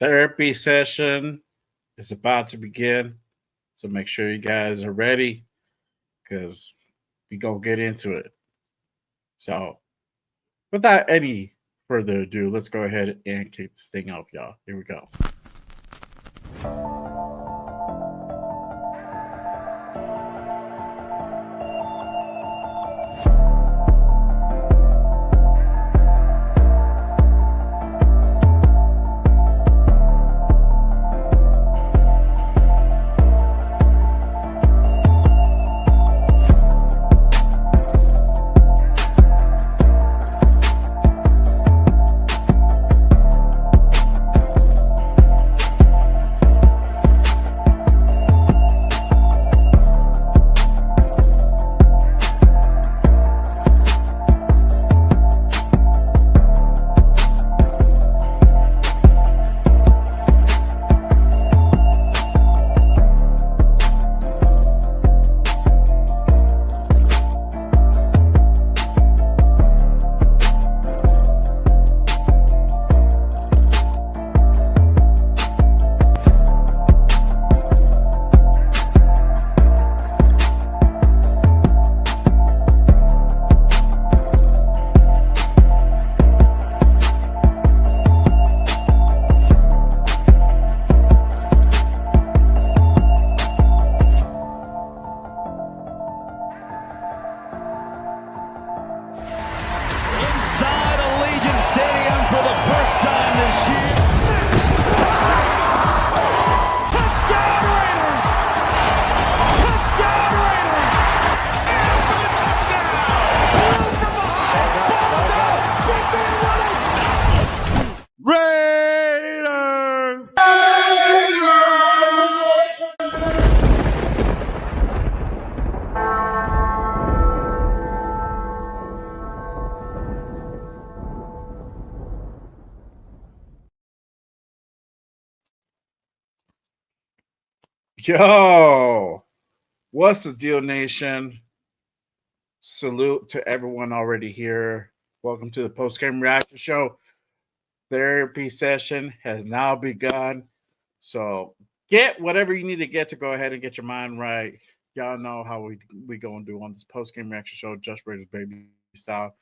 Therapy session is about to begin. So make sure you guys are ready because we going to get into it. So without any further ado, let's go ahead and kick this thing off, y'all. Here we go. Inside Allegiant Stadium for the first time this year. Touchdown Raiders! Touchdown Raiders! And for the touchdown! Through from behind! Ball's out! Big man running! Raiders! Yo, what's the deal, nation? Salute to everyone already here. Welcome to the post game reaction show. Therapy session has now begun. So get whatever you need to get to go ahead and get your mind right. Y'all know how we gonna do on this post game reaction show, Just Raiders baby style.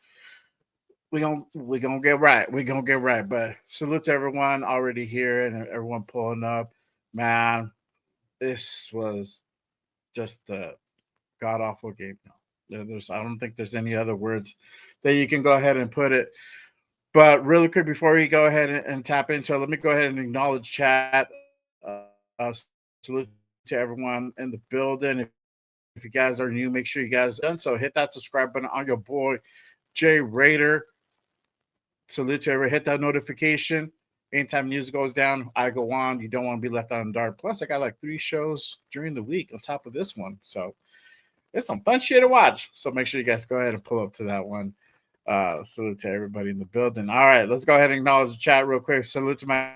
We gonna get right. We gonna get right. But salute to everyone already here and everyone pulling up. Man, this was just a god awful game. I don't think there's any other words that you can go ahead and put it. But really quick, before we go ahead and tap into it, let me go ahead and acknowledge chat. Salute to everyone in the building. If you guys are new, make sure you guys done so. Hit that subscribe button on your boy Jay Raider. Salute to everyone. Hit that notification. Anytime news goes down, I go on. You don't want to be left out in the dark. Plus, I got like 3 shows during the week on top of this one. So it's some fun shit to watch. So make sure you guys go ahead and pull up to that one. Salute to everybody in the building. All right, let's go ahead and acknowledge the chat real quick. Salute to my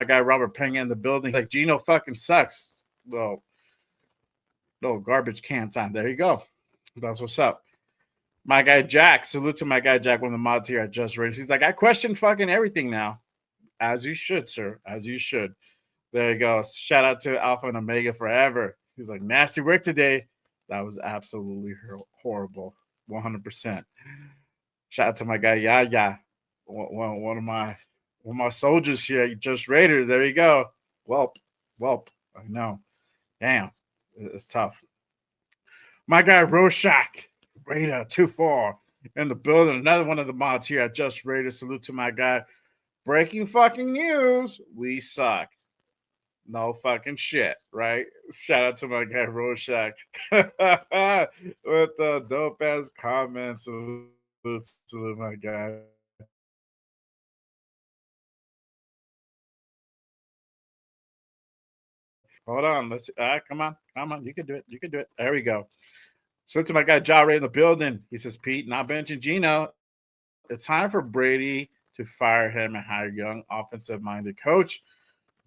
guy Robert Pena in the building. He's like, Gino fucking sucks. Well, no garbage can sign. There you go. That's what's up. My guy Jack. Salute to my guy Jack, one of the mods here at Just Raiders. He's like, I question fucking everything now. As you should, sir. As you should. There you go. Shout out to Alpha and Omega Forever. He's like, nasty work today. That was absolutely horrible. 100%. Shout out to my guy Yaya. One of my soldiers here, Just Raiders. There you go. Welp. I know. Damn. It's tough. My guy Rorschach. Raider 2-4 in the building. Another one of the mods here at Just Raiders. Salute to my guy. Breaking fucking news. We suck. No fucking shit, right? Shout out to my guy Rorschach with the dope ass comments. Salute my guy. Hold on. Let's come on. You can do it. There we go. So to my guy Ja Ray in the building. He says, Pete, not benching Gino. It's time for Brady to fire him and hire young offensive-minded coach.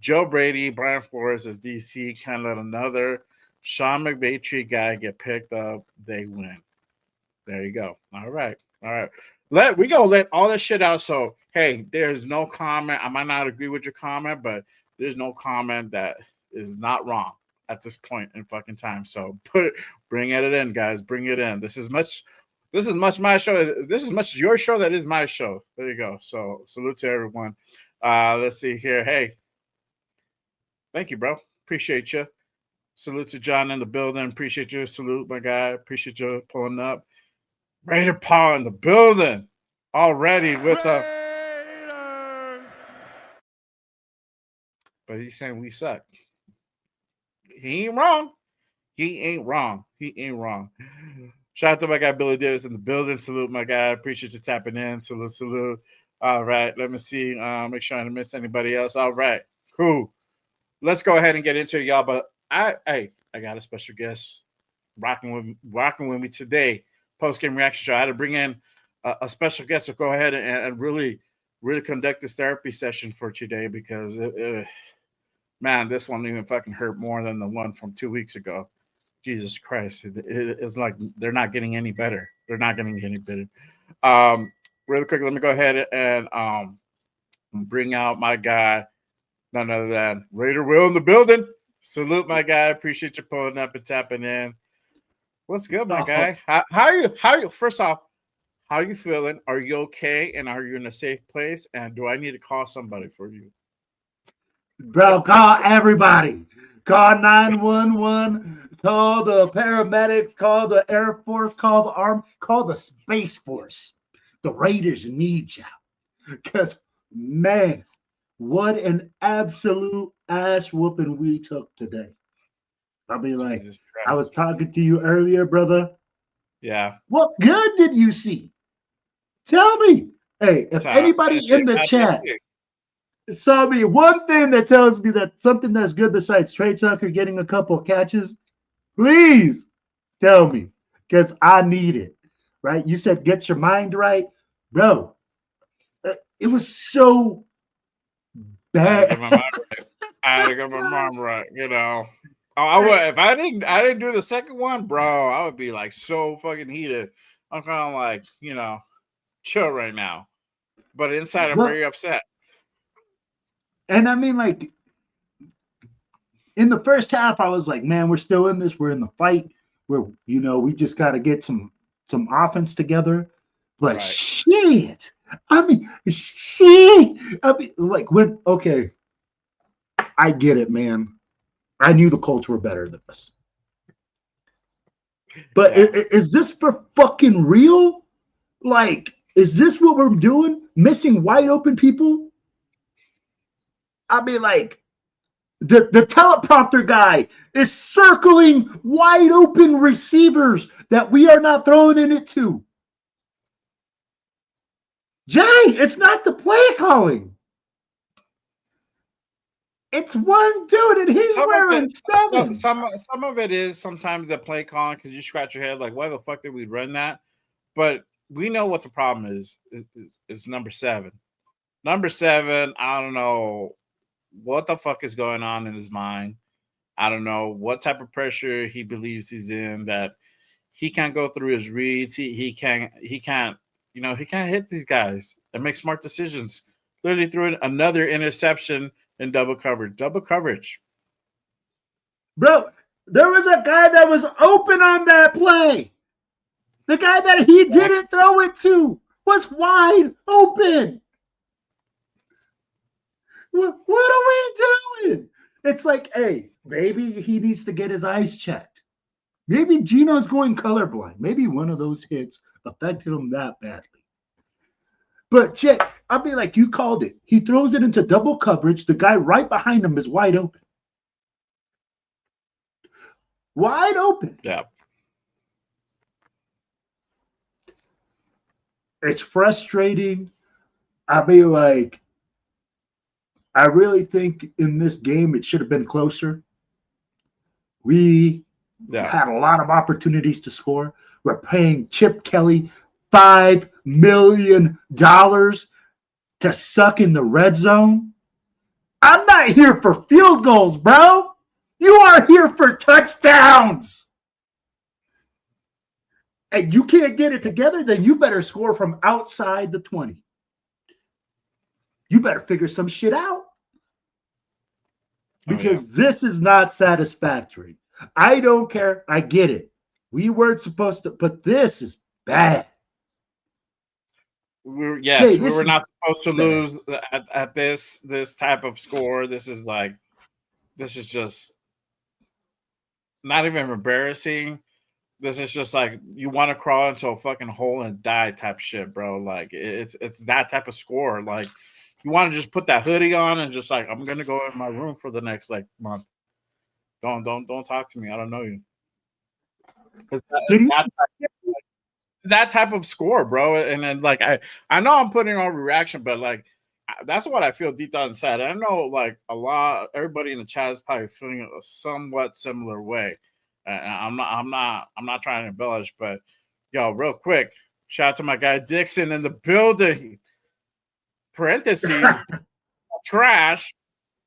Joe Brady, Brian Flores as DC, can't let another Sean McVay guy get picked up. They win. There you go. All right. We gonna let all this shit out. So hey, there's no comment. I might not agree with your comment, but there's no comment that is not wrong at this point in fucking time. So bring it in, guys. Bring it in. This is much my show. This is much your show that is my show. There you go. So salute to everyone. Let's see here. Hey, thank you, bro. Appreciate you. Salute to John in the building. Appreciate you. Salute, my guy. Appreciate you pulling up. Raider Paul in the building already with a. But he's saying we suck. He ain't wrong. He ain't wrong. He ain't wrong. Shout out to my guy Billy Davis in the building. Salute, my guy. Appreciate you tapping in. Salute, salute. All right. Let me see. Make sure I don't miss anybody else. All right. Cool. Let's go ahead and get into it, y'all. But I got a special guest rocking with me today. Post game reaction show. I had to bring in a special guest to go ahead and really conduct this therapy session for today because man, this one even fucking hurt more than the one from 2 weeks ago. Jesus Christ, it's like they're not getting any better. They're not getting any better. Really quick, let me go ahead and bring out my guy, none other than Raider Will in the building. Salute, my guy. Appreciate you pulling up and tapping in. What's good, my guy? How are you? First off, how are you feeling? Are you okay? And are you in a safe place? And do I need to call somebody for you? Bro, call everybody. Call 911. Call the paramedics. Call the Air Force. Call the Army. Call the Space Force. The Raiders need you. Because, man, what an absolute ass whooping we took today. I mean, like, I was talking to you earlier, brother. Yeah. What good did you see? Tell me. Hey, if anybody in the chat saw me, one thing that tells me that something that's good besides Trey Tucker getting a couple of catches, please tell me, because I need it, right? You said get your mind right. Bro, it was so bad. I had to get my mom right, you know. I would if I didn't do the second one, bro, I would be like so fucking heated. I'm kind of like, you know, chill right now. But inside I'm very upset. And I mean, like, in the first half, I was like, man, we're still in this. We're in the fight. We just got to get some offense together. But shit. I mean, okay. I get it, man. I knew the Colts were better than us. But is this for fucking real? Like, is this what we're doing? Missing wide open people? I mean, like, the teleprompter guy is circling wide open receivers that we are not throwing in it to. Jay, it's not the play calling. It's one dude, and he's wearing 7. Some of it is sometimes the play calling because you scratch your head like, why the fuck did we run that? But we know what the problem is. It's number 7. Number 7, I don't know what the fuck is going on in his mind. I don't know what type of pressure he believes he's in that he can't go through his reads. He can't hit these guys and make smart decisions. Literally threw another interception in double coverage. Bro, there was a guy that was open on that play. The guy that he didn't throw it to was wide open. What are we doing? It's like, hey, maybe he needs to get his eyes checked. Maybe Gino's going colorblind. Maybe one of those hits affected him that badly. But check, I'll be like, you called it. He throws it into double coverage. The guy right behind him is wide open. Wide open. Yeah. It's frustrating. I mean, like, I really think in this game it should have been closer. We had a lot of opportunities to score. We're paying Chip Kelly $5 million to suck in the red zone. I'm not here for field goals, bro. You are here for touchdowns. And you can't get it together, then you better score from outside the 20. You better figure some shit out. because this is not satisfactory. I don't care. I get it. We weren't supposed to, but this is bad. We Jay, we this were is not supposed to bad. lose at this type of score. This is just not even embarrassing. This is just like you want to crawl into a fucking hole and die type shit, bro. Like it's that type of score. Like you want to just put that hoodie on and just like I'm gonna go in my room for the next like month. Don't talk to me. I don't know you. Did he? That type of score, bro. And then like I know I'm putting on reaction, but like that's what I feel deep down inside. I know like everybody in the chat is probably feeling a somewhat similar way. I'm not trying to embellish, but yo, real quick, shout out to my guy Dixon in the building. Parentheses trash.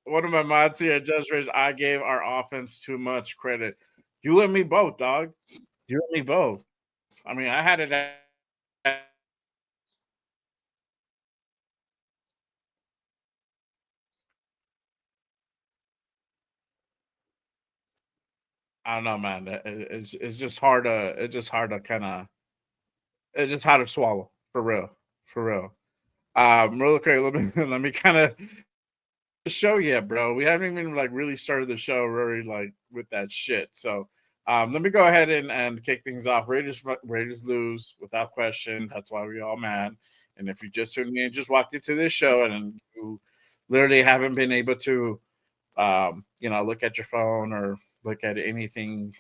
One of my mods here at Just Rich, I gave our offense too much credit. You and me both, dog. You and me both. I mean, I had it I don't know, man. It's just hard to it's just hard to swallow for real. Real quick, let me kind of show yet, bro. We haven't even like really started the show really like with that shit. So let me go ahead and kick things off. Raiders lose without question. That's why we all mad. And if you just tuned in, just walked into this show and you literally haven't been able to look at your phone or look at anything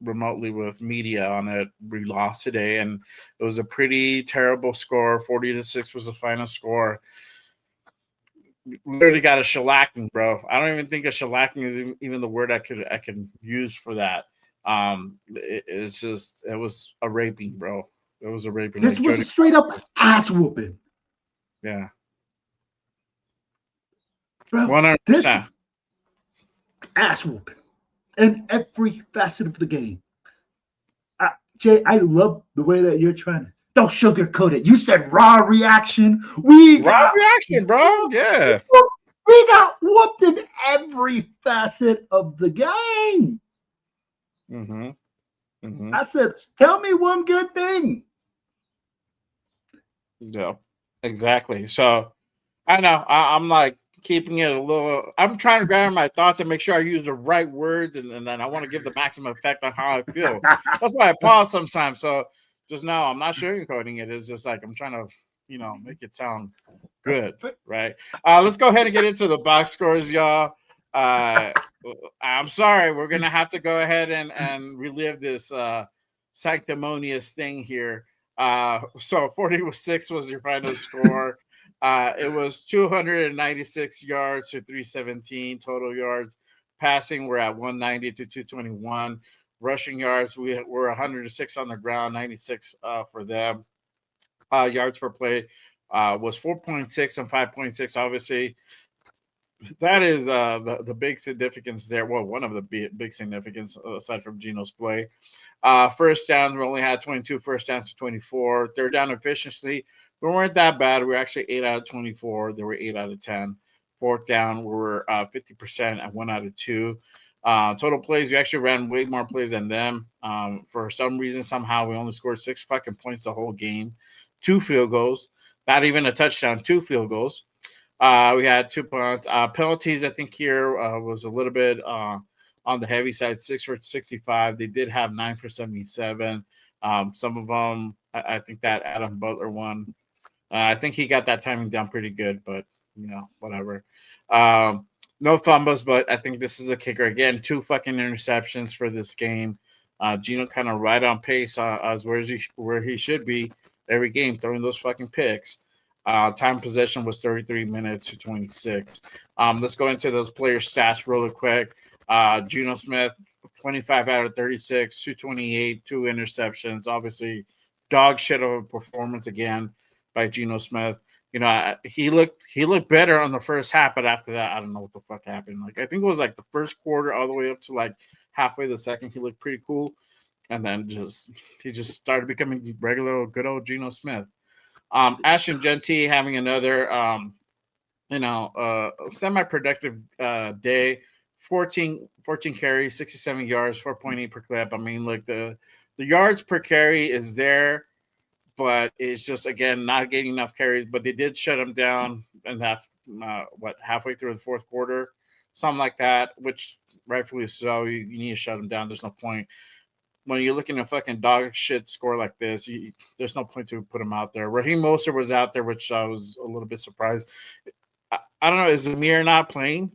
remotely with media on it. We lost today, and it was a pretty terrible score. 40-6 was the final score. Literally got a shellacking, bro. I don't even think a shellacking is even the word I could use for that. It was a raping, bro. It was a raping. This Like was Jody, a straight up ass whooping, yeah, bro. 100%. Ass whooping in every facet of the game. Jay, I love the way that you're trying to. Don't sugarcoat it. You said raw reaction. Raw reaction, bro. Yeah. We got whooped in every facet of the game. Mm-hmm. Mm-hmm. I said, tell me one good thing. Yeah, exactly. So I know I'm like keeping it a little. I'm trying to gather my thoughts and make sure I use the right words, and then I want to give the maximum effect on how I feel. That's why I pause sometimes. So just now, I'm not sugarcoating it. It's just like I'm trying to, make it sound good, right? Let's go ahead and get into the box scores, y'all. I'm sorry, we're gonna have to go ahead and relive this sanctimonious thing here. So 46 was your final score. It was 296 yards to 317 total yards. Passing, we're at 190 to 221. Rushing yards, we were 106 on the ground, 96 for them. Yards per play was 4.6 and 5.6. Obviously, that is the big significance there. Well, one of the big significance aside from Geno's play. First downs, we only had 22 first downs to 24. Third down efficiency, we weren't that bad. We were actually 8 out of 24. They were 8 out of 10. Fourth down, we were 50% at 1 out of 2. Total plays, we actually ran way more plays than them. For some reason, somehow, we only scored 6 fucking points the whole game. 2 field goals, not even a touchdown, 2 field goals. We had 2 punts. Penalties, I think here was a little bit on the heavy side, 6 for 65. They did have 9 for 77. Some of them, I think that Adam Butler one, I think he got that timing down pretty good, but whatever. No fumbles, but I think this is a kicker again. 2 fucking interceptions for this game. Geno kind of right on pace as where he should be every game, throwing those fucking picks. Time possession was 33 minutes to 26. Let's go into those player stats really quick. Geno Smith, 25 out of 36, 228, 2 interceptions. Obviously, dog shit of a performance again by Geno Smith. He looked better on the first half, but after that, I don't know what the fuck happened. Like I think it was like the first quarter all the way up to like halfway the second, he looked pretty cool, and then he just started becoming regular good old Geno Smith. Ashton Genty having another semi-productive day. 14 carries, 67 yards, 4.8 per clip. I mean, like the yards per carry is there, but it's just again not getting enough carries. But they did shut him down in that halfway through the fourth quarter, something like that. Which rightfully so, you need to shut him down. There's no point when you're looking at a fucking dog shit score like this. There's no point to put him out there. Raheem Mostert was out there, which I was a little bit surprised. I don't know. Is Amir not playing?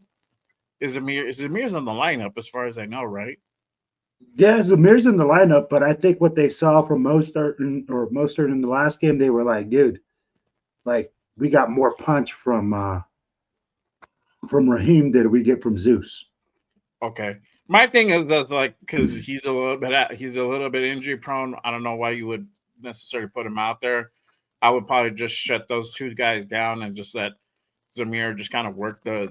Amir's on the lineup as far as I know, right? Yeah, Zamir's in the lineup, but I think what they saw from Mostert in the last game, they were like, dude, like we got more punch from Raheem than we get from Zeus. Okay. My thing is that's like because he's a little bit injury prone. I don't know why you would necessarily put him out there. I would probably just shut those two guys down and just let Zamir just kind of work the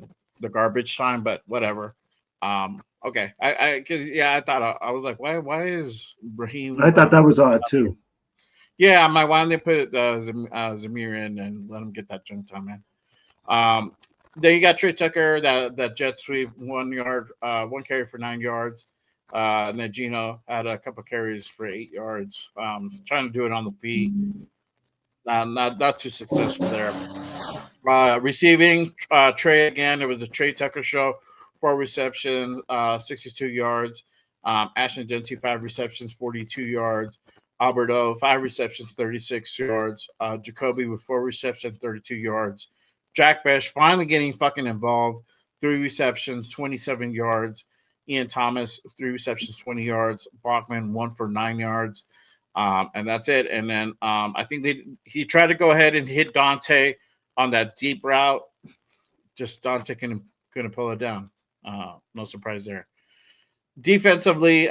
garbage time, but whatever. Okay. I thought I was like, why is Raheem? I thought that was odd too. Yeah, why don't they put Zamir in and let him get that junk time, man? Then you got Trey Tucker, that jet sweep, 1 yard, 1 carry for 9 yards. And then Gino had a couple carries for 8 yards. Trying to do it on the beat. Not too successful there. Receiving Trey again. It was a Trey Tucker show. 4 receptions, 62 yards. Ashton Genty, 5 receptions, 42 yards. Alberto, 5 receptions, 36 yards. Jacoby with 4 receptions, 32 yards. Jack Besh finally getting fucking involved. 3 receptions, 27 yards. Ian Thomas, 3 receptions, 20 yards. Bachman, 1 for 9 yards. And that's it. And then I think he tried to go ahead and hit Dante on that deep route. Just Dante couldn't pull it down. No surprise there. Defensively,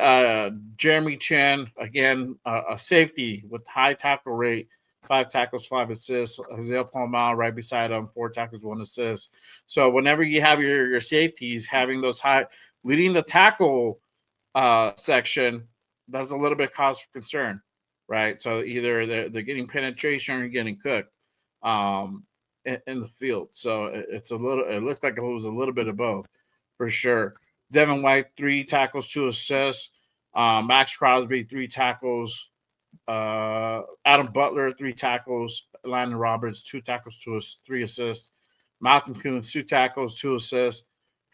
Jeremy Chin, again, a safety with high tackle rate, 5 tackles, 5 assists. Hazel Palmal right beside him, 4 tackles, 1 assist. So whenever you have your safeties having those high, leading the tackle section, that's a little bit cause for concern, right? So either they're getting penetration or getting cooked in the field. So it looks like it was a little bit of both for sure. Devin White, 3 tackles, 2 assists. Max Crosby, 3 tackles. Adam Butler, 3 tackles. Landon Roberts, 2 tackles, 3 assists. Malcolm Coons, 2 tackles, 2 assists.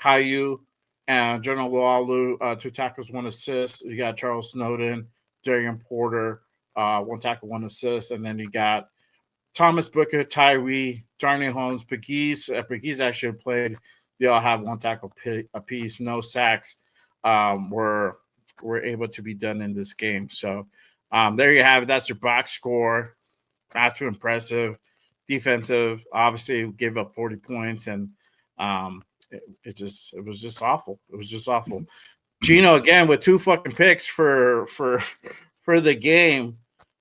Caillou and General Walu, 2 tackles, 1 assist. You got Charles Snowden, Darian Porter, 1 tackle, 1 assist. And then you got Thomas Booker, Tyree, Darnay Holmes, Pegues. Pegues actually played. They all have 1 tackle apiece. No sacks were able to be done in this game. So there you have it. That's your box score. Not too impressive. Defensive, obviously, gave up 40 points, and it was just awful. It was just awful. Gino again with 2 fucking picks for the game.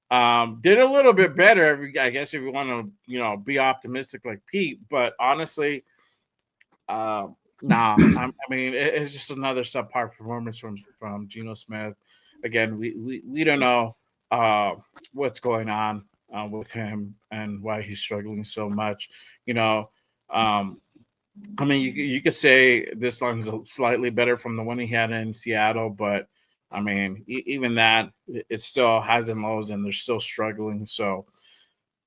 Did a little bit better, I guess, if you want to, be optimistic like Pete. But honestly, I mean, it's just another subpar performance from Geno Smith. Again, we don't know what's going on with him and why he's struggling so much. I mean, you could say this line is slightly better from the one he had in Seattle, but I mean, even that, it still has and lows, and they're still struggling. So,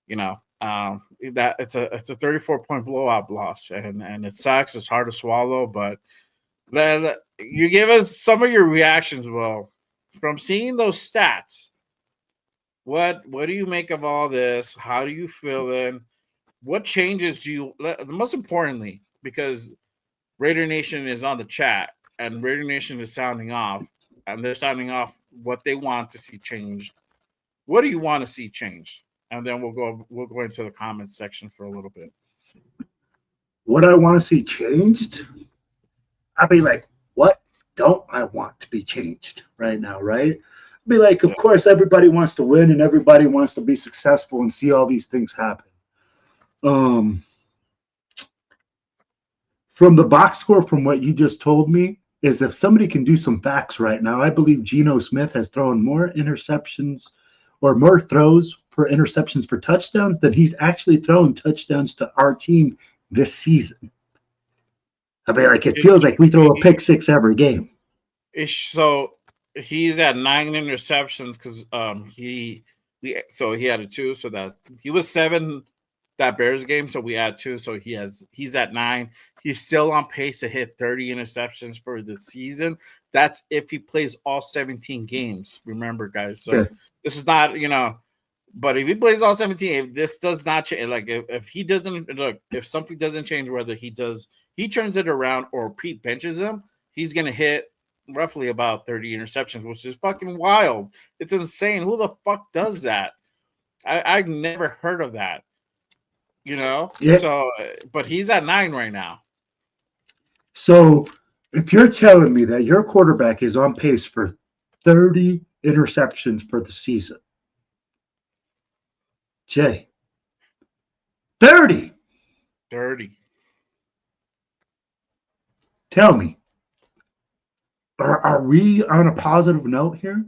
that it's a 34-point blowout loss, and it sucks. It's hard to swallow, but then you give us some of your reactions. Well, from seeing those stats, what do you make of all this? How do you feel then? What changes do you? Most importantly, because Raider Nation is on the chat, and Raider Nation is sounding off, and they're sounding off what they want to see changed. What do you want to see changed? And then we'll go into the comments section for a little bit. What I want to see changed? I'd be like, what don't I want to be changed right now, right? I'd be like, of course, everybody wants to win and everybody wants to be successful and see all these things happen. From the box score, from what you just told me, is if somebody can do some facts right now, I believe Geno Smith has thrown more interceptions or more throws for interceptions for touchdowns than he's actually thrown touchdowns to our team this season. I mean, like it feels like we throw a pick six every game. So he's at 9 interceptions because he had a 2, so that he was 7 that Bears game, so we add 2, so he's at 9. He's still on pace to hit 30 interceptions for the season. That's if he plays all 17 games. Remember, guys. So Okay. this is not, but if he plays all 17, if this does not change, like if he doesn't look, if something doesn't change, whether he turns it around or Pete benches him, he's gonna hit roughly about 30 interceptions, which is fucking wild. It's insane. Who the fuck does that? I've never heard of that. Yeah. So, but he's at 9 right now. So if you're telling me that your quarterback is on pace for 30 interceptions for the season, Jay, 30. Tell me, are we on a positive note here?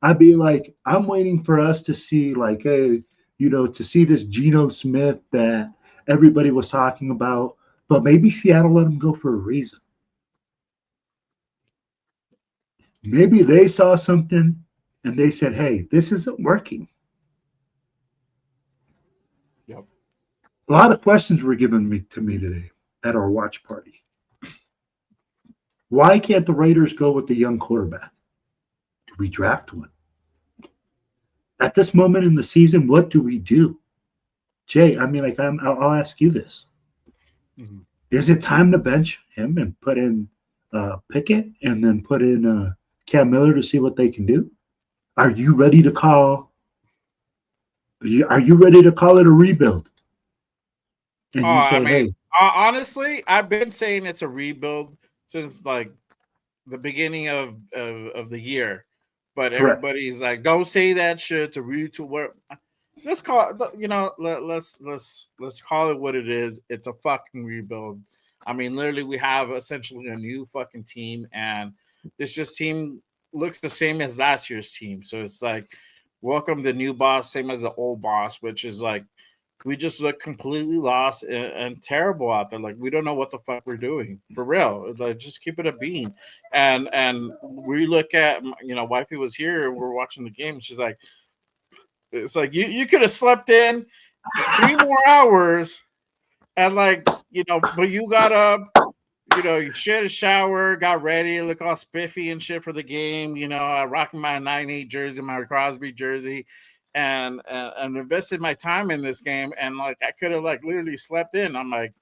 I'd be like, I'm waiting for us to see, like, hey, to see this Geno Smith that everybody was talking about, but maybe Seattle let him go for a reason. Maybe they saw something and they said, hey, this isn't working. Yep. A lot of questions were given to me today at our watch party. Why can't the Raiders go with the young quarterback? Do we draft one? At this moment in the season, what do we do? Jay, I mean, like, I'll ask you this. Mm-hmm. Is it time to bench him and put in Pickett and then put in Cam Miller to see what they can do? Are you ready to call it a rebuild? And you say, hey. Honestly, I've been saying it's a rebuild since like the beginning of the year. But correct. Everybody's like, don't say that shit. It's a rebuild. Let's call it, let's call it what it is. It's a fucking rebuild. I mean, literally, we have essentially a new fucking team, and this team looks the same as last year's team. So it's like, welcome the new boss, same as the old boss, which is like, we just look completely lost and terrible out there. Like, we don't know what the fuck we're doing for real. Like, just keep it a bean. And we look at, wifey was here. We're watching the game. She's like, it's like you could have slept in 3 more hours, and like but you got up, you shit a shower, got ready, look all spiffy and shit for the game. I rocking my 9-8 jersey, my Crosby jersey, and invested my time in this game. And like I could have like literally slept in. I'm like,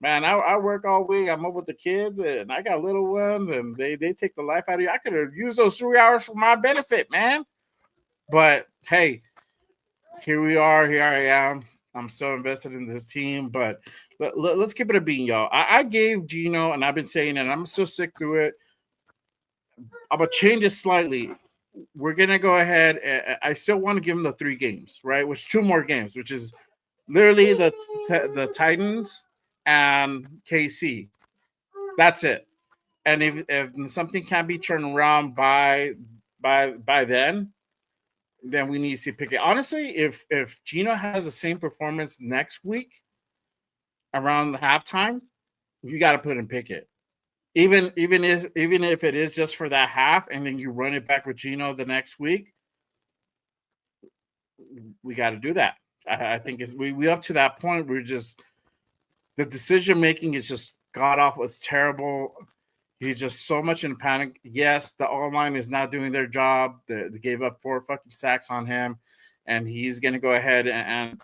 man, I work all week. I'm up with the kids, and I got little ones, and they take the life out of you. I could have used those 3 hours for my benefit, man. But hey. Here we are. Here I am. I'm so invested in this team, but let's keep it a bean, y'all. I gave Geno, and I've been saying it, and I'm so sick to it. I'm going to change it slightly. We're going to go ahead. I still want to give him the 3 games, right? 2 more games, which is literally the Titans and KC. That's it. And if something can't be turned around by then we need to see Pickett. Honestly, if Geno has the same performance next week around the halftime, you got to put in Pickett. Even if it is just for that half, and then you run it back with Geno the next week, we got to do that. I think we up to that point. We're just the decision making is just god awful. It's terrible. He's just so much in panic. Yes, the O-line is not doing their job. They gave up 4 fucking sacks on him, and he's going to go ahead and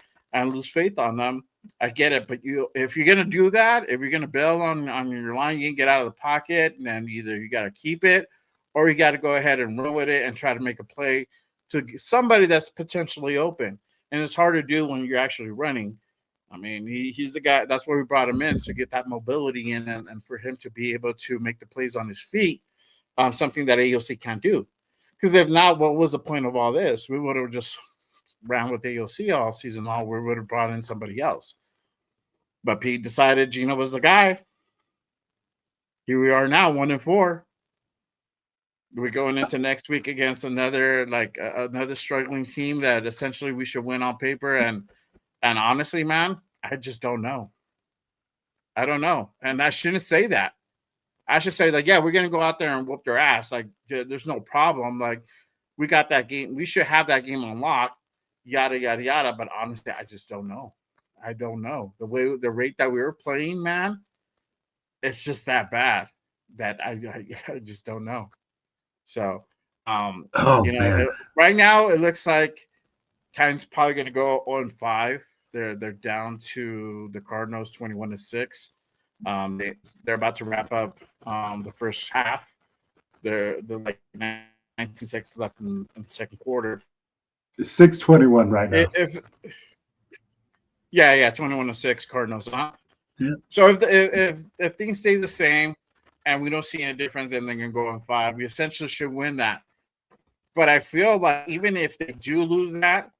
lose faith on them. I get it, but if you're going to do that, if you're going to bail on your line, you can get out of the pocket, and then either you got to keep it or you got to go ahead and run with it and try to make a play to somebody that's potentially open. And it's hard to do when you're actually running. I mean, he's the guy. That's why we brought him in, to get that mobility in and for him to be able to make the plays on his feet, something that AOC can't do. Because if not, what was the point of all this? We would have just ran with AOC all season long. We would have brought in somebody else. But Pete decided Geno was the guy. Here we are now, 1-4. We're going into next week against another struggling team that essentially we should win on paper. And honestly, man, I just don't know. I don't know. And I shouldn't say that. I should say, like, yeah, we're going to go out there and whoop their ass. Like, there's no problem. Like, we got that game. We should have that game unlocked, yada, yada, yada. But honestly, I just don't know. I don't know. The rate that we were playing, man, it's just that bad that I just don't know. So, Oh man. right now it looks like Titans probably going to go 0-5. They're down to the Cardinals 21-6. They're about to wrap up the first half. They're like 19 seconds left in the second quarter. It's 6:21 right now. If 21-6 Cardinals. Yeah. So if things stay the same and we don't see any difference and they're gonna go on 5, we essentially should win that. But I feel like even if they do lose that,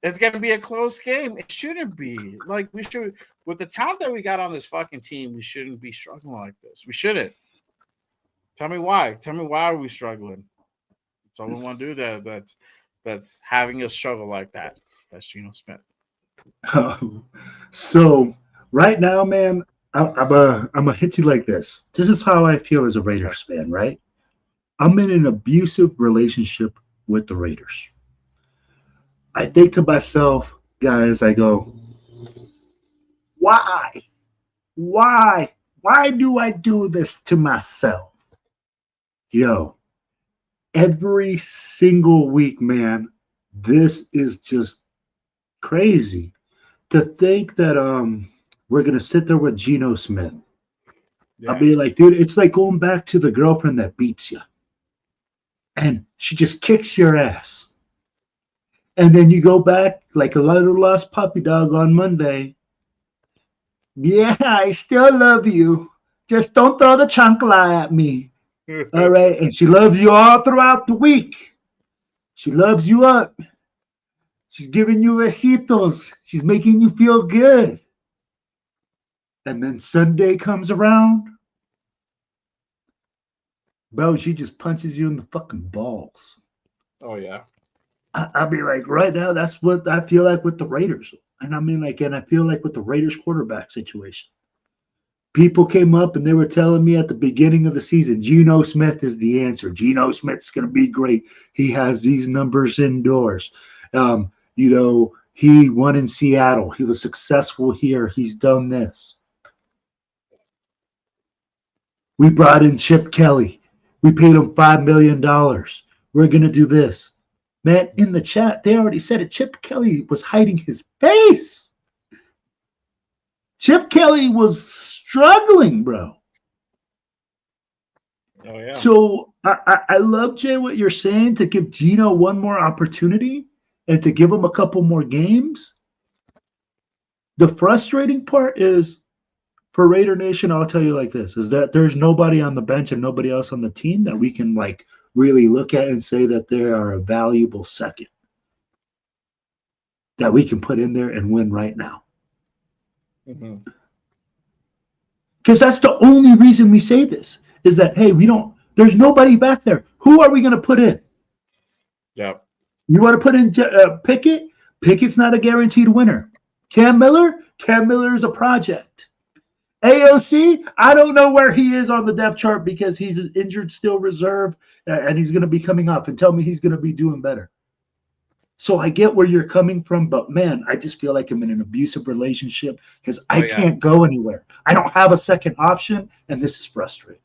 it's gonna be a close game. It shouldn't be. Like, we should, with the talent that we got on this fucking team, we shouldn't be struggling like this. We shouldn't. Tell me why. Tell me why are we struggling? Someone want to do that. That's having a struggle like that. That's Geno Smith. So right now, man, I'm a hit you like this. This is how I feel as a Raiders fan, right? I'm in an abusive relationship with the Raiders. I think to myself, guys, I go, why? Why? Why do I do this to myself? Yo, every single week, man, this is just crazy. To think that we're gonna sit there with Geno Smith. Yeah. I'll be like, dude, it's like going back to the girlfriend that beats you. And she just kicks your ass. And then you go back like a little lost puppy dog on Monday. Yeah, I still love you. Just don't throw the chancla at me. All right. And she loves you all throughout the week. She loves you up. She's giving you besitos. She's making you feel good. And then Sunday comes around. Bro, she just punches you in the fucking balls. Oh, yeah. I'll be like, right now, that's what I feel like with the Raiders. And I mean, like, and I feel like with the Raiders quarterback situation. People came up and they were telling me at the beginning of the season, Geno Smith is the answer. Geno Smith's going to be great. He has these numbers indoors. He won in Seattle. He was successful here. He's done this. We brought in Chip Kelly. We paid him $5 million. We're going to do this. Man, in the chat, they already said it. Chip Kelly was hiding his face. Chip Kelly was struggling, bro. Oh, yeah. So I love, Jay, what you're saying, to give Geno one more opportunity and to give him a couple more games. The frustrating part is, for Raider Nation, I'll tell you like this, is that there's nobody on the bench and nobody else on the team that we can like really look at and say that they are a valuable second that we can put in there and win right now. Because that's the only reason we say this, is that, hey, there's nobody back there. Who are we going to put in? Yep. You want to put in Pickett? Pickett's not a guaranteed winner. Cam Miller is a project. AOC, I don't know where he is on the depth chart because he's injured, still reserve, and he's going to be coming up, and tell me he's going to be doing better. So I get where you're coming from, but man, I just feel like I'm in an abusive relationship because I can't go anywhere. I don't have a second option, and this is frustrating.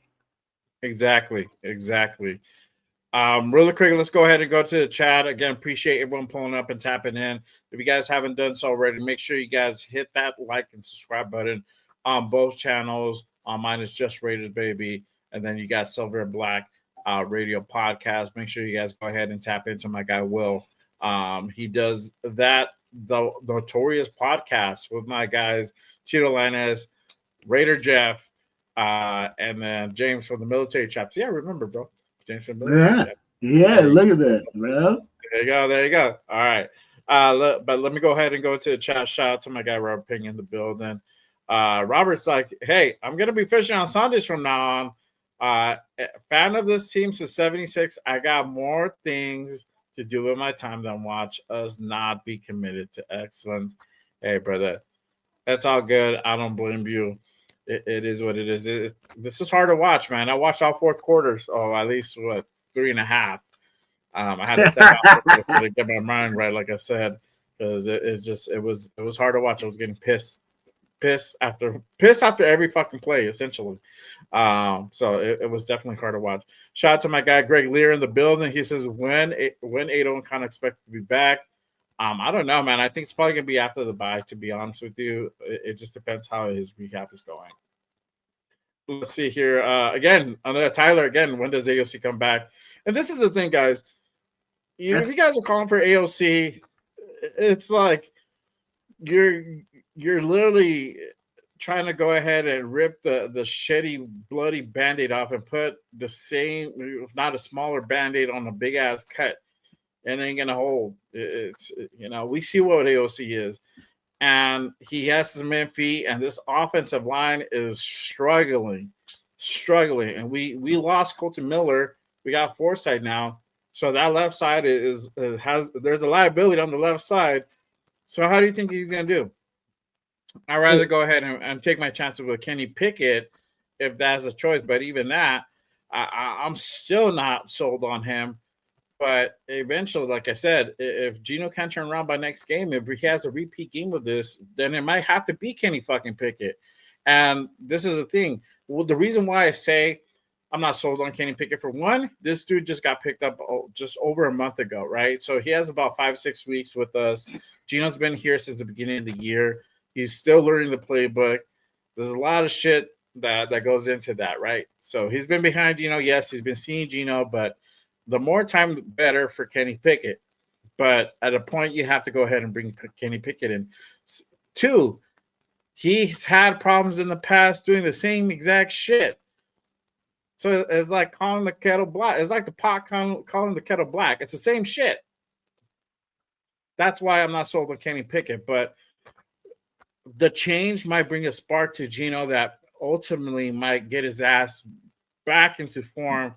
Exactly. Really quick, let's go ahead and go to the chat. Again, appreciate everyone pulling up and tapping in. If you guys haven't done so already, make sure you guys hit that like and subscribe button on both channels. On mine is Just Raiders, baby. And then you got Silver and Black Radio Podcast. Make sure you guys go ahead and tap into my guy, Will. He does the Notorious podcast with my guys, Tito Lanez, Raider Jeff, and then James from the Military Chaps. Yeah, remember, bro. James from the Military Chaps. Yeah, look at that, bro. There you go. All right. But let me go ahead and go to the chat. Shout out to my guy, Robert Ping, in the building. Robert's like, hey, I'm going to be fishing on Sundays from now on. Fan of this team since 76. I got more things to do with my time than watch us not be committed to excellence. Hey, brother, that's all good. I don't blame you. it is what it is. This is hard to watch, man. I watched all fourth quarters. Oh, at least what 3.5. I had to step out to get my mind right, like I said, because it was hard to watch. I was getting piss after every fucking play, essentially. So it was definitely hard to watch. Shout out to my guy Greg Lear in the building. He says when Ado kind of expect to be back. I don't know, man. I think it's probably gonna be after the bye. To be honest with you, it just depends how his recap is going. Let's see here. Again, another Tyler. Again, when does AOC come back? And this is the thing, guys. If you guys are calling for AOC, it's like you're literally trying to go ahead and rip the shitty, bloody band-aid off and put the same, if not a smaller band-aid on a big ass cut. And ain't gonna hold. It's we see what AOC is. And he has his man feet, and this offensive line is struggling. And we lost Colton Miller. We got Forsythe now. So that left side there's a liability on the left side. So how do you think he's gonna do? I'd rather go ahead and take my chances with Kenny Pickett if that's a choice. But even that, I'm still not sold on him. But eventually, like I said, if Gino can't turn around by next game, if he has a repeat game with this, then it might have to be Kenny fucking Pickett. And this is the thing. Well, the reason why I say I'm not sold on Kenny Pickett, for one, this dude just got picked up just over a month ago, right? So he has about 5-6 weeks with us. Gino's been here since the beginning of the year. He's still learning the playbook. There's a lot of shit that goes into that, right? So he's been behind Gino. Yes, he's been seeing Gino, but the more time, the better for Kenny Pickett. But at a point, you have to go ahead and bring Kenny Pickett in. 2, he's had problems in the past doing the same exact shit. So it's like calling the kettle black. It's like the pot calling the kettle black. It's the same shit. That's why I'm not sold on Kenny Pickett. But the change might bring a spark to Gino that ultimately might get his ass back into form.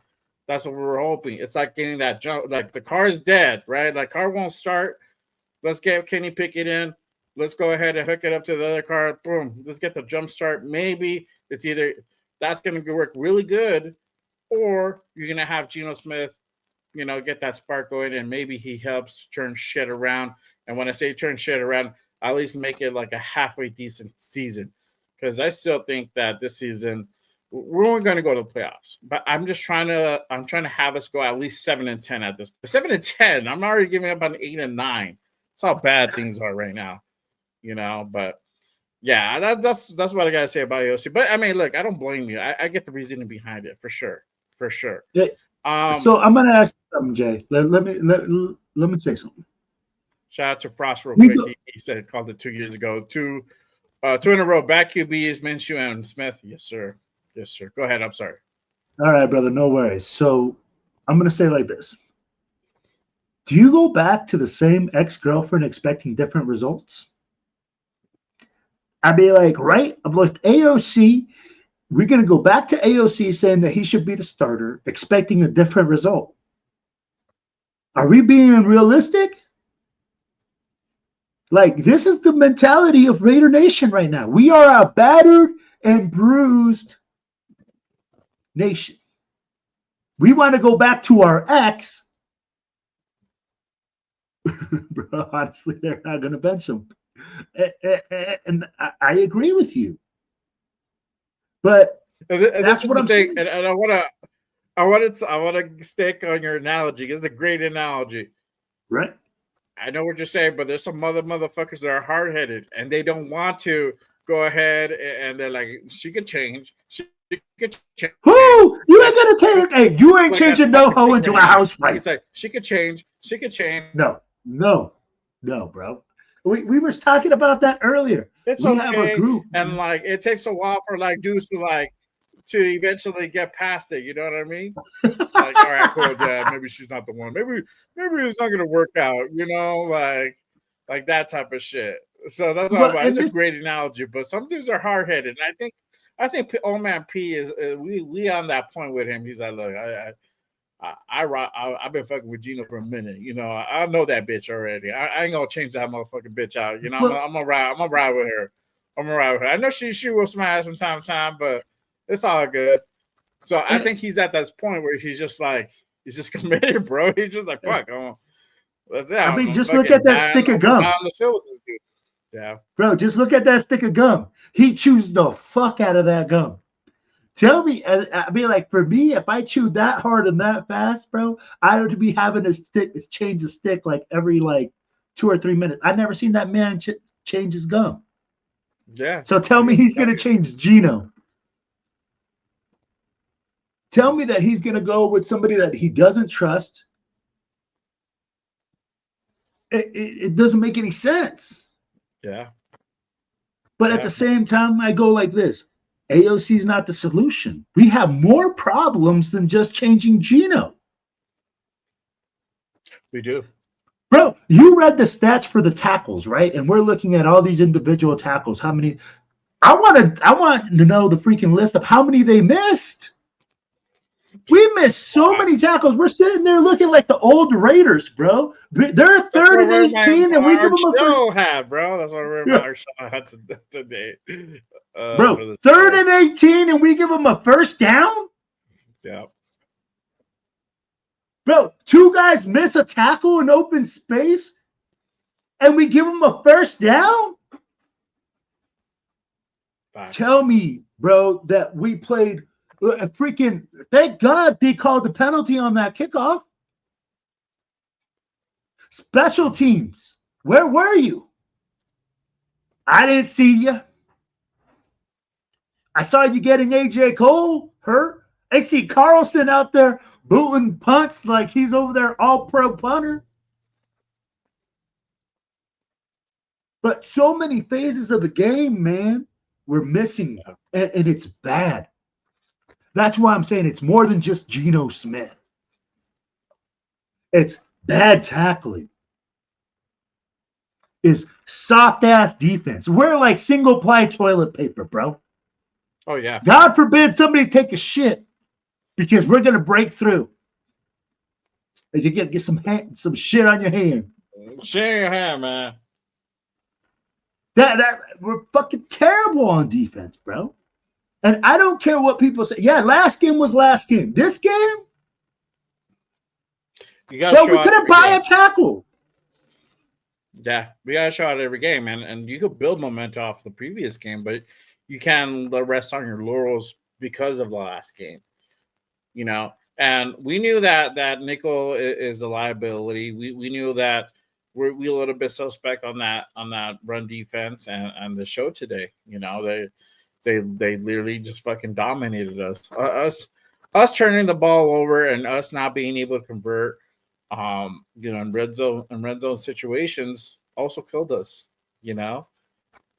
That's what we're hoping. It's like getting that jump. Like the car is dead, right? Like car won't start. Let's get Kenny Pickett in. Let's go ahead and hook it up to the other car. Boom. Let's get the jump start. Maybe it's either that's going to work really good, or you're going to have Geno Smith, get that spark going, and maybe he helps turn shit around. And when I say turn shit around, I at least make it like a halfway decent season, because I still think that this season we're only going to go to the playoffs. But I'm trying to have us go at least 7-10 at this. 7-10. I'm already giving up on 8 and 9. That's how bad things are right now, But yeah, that's what I gotta say about AOC. But I mean, look, I don't blame you. I get the reasoning behind it for sure. Yeah. So I'm gonna ask you something, Jay. Let me say something. Shout out to Frost real quick. He said called it 2 years ago. Two in a row. Back QBs, Minshew and Smith. Yes, sir. Go ahead. I'm sorry. All right, brother. No worries. So I'm gonna say it like this. Do you go back to the same ex-girlfriend expecting different results? I'd be like, right? I'm like, AOC, we're going to go back to AOC saying that he should be the starter, expecting a different result. Are we being realistic? Like, this is the mentality of Raider Nation right now. We are a battered and bruised nation. We want to go back to our ex. Bro, honestly, they're not going to bench him. And I agree with you. But that's what I'm saying. And I want to stick on your analogy. It's a great analogy. Right. I know what you're saying, but there's some motherfuckers that are hard-headed and they don't want to go ahead and they're like, she could change. She could change. Who? You ain't gonna change. Hey, you ain't changing no hoe into a house, right? It's like she could change. No, bro. We were talking about that earlier. It's we okay, have a group, and like it takes a while for like dudes to eventually get past it. You know what I mean? Like, all right, cool, yeah, maybe she's not the one. Maybe it's not gonna work out. Like that type of shit. So that's why it's a great analogy. But some dudes are hard headed, and I think old man P is we on that point with him. He's like, look, I've been fucking with Gino for a minute. I know that bitch already. I ain't gonna change that motherfucking bitch out. I'm gonna ride with her. I'm all right with her. I know she will smash from time to time, but it's all good. So I think he's at that point where he's just committed, bro. He's just like, fuck, that's it. I mean, I'm just look fucking at that dying. stick of I'm gonna die gum. on the show with this dude. Yeah. Bro, just look at that stick of gum. He chews the fuck out of that gum. Tell me, I mean, like for me, if I chewed that hard and that fast, bro, I would be having to change the stick like every like 2 or 3 minutes. I've never seen that man change his gum. Yeah. So tell me he's gonna change Gino. Tell me that he's gonna go with somebody that he doesn't trust. It doesn't make any sense. Yeah. But at the same time, I go like this. AOC is not the solution. We have more problems than just changing Gino. We do. Bro, you read the stats for the tackles, right? And we're looking at all these individual tackles. How many? I want to know the freaking list of how many they missed. We missed so many tackles. We're sitting there looking like the old Raiders, bro. They're 3rd and 18, and we give them a show had, bro. That's what our show had today. Bro, 3rd and 18, and we give them a first down? Yeah. Bro, 2 guys miss a tackle in open space, and we give them a first down? Facts. Tell me, bro, that we played a freaking. Thank God they called the penalty on that kickoff. Special teams, where were you? I didn't see you. I saw you getting AJ Cole hurt. I see Carlson out there booting punts like he's over there all-pro punter. But so many phases of the game, man, we're missing, and it's bad. That's why I'm saying it's more than just Geno Smith. It's bad tackling. It's soft-ass defense. We're like single-ply toilet paper, bro. Oh, yeah. God forbid somebody take a shit because we're going to break through. And you get some shit on your hand. Shit on your hand, man. That we're fucking terrible on defense, bro. And I don't care what people say. Yeah, last game was last game. This game, we couldn't buy a tackle. Yeah, we gotta show out every game, and you could build momentum off the previous game, but you can rest on your laurels because of the last game. You know, and we knew that nickel is a liability. We knew that we're a little bit suspect on that run defense and the show today. You know, they literally just fucking dominated us. Us turning the ball over and us not being able to convert, in red zone situations also killed us. You know,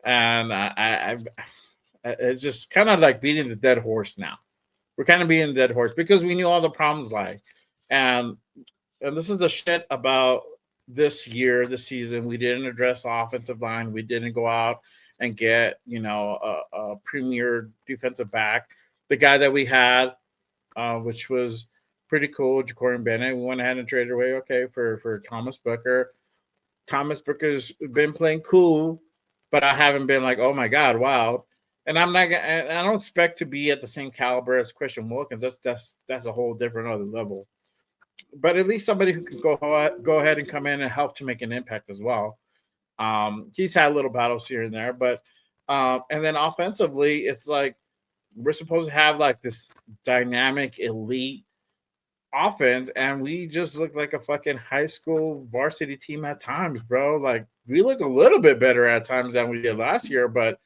and I it's just kind of like beating the dead horse now. We're kind of beating the dead horse because we knew all the problems lie, and this is the shit about this season. We didn't address the offensive line. We didn't go out and get, a premier defensive back. The guy that we had, which was pretty cool, Ja'Cory Bennett, we went ahead and traded away, for Thomas Booker. Thomas Booker's been playing cool, but I haven't been like, oh my God, wow. And I don't expect to be at the same caliber as Christian Wilkins. That's a whole different other level. But at least somebody who can go ahead and come in and help to make an impact as well. He's had little battles here and there, but and then offensively, it's like we're supposed to have like this dynamic elite offense, and we just look like a fucking high school varsity team at times, bro. Like we look a little bit better at times than we did last year, but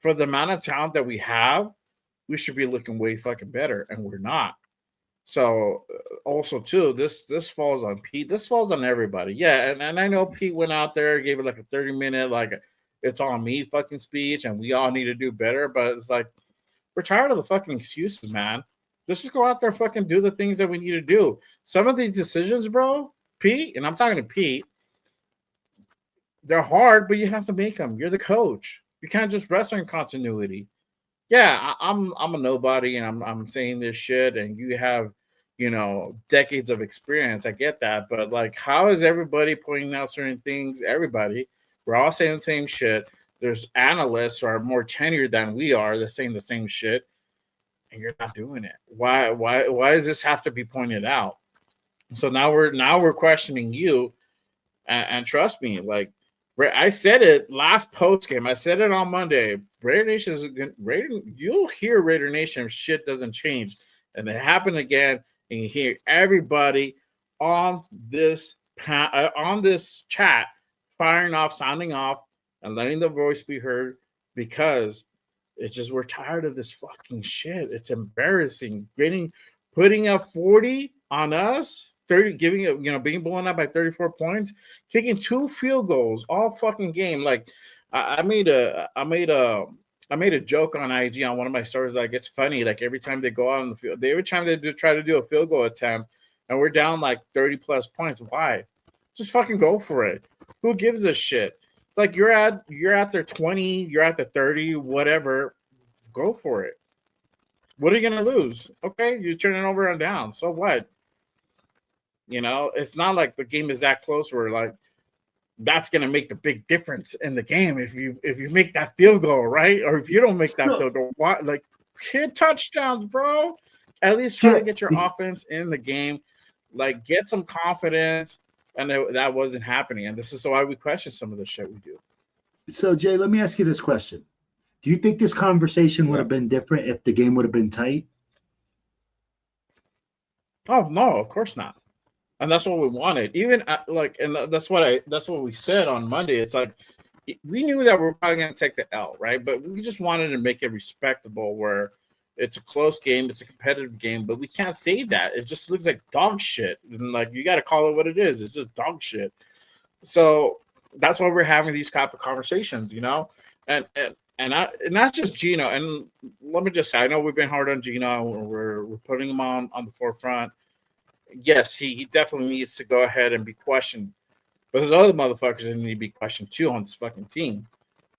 for the amount of talent that we have, we should be looking way fucking better, and we're not. So also too, this falls on Pete. This falls on everybody. Yeah, and I know Pete went out there, gave it like a 30-minute, like it's on me fucking speech, and we all need to do better. But it's like we're tired of the fucking excuses, man. Let's just go out there and fucking do the things that we need to do. Some of these decisions, bro, Pete, and I'm talking to Pete, they're hard, but you have to make them. You're the coach. You can't just rest on continuity. Yeah, I'm a nobody, and I'm saying this shit, and you have, decades of experience. I get that, but like, how is everybody pointing out certain things? Everybody, we're all saying the same shit. There's analysts who are more tenured than we are that's saying the same shit, and you're not doing it. Why does this have to be pointed out? So now we're questioning you, and trust me, like I said it last post game. I said it on Monday. Raider Nation is Raider. You'll hear Raider Nation if shit doesn't change, and it happened again. And you hear everybody on this chat firing off, sounding off, and letting the voice be heard because it's just we're tired of this fucking shit. It's embarrassing. Putting up 40 on us, 30, giving it, being blown out by 34 points, kicking 2 field goals all fucking game. Like I made a joke on IG on one of my stories. Like it's funny. Like every time they go out on the field, every time they try to do a field goal attempt, and we're down like 30 plus points. Why? Just fucking go for it. Who gives a shit? Like you're at their 20, you're at the 30, whatever. Go for it. What are you gonna lose? Okay, you're turning over and down. So what? It's not like the game is that close where like that's gonna make the big difference in the game if you make that field goal, right? Or if you don't make that field goal, what like hit touchdowns, bro. At least try to get your offense in the game, like get some confidence. And that wasn't happening. And this is why we question some of the shit we do. So, Jay, let me ask you this question. Do you think this conversation would have been different if the game would have been tight? Oh, no, of course not. And that's what we wanted. Even that's what we said on Monday. It's like we knew that we were probably going to take the L, right? But we just wanted to make it respectable where it's a close game, it's a competitive game, but we can't say that. It just looks like dog shit. And like you got to call it what it is. It's just dog shit. So that's why we're having these type of conversations, and not just Gino. And let me just say, I know we've been hard on Gino. We're putting him on the forefront. Yes, he definitely needs to go ahead and be questioned. But there's other motherfuckers that need to be questioned too on this fucking team.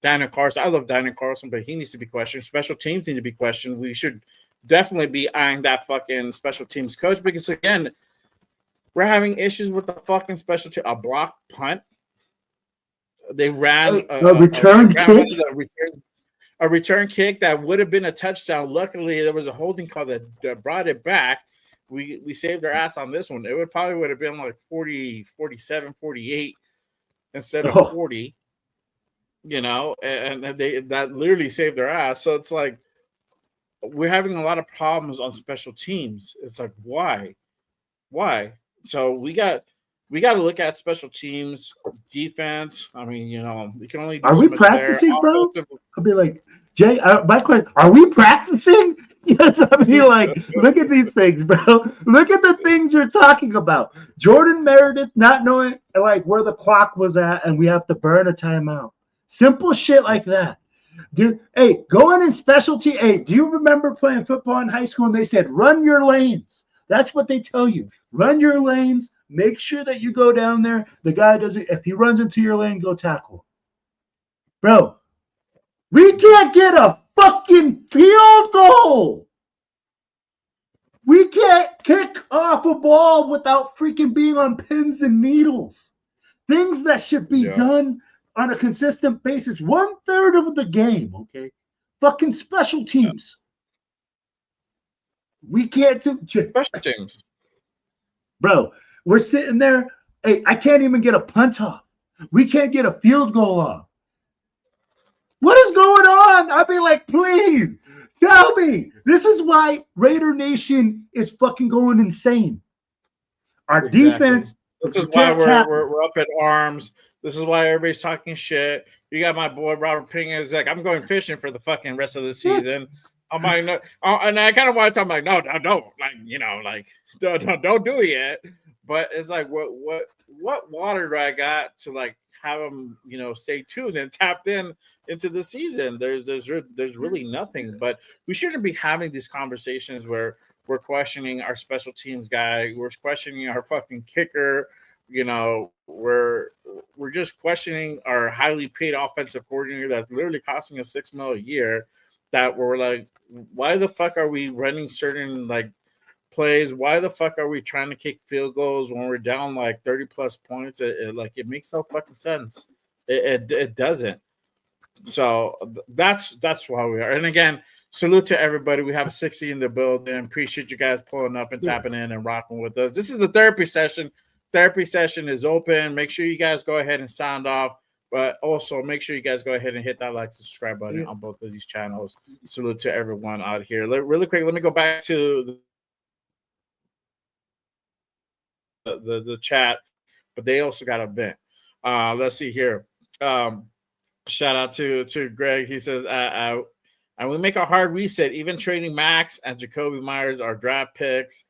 Daniel Carlson, I love Daniel Carlson, but he needs to be questioned. Special teams need to be questioned. We should definitely be eyeing that fucking special teams coach because, again, we're having issues with the fucking special team. A block punt. They ran a return kick. A return kick that would have been a touchdown. Luckily, there was a holding call that brought it back. We saved our ass on this one. It would have been like 40, 47, 48 instead of 40. And that literally saved their ass. So it's like we're having a lot of problems on special teams. It's like why? So we got to look at special teams, defense. I mean, we can only do Are so we much practicing, there. bro? I'll be like, Jay, my question: are we practicing? Yes, I mean, like, look at these things, bro. Look at the things you're talking about. Jordan Meredith not knowing like where the clock was at, and we have to burn a timeout. Simple shit like that. Dude, hey, going in specialty. Hey, do you remember playing football in high school and they said run your lanes? That's what they tell you. Run your lanes. Make sure that you go down there. The guy doesn't. If he runs into your lane, go tackle. Bro, we can't get a fucking field goal. We can't kick off a ball without freaking being on pins and needles. Things that should be done on a consistent basis. 1/3 of the game, okay? Fucking special teams. We can't do special teams. Bro, we're sitting there. Hey, I can't even get a punt off. We can't get a field goal off. What is going on? I'll be like, please tell me. This is why Raider Nation is fucking going insane. Our defense. This is why we're up in arms. This is why everybody's talking shit. You got my boy Robert Ping is like, I'm going fishing for the fucking rest of the season. I'm like, no, and I kind of want to tell him like, no, like, don't do it yet. But it's like, what water do I got to like have him, stay tuned and tapped into the season? There's really nothing. But we shouldn't be having these conversations where we're questioning our special teams guy. We're questioning our fucking kicker. We're just questioning our highly paid offensive coordinator that's literally costing us $6 million a year. That we're like, why the fuck are we running certain like plays? Why the fuck are we trying to kick field goals when we're down like 30 plus points? It makes no fucking sense. It doesn't. So that's why we are. And again, salute to everybody. We have 60 in the building. Appreciate you guys pulling up and tapping in and rocking with us. This is the therapy session. Therapy session is open. Make sure you guys go ahead and sound off. But also make sure you guys go ahead and hit that like, subscribe button on both of these channels. Salute to everyone out here. Really quick, let me go back to the chat, but they also got a vent. Let's see here. Shout out to Greg. He says, "I will make a hard reset. Even trading Max and Jacoby Myers are draft picks."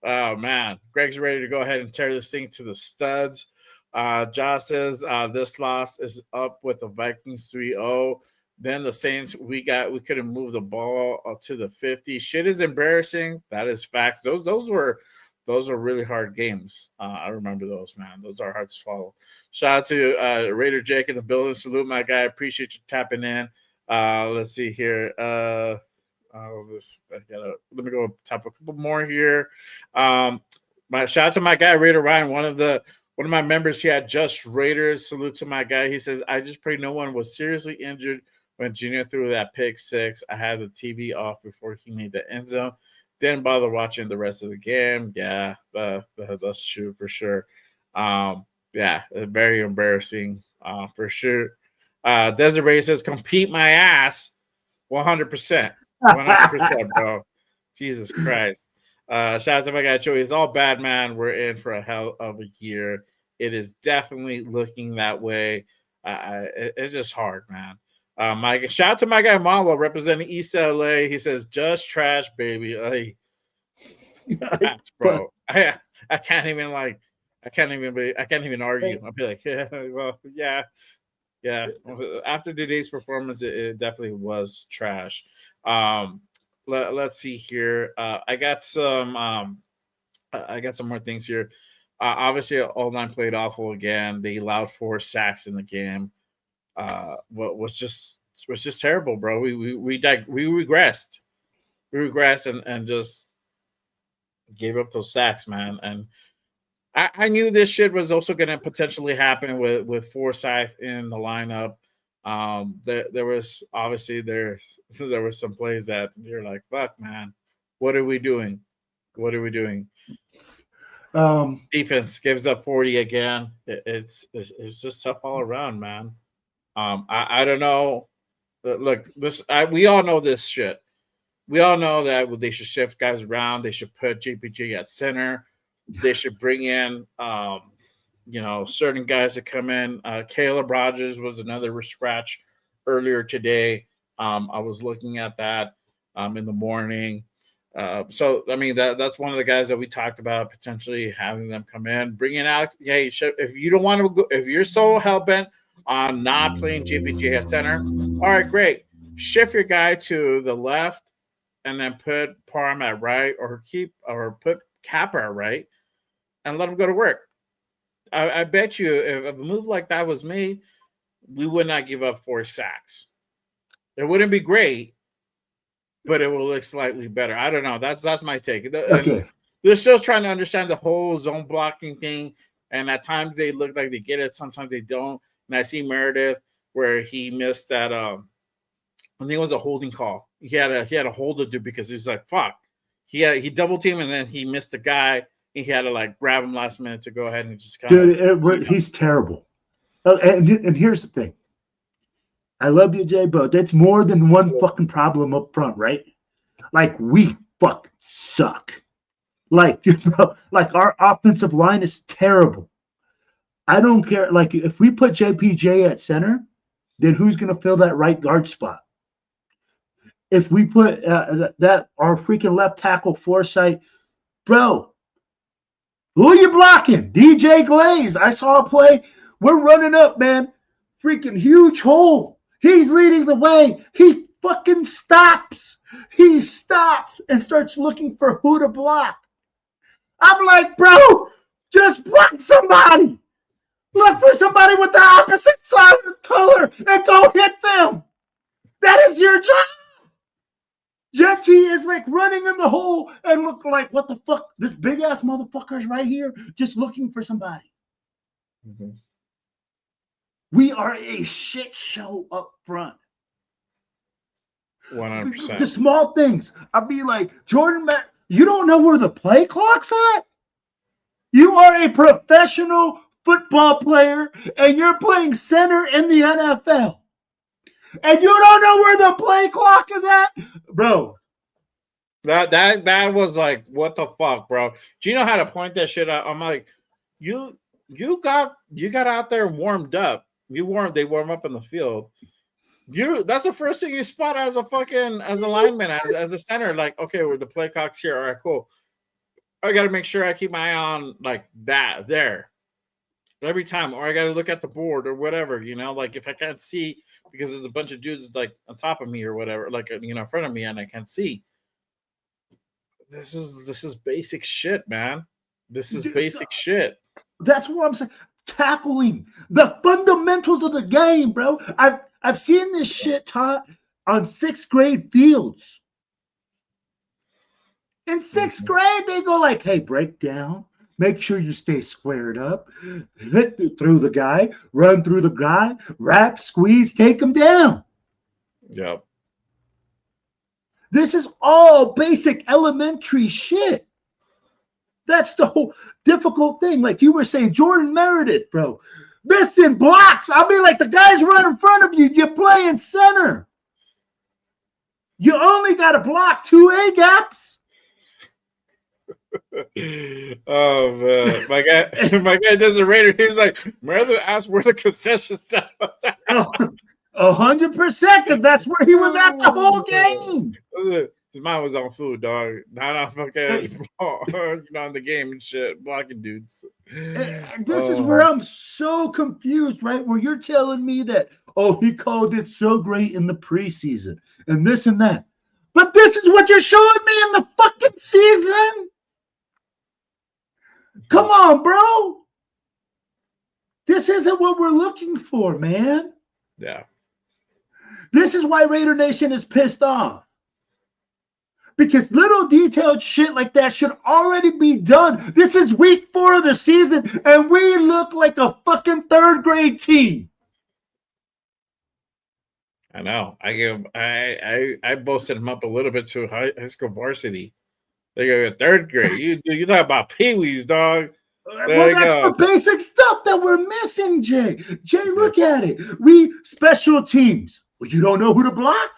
Oh man, Greg's ready to go ahead and tear this thing to the studs. Josh says this loss is up with the Vikings 3-0. Then the Saints, we couldn't move the ball to the 50. Shit is embarrassing. That is facts. Those were really hard games. I remember those, man. Those are hard to swallow. Shout out to Raider Jake in the building. Salute, my guy. Appreciate you tapping in. Let's see here. Let me go tap a couple more here. My shout out to my guy Raider Ryan, one of my members. He had just Raiders. Salute to my guy. He says, "I just pray no one was seriously injured when Junior threw that pick 6. I had the TV off before he made the end zone. Didn't bother watching the rest of the game." Yeah, that's true for sure. Yeah, very embarrassing for sure. Desiree says, "Compete my ass, 100%, 100%, bro." Jesus Christ. Shout out to my guy Joey. It's all bad, man. We're in for a hell of a year. It is definitely looking that way. It's just hard, man. Shout out to my guy Malo representing East LA. He says, "Just trash, baby." Hey, facts, bro. I can't even argue. I'll be like, yeah, well, yeah. After today's performance, it definitely was trash. Let's see here. I got some more things here. Obviously, O-line played awful again. They allowed 4 sacks in the game. What was just terrible, bro. We regressed. We regressed and just gave up those sacks, man. And I knew this shit was also going to potentially happen with Forsyth in the lineup. There was obviously there were some plays that you're like, fuck, man, what are we doing? What are we doing? Defense gives up 40 again. It's just tough all around, man. I don't know. Look, we all know this shit. We all know that they should shift guys around. They should put JPJ at center. They should bring in, certain guys that come in. Caleb Rogers was another scratch earlier today. I was looking at that in the morning. So I mean that's one of the guys that we talked about potentially having them come in, bring in Alex. Yeah, if you don't want to go, if you're so hell bent on not playing JPJ at center, all right, great. Shift your guy to the left, and then put Parham at right, or put Capper at right, and let him go to work. I bet you if a move like that was made, we would not give up 4 sacks. It wouldn't be great, but it will look slightly better. I don't know. That's my take. Okay. And they're still trying to understand the whole zone blocking thing, and at times they look like they get it, sometimes they don't. And I see Meredith where he missed that. I think it was a holding call. He had a hold to do because he's like, fuck. He double teamed and then he missed the guy. He had to like grab him last minute to go ahead and just kind of. He's terrible. And here's the thing. I love you, Jay, but that's more than one fucking problem up front, right? Like we fucking suck. Like like our offensive line is terrible. I don't care. Like if we put JPJ at center, then who's gonna fill that right guard spot? If we put that our freaking left tackle Forsythe, bro, who are you blocking? DJ Glaze. I saw a play. We're running up, man. Freaking huge hole. He's leading the way. He fucking stops. He stops and starts looking for who to block. I'm like, bro, just block somebody. Look for somebody with the opposite side of color and go hit them. That is your job. Jetty is like running in the hole and look like, what the fuck? This big ass motherfucker's right here just looking for somebody. Mm-hmm. We are a shit show up front. 100%. The small things. I'll be like, Jordan, you don't know where the play clock's at? You are a professional football player, and you're playing center in the NFL. And you don't know where the play clock is at? Bro. That was like, what the fuck, bro? Gino had to point that shit out. I'm like, you got out there and warmed up. They warm up in the field. That's the first thing you spot as a lineman, as a center. Like, okay, where the play clock's here. All right, cool. I got to make sure I keep my eye on like that there every time, or I got to look at the board or whatever. Like if I can't see because there's a bunch of dudes like on top of me or whatever, like in front of me, and I can't see. This is basic shit, man. This is basic shit. That's what I'm saying. Tackling the fundamentals of the game, bro. I've seen this shit taught on 6th grade fields. In 6th grade, they go like, hey, break down. Make sure you stay squared up. Hit through the guy. Run through the guy. Wrap, squeeze, take him down. Yep. This is all basic elementary shit. That's the whole difficult thing. Like you were saying, Jordan Meredith, bro. Missing blocks. I mean, like the guys right in front of you, you're playing center. You only got to block 2 A gaps. Oh man, my guy does a Raider. He's like, rather ask where the concession stand was at. 100%, because that's where he was at the whole game. His mind was on food, dog. Not on fucking, on the game and shit, blocking dudes. And this is where I'm so confused, right? Where you're telling me that, he called it so great in the preseason and this and that. But this is what you're showing me in the fucking season? Come on, bro. This isn't what we're looking for, man. Yeah. This is why Raider Nation is pissed off. Because little detailed shit like that should already be done. This is week 4 of the season, and we look like a fucking 3rd grade team. I know. I boasted him up a little bit to high school varsity. They go 3rd grade. You talk about peewees, dog. Well, that's the basic stuff that we're missing, Jay. Look at it. We special teams. Well, you don't know who to block?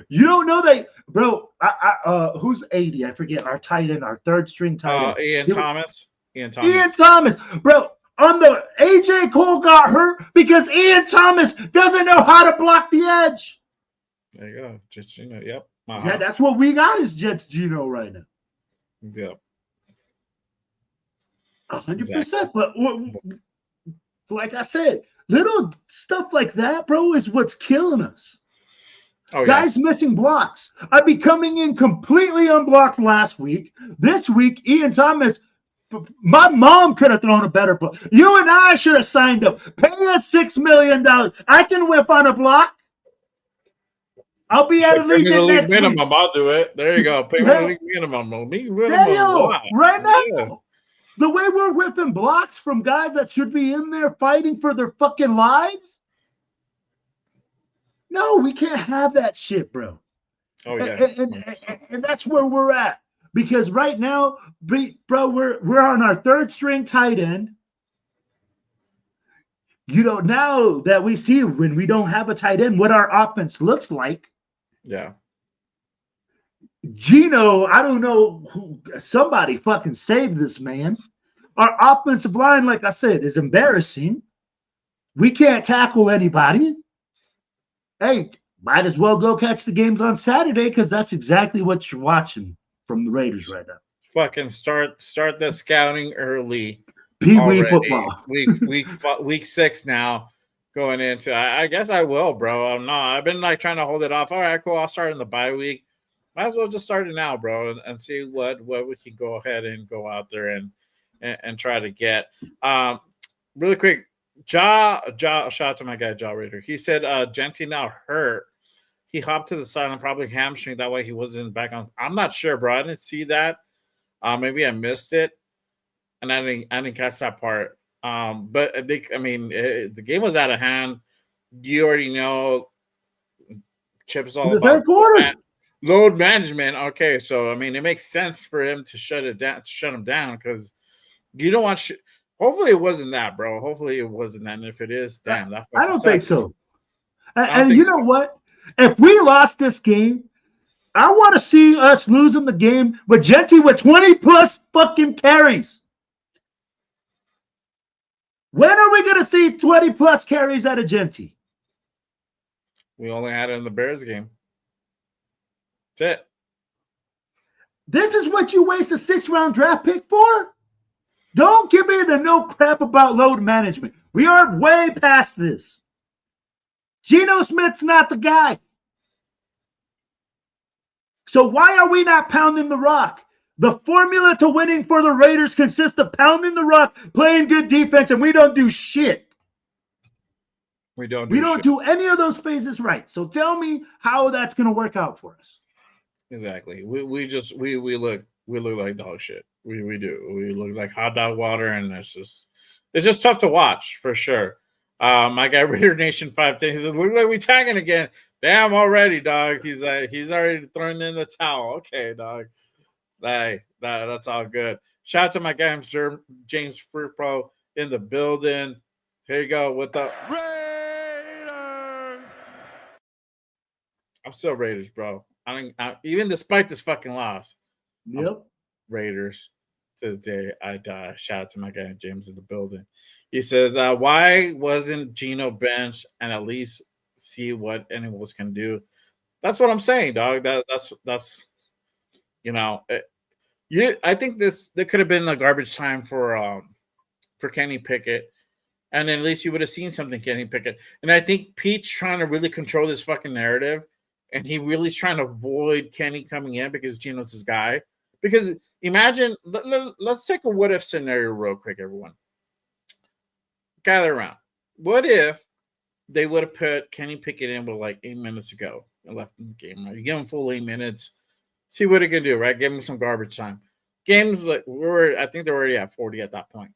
You don't know that, bro. Who's 80? I forget. Our tight end, our 3rd string tight end. Ian Thomas. Ian Thomas, bro. On the AJ Cole got hurt because Ian Thomas doesn't know how to block the edge. There you go. Just yep. Yeah, that's what we got is Jets Gino right now. Yep. 100%. Exactly. But like I said, little stuff like that, bro, is what's killing us. Guys missing blocks. I'd be coming in completely unblocked last week. This week, Ian Thomas, my mom could have thrown a better block. You and I should have signed up. Pay us $6 million. I can whip on a block. I'll be at a league next minimum. Week. I'll do it. There you go. Pay me the league minimum. Right now, yeah. The way we're whipping blocks from guys that should be in there fighting for their fucking lives. No, we can't have that shit, bro. Oh yeah, and that's where we're at. Because right now, bro, we're on our 3rd string tight end. Now that we see when we don't have a tight end, what our offense looks like. Yeah. Gino, I don't know somebody fucking save this man. Our offensive line, like I said, is embarrassing. We can't tackle anybody. Hey, might as well go catch the games on Saturday because that's exactly what you're watching from the Raiders right now. Fucking start the scouting early. Pee-wee football. Week 6 now going into. I guess I will, bro. I've been like trying to hold it off. All right, cool. I'll start in the bye week. Might as well just start it now, bro, and see what we can go ahead and go out there and try to get. Really quick, shout out to my guy, Ja Raider. He said Genty now hurt. He hopped to the side and probably hamstring. That way he wasn't back on. I'm not sure, bro. I didn't see that. Maybe I missed it. And I didn't catch that part. But the game was out of hand. You already know Chip is In all the about third quarter. load management. Okay, so it makes sense for him to shut him down because you don't want. Hopefully, it wasn't that, bro. Hopefully, it wasn't that. And if it is, damn, that I fucking don't think sucks. so. I don't And think you know so. what? If we lost this game, I want to see us losing the game with Genty with 20 plus fucking carries. When are we going to see 20 plus carries out of Genty? We only had it in the Bears game. That's it. This is what you waste a 6th-round draft pick for? Don't give me the no crap about load management. We are way past this. Geno Smith's not the guy. So why are we not pounding the rock? The formula to winning for the Raiders consists of pounding the rock, playing good defense, and we don't do shit. We don't do any of those phases right. So tell me how that's going to work out for us. Exactly. We look like dog shit. We do. We look like hot dog water, and it's just tough to watch for sure. My guy Raider Nation 510. He says, look like we tagging again. Damn already, dog. He's already throwing in the towel. Okay, dog. That's all good. Shout out to my guy James Fruit Pro in the building. Here you go with the Raiders. I'm still Raiders, bro. Even despite this fucking loss. Yep. Raiders to the day I die. Shout out to my guy James in the building. He says, why wasn't Geno benched and at least see what animals can do? That's what I'm saying, dog. That's I think there could have been a garbage time for Kenny Pickett. And then at least you would have seen something Kenny Pickett. And I think Pete's trying to really control this fucking narrative. And he really is trying to avoid Kenny coming in because Geno's his guy. Because imagine, let's take a what-if scenario real quick, everyone. Gather around. What if they would have put Kenny Pickett in with like 8 minutes to go and left in the game, right? You give him full 8 minutes, see what he can do, right? Give him some garbage time. Games like I think they're already at 40 at that point.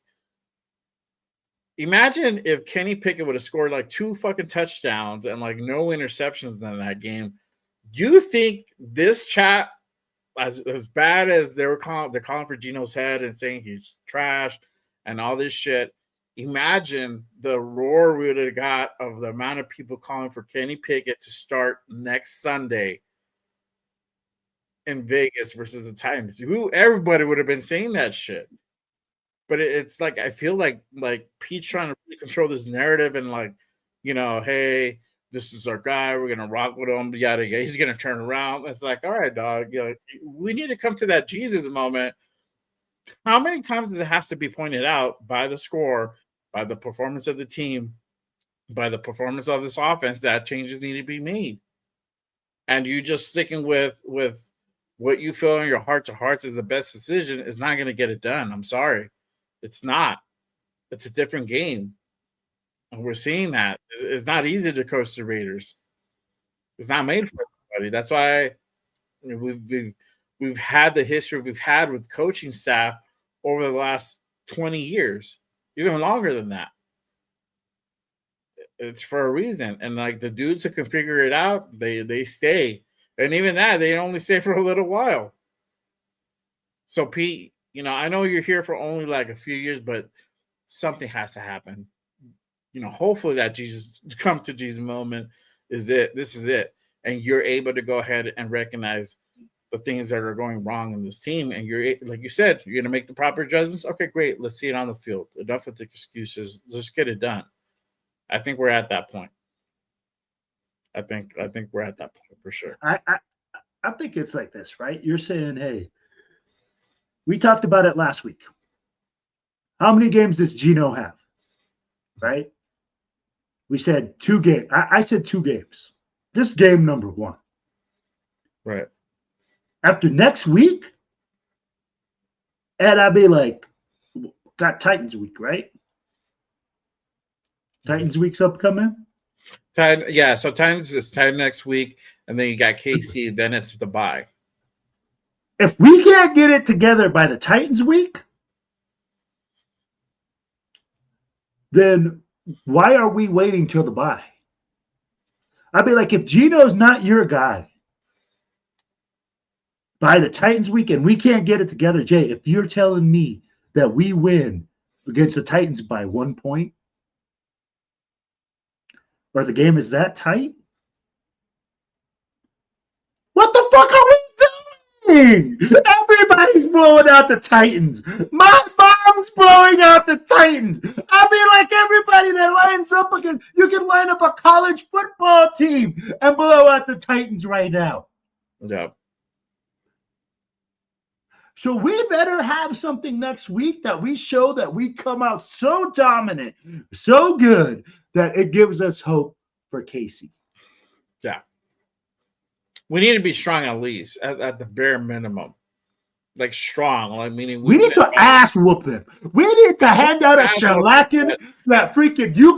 Imagine if Kenny Pickett would have scored like 2 fucking touchdowns and like no interceptions in that game. Do you think this chat, as bad as they're calling for Geno's head and saying he's trash and all this shit, imagine the roar we would have got of the amount of people calling for Kenny Pickett to start next Sunday in Vegas versus the Titans. Everybody would have been saying that shit. But it's like I feel like Pete's trying to really control this narrative and like, hey, this is our guy. We're gonna rock with him. Yada yada. He's gonna turn around. It's like, all right, dog. We need to come to that Jesus moment. How many times does it have to be pointed out by the score, by the performance of the team, by the performance of this offense that changes need to be made? And you just sticking with what you feel in your heart to hearts is the best decision is not going to get it done. I'm sorry. It's not. It's a different game. And we're seeing that. It's not easy to coach the Raiders. It's not made for everybody. That's why we've had the history we've had with coaching staff over the last 20 years, even longer than that. It's for a reason. And like the dudes who can figure it out, they stay. And even that, they only stay for a little while. So Pete, I know you're here for only like a few years, but something has to happen. Hopefully that come to Jesus moment is it. This is it. And you're able to go ahead and recognize the things that are going wrong in this team. And you're, like you said, you're going to make the proper judgments. Okay, great. Let's see it on the field. Enough with the excuses. Let's get it done. I think we're at that point. I think we're at that point for sure. I think it's like this, right? You're saying, hey, we talked about it last week. How many games does Geno have? Right? We said 2 games. I said 2 games. This game number 1. Right. After next week, and I'll be like, got Titans week, right? Titans week's upcoming. Yeah, so Titans is Titan next week, and then you got KC, then it's the bye. If we can't get it together by the Titans week, then why are we waiting till the bye? I'd be like, if Geno's not your guy by the Titans weekend, we can't get it together. Jay, if you're telling me that we win against the Titans by 1 point, or the game is that tight, what the fuck are we doing? Everybody's blowing out the Titans. My mom's blowing out the Titans. I mean, like everybody that lines up against, you can line up a college football team and blow out the Titans right now. Yeah. So we better have something next week that we show that we come out so dominant, so good that it gives us hope for Casey. Yeah. We need to be strong at least, at the bare minimum. Like strong, like meaning we need to ass whoop him. We need to hand out a shellacking that freaking you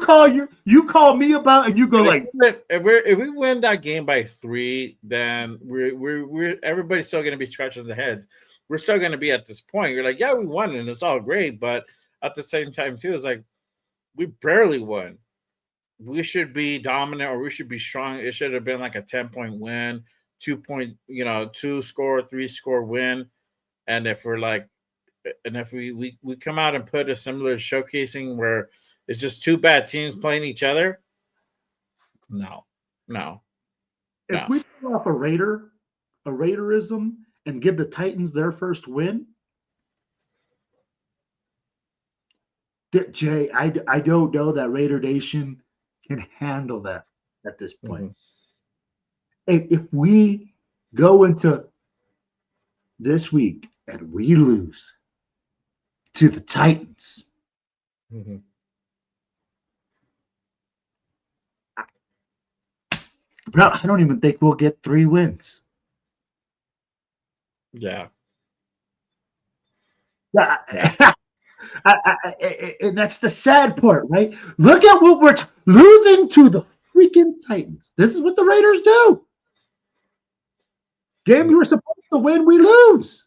call me about, and you go like, if we win that game by 3, then we're everybody's still going to be scratching the heads. We're still going to be at this point. You're like, yeah, we won, and it's all great, but at the same time too, it's like we barely won. We should be dominant, or we should be strong. It should have been like a 10-point win, 2-point, 2-score, 3-score win. And if we're like, and if we come out and put a similar showcasing where it's just 2 bad teams playing each other, no. If we pull off a Raiderism, and give the Titans their first win, Jay, I don't know that Raider Nation can handle that at this point. Mm-hmm. If we go into this week and we lose to the Titans, mm-hmm. Bro, I don't even think we'll get 3 wins. Yeah. And that's the sad part, right? Look at what we're losing to the freaking Titans. This is what the Raiders do. Game you were supposed to win, we lose.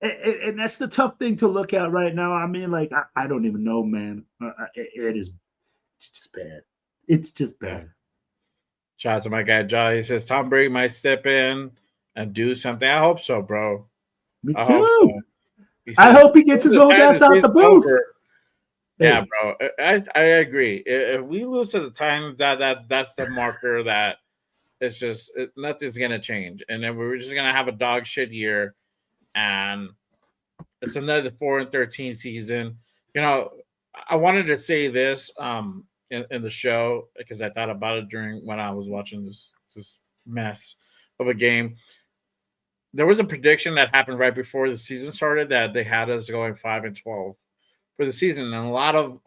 And that's the tough thing to look at right now. I mean, like, I don't even know, man. It's just bad. It's just bad. Shout out to my guy, Jolly. He says Tom Brady might step in and do something. I hope so, bro. Me too. I hope he gets his old ass out the booth. Yeah, bro. I agree. If we lose to the Titans, that's the marker that it's just nothing's gonna change, and then we're just gonna have a dog shit year, and it's another 4-13 season. I wanted to say this in the show because I thought about it during when I was watching this mess of a game. There was a prediction that happened right before the season started that they had us going 5-12 for the season, and a lot of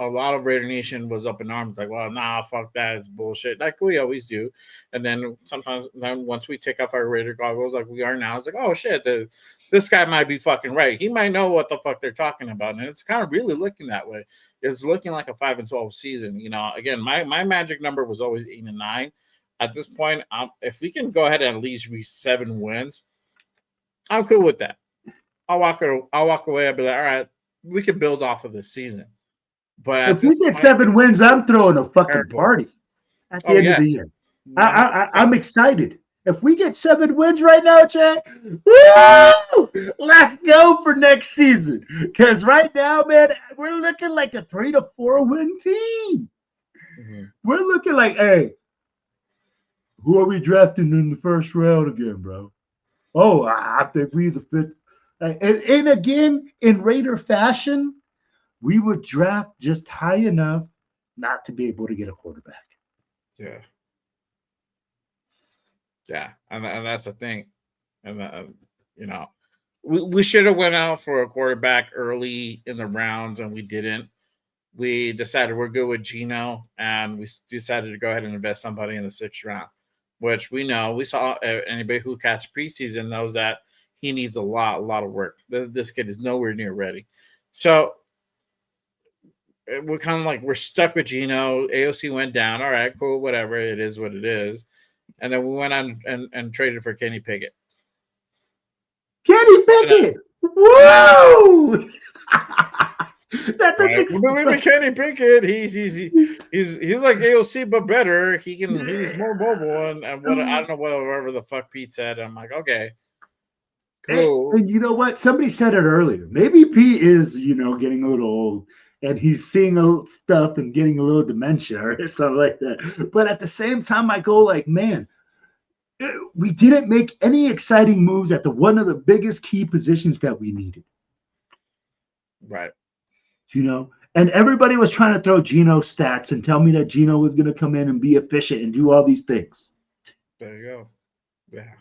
Raider Nation was up in arms, like, well, nah, fuck that, it's bullshit, like we always do. And then once we take off our Raider goggles, like we are now, it's like, oh shit, this guy might be fucking right. He might know what the fuck they're talking about, and it's kind of really looking that way. It's looking like a 5-12 season. Again, my magic number was always 8 and 9. At this point, if we can go ahead and at least reach 7 wins, I'm cool with that. I'll walk away. I'll be like, all right, we can build off of this season. But if we get 7 wins, I'm throwing a fucking party at the end of the year. I'm excited. If we get 7 wins right now, Chad, woo! Let's go for next season. Because right now, man, we're looking like a 3 to 4 win team. Mm-hmm. We're looking like, hey, who are we drafting in the first round again, bro? Oh, I think we the 5th. And again, in Raider fashion, we would draft just high enough not to be able to get a quarterback. Yeah. Yeah, and that's the thing. And, we should have went out for a quarterback early in the rounds, and we didn't. We decided we're good with Geno, and we decided to go ahead and invest somebody in the 6th round, which we saw anybody who catch preseason knows that he needs a lot of work. This kid is nowhere near ready. So we're kind of like, we're stuck with Geno. AOC went down. All right, cool, whatever. It is what it is. And then we went on and traded for Kenny Pickett. Kenny Pickett! Whoa! That Right. doesn't. We believe in Kenny Pickett. He's like AOC but better. He's more mobile and what I don't know whatever the fuck Pete said. I'm like, okay, cool. And you know what? Somebody said it earlier. Maybe Pete is, getting a little old and he's seeing stuff and getting a little dementia or something like that. But at the same time, I go like, man, we didn't make any exciting moves at one of the biggest key positions that we needed. Right. And everybody was trying to throw Geno stats and tell me that Geno was going to come in and be efficient and do all these things. There you go. Yeah.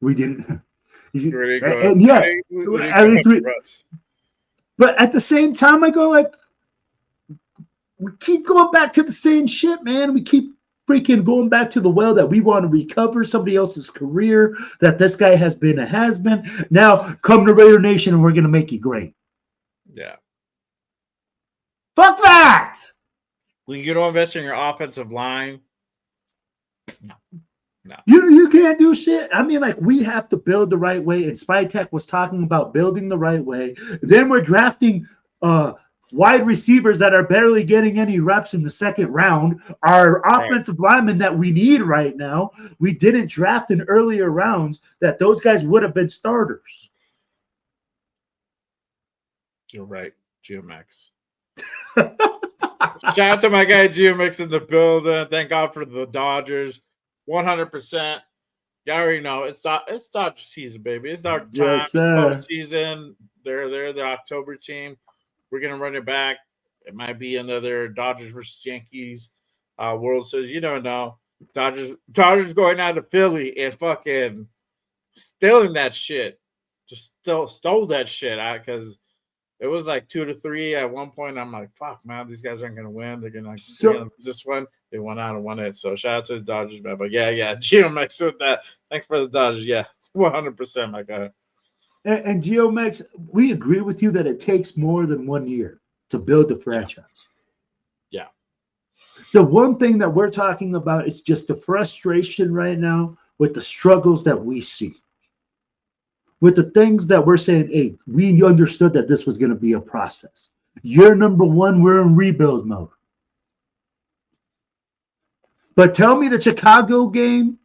We didn't. Pretty good. And yeah, at least but at the same time, I go like, we keep going back to the same shit, man. We keep freaking going back to the well that we want to recover somebody else's career, that this guy has been a has-been. Now come to Raider Nation and we're going to make you great. Yeah. Fuck that! When you don't invest in your offensive line, no. You can't do shit. I mean, like, we have to build the right way. And Spytech was talking about building the right way. Then we're drafting wide receivers that are barely getting any reps in the second round. Our offensive linemen that we need right now, we didn't draft in earlier rounds that those guys would have been starters. You're right, GeoMax. Shout out to my guy GeoMax in the building. Thank God for the Dodgers. 100%. You already know it's Dodger season, baby. It's Dodger time. Yes, sir. It's postseason. They're the October team. We're gonna run it back. It might be another Dodgers versus Yankees World Series. You don't know. Dodgers going out to Philly and fucking stealing that shit. Just stole that shit out because it was like 2-3 at one point. I'm like, fuck, man, these guys aren't gonna win. They're gonna lose this one. They went out and won it. So shout out to the Dodgers, man. But yeah, GeoMax with that. Thanks for the Dodgers. Yeah, 100%, my guy. And GeoMax, we agree with you that it takes more than 1 year to build the franchise. Yeah. The one thing that we're talking about is just the frustration right now with the struggles that we see. With the things that we're saying, hey, we understood that this was going to be a process. Year number 1, we're in rebuild mode. But tell me the Chicago game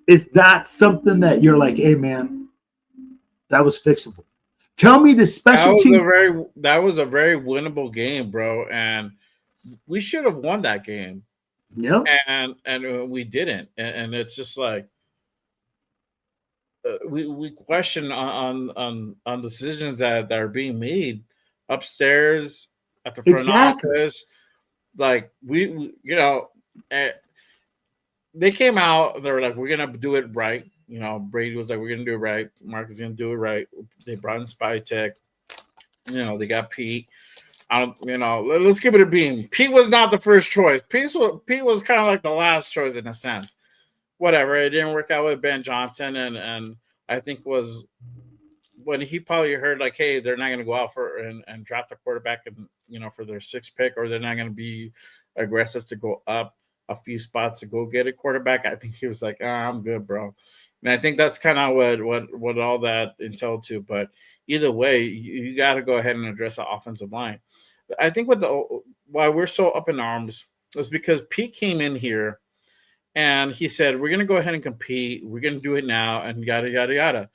is not something that you're like, hey, man, that was fixable. Tell me the special teams. That was a very winnable game, bro. And we should have won that game. Yeah. And we didn't. And it's just like, we question on decisions that are being made upstairs at the front office. Like we they came out. They were like, "We're gonna do it right." Brady was like, "We're gonna do it right." Mark is gonna do it right. They brought in Spytech. They got Pete. Let's give it a beam. Pete was not the first choice. Pete was kind of like the last choice in a sense. Whatever, it didn't work out with Ben Johnson, and I think was when he probably heard like, hey, they're not going to go out and draft a quarterback and for their 6th pick, or they're not going to be aggressive to go up a few spots to go get a quarterback. I think he was like, I'm good, bro. And I think that's kind of what all that entailed to. But either way, you got to go ahead and address the offensive line. I think why we're so up in arms is because Pete came in here. And he said, we're going to go ahead and compete. We're going to do it now and yada, yada, yada.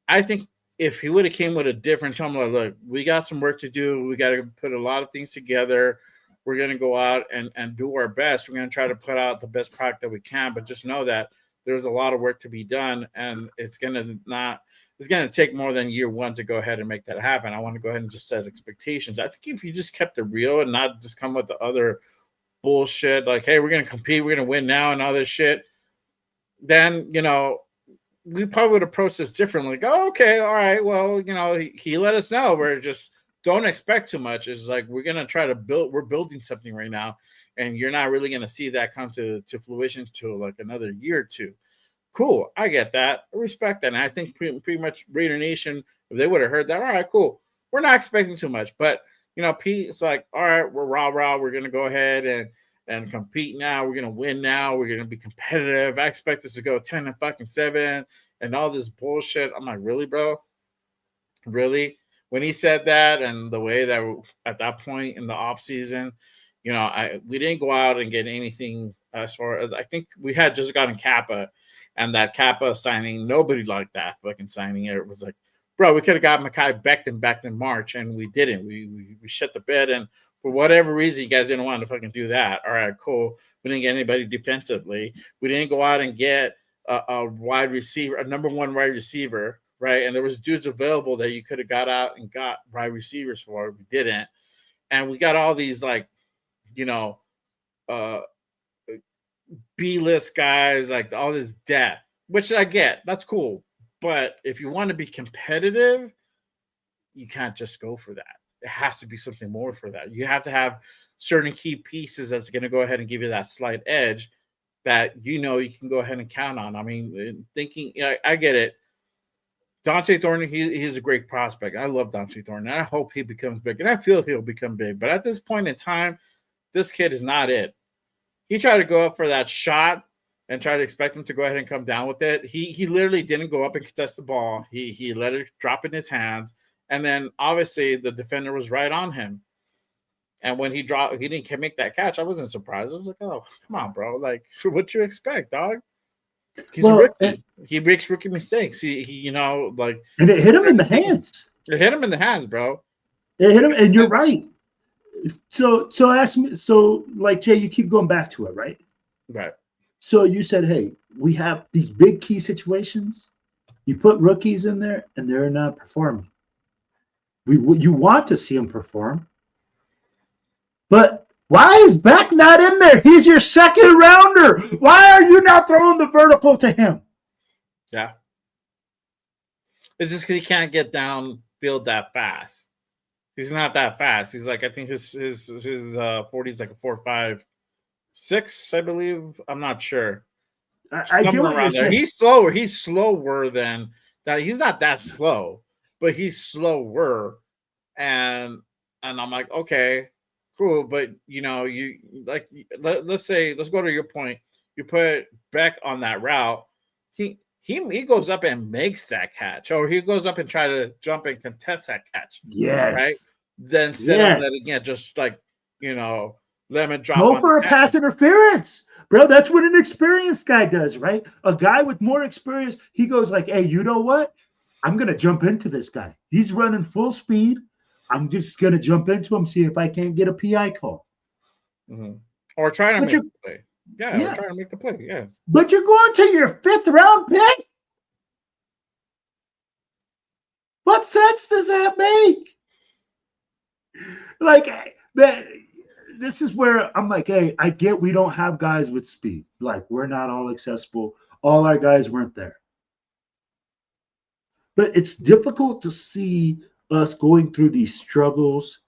I think if he would have came with a different tone, like, look, we got some work to do. We got to put a lot of things together. We're going to go out and do our best. We're going to try to put out the best product that we can. But just know that there's a lot of work to be done. And it's going to take more than year 1 to go ahead and make that happen. I want to go ahead and just set expectations. I think if you just kept it real and not just come with the other bullshit like, hey, we're gonna compete, we're gonna win now and all this shit, then we probably would approach this differently. Like, oh, okay, all right, well, he let us know. We're just don't expect too much. It's like we're building something right now, and you're not really gonna see that come to fruition till like another year or 2. Cool, I get that, I respect that, and I think pretty much Raider Nation, if they would have heard that, all right, cool, we're not expecting too much, but Pete's like, all right, we're rah-rah. We're going to go ahead and compete now. We're going to win now. We're going to be competitive. I expect us to go 10-7 and all this bullshit. I'm like, really, bro? Really? When he said that, and the way that at that point in the off season, we didn't go out and get anything as far as I think we had just gotten Kappa, and that Kappa signing, nobody liked that fucking signing. It was like, bro, we could have got Mekhi Becton back in March, and we didn't. We shut the bed, and for whatever reason, you guys didn't want to fucking do that. All right, cool. We didn't get anybody defensively. We didn't go out and get a wide receiver, a number one wide receiver, right? And there was dudes available that you could have got out and got wide receivers for. We didn't, and we got all these like, uh, B-list guys, like all this depth, which I get. That's cool, but if you want to be competitive, you can't just go for that. It has to be something more for that. You have to have certain key pieces that's going to go ahead and give you that slight edge that you can go ahead and count on. I mean, I get it. Dante Thornton, he's a great prospect. I love Dante Thornton, and I hope he becomes big, and I feel he'll become big. But at this point in time, this kid is not it. He tried to go up for that shot and try to expect him to go ahead and come down with it. He literally didn't go up and contest the ball. He let it drop in his hands, and then obviously the defender was right on him. And when he didn't make that catch. I wasn't surprised. I was like, oh, come on, bro. Like, what you expect, dog? He's a rookie. He makes rookie mistakes. He like, and it hit him in the hands. It hit him in the hands, bro. It hit him, and you're right. So ask me. So like Jay, you keep going back to it, right? Right. So you said, hey, we have these big key situations. You put rookies in there, and they're not performing. You want to see them perform. But why is Beck not in there? He's your second rounder. Why are you not throwing the vertical to him? Yeah. It's just because he can't get downfield that fast. He's not that fast. He's like, I think his 40 is like a 4.56, I believe. I'm not sure. I get what you're saying. He's slower. He's slower than that. He's not that slow, but he's slower. And I'm like, okay, cool. But you like, let's go to your point. You put Beck on that route. He goes up and makes that catch, or he goes up and try to jump and contest that catch. Yes. Right. Then instead of letting just like, let him drop. Go for a pass interference, bro. That's what an experienced guy does, right? A guy with more experience, he goes like, hey, you know what? I'm going to jump into this guy. He's running full speed. I'm just going to jump into him, see if I can't get a PI call. Mm-hmm. Or try to make the play. Yeah, or try to make the play, yeah. But you're going to your 5th round pick? What sense does that make? Like, this is where I'm like, hey, I get we don't have guys with speed. Like, we're not all accessible. All our guys weren't there. But it's difficult to see us going through these struggles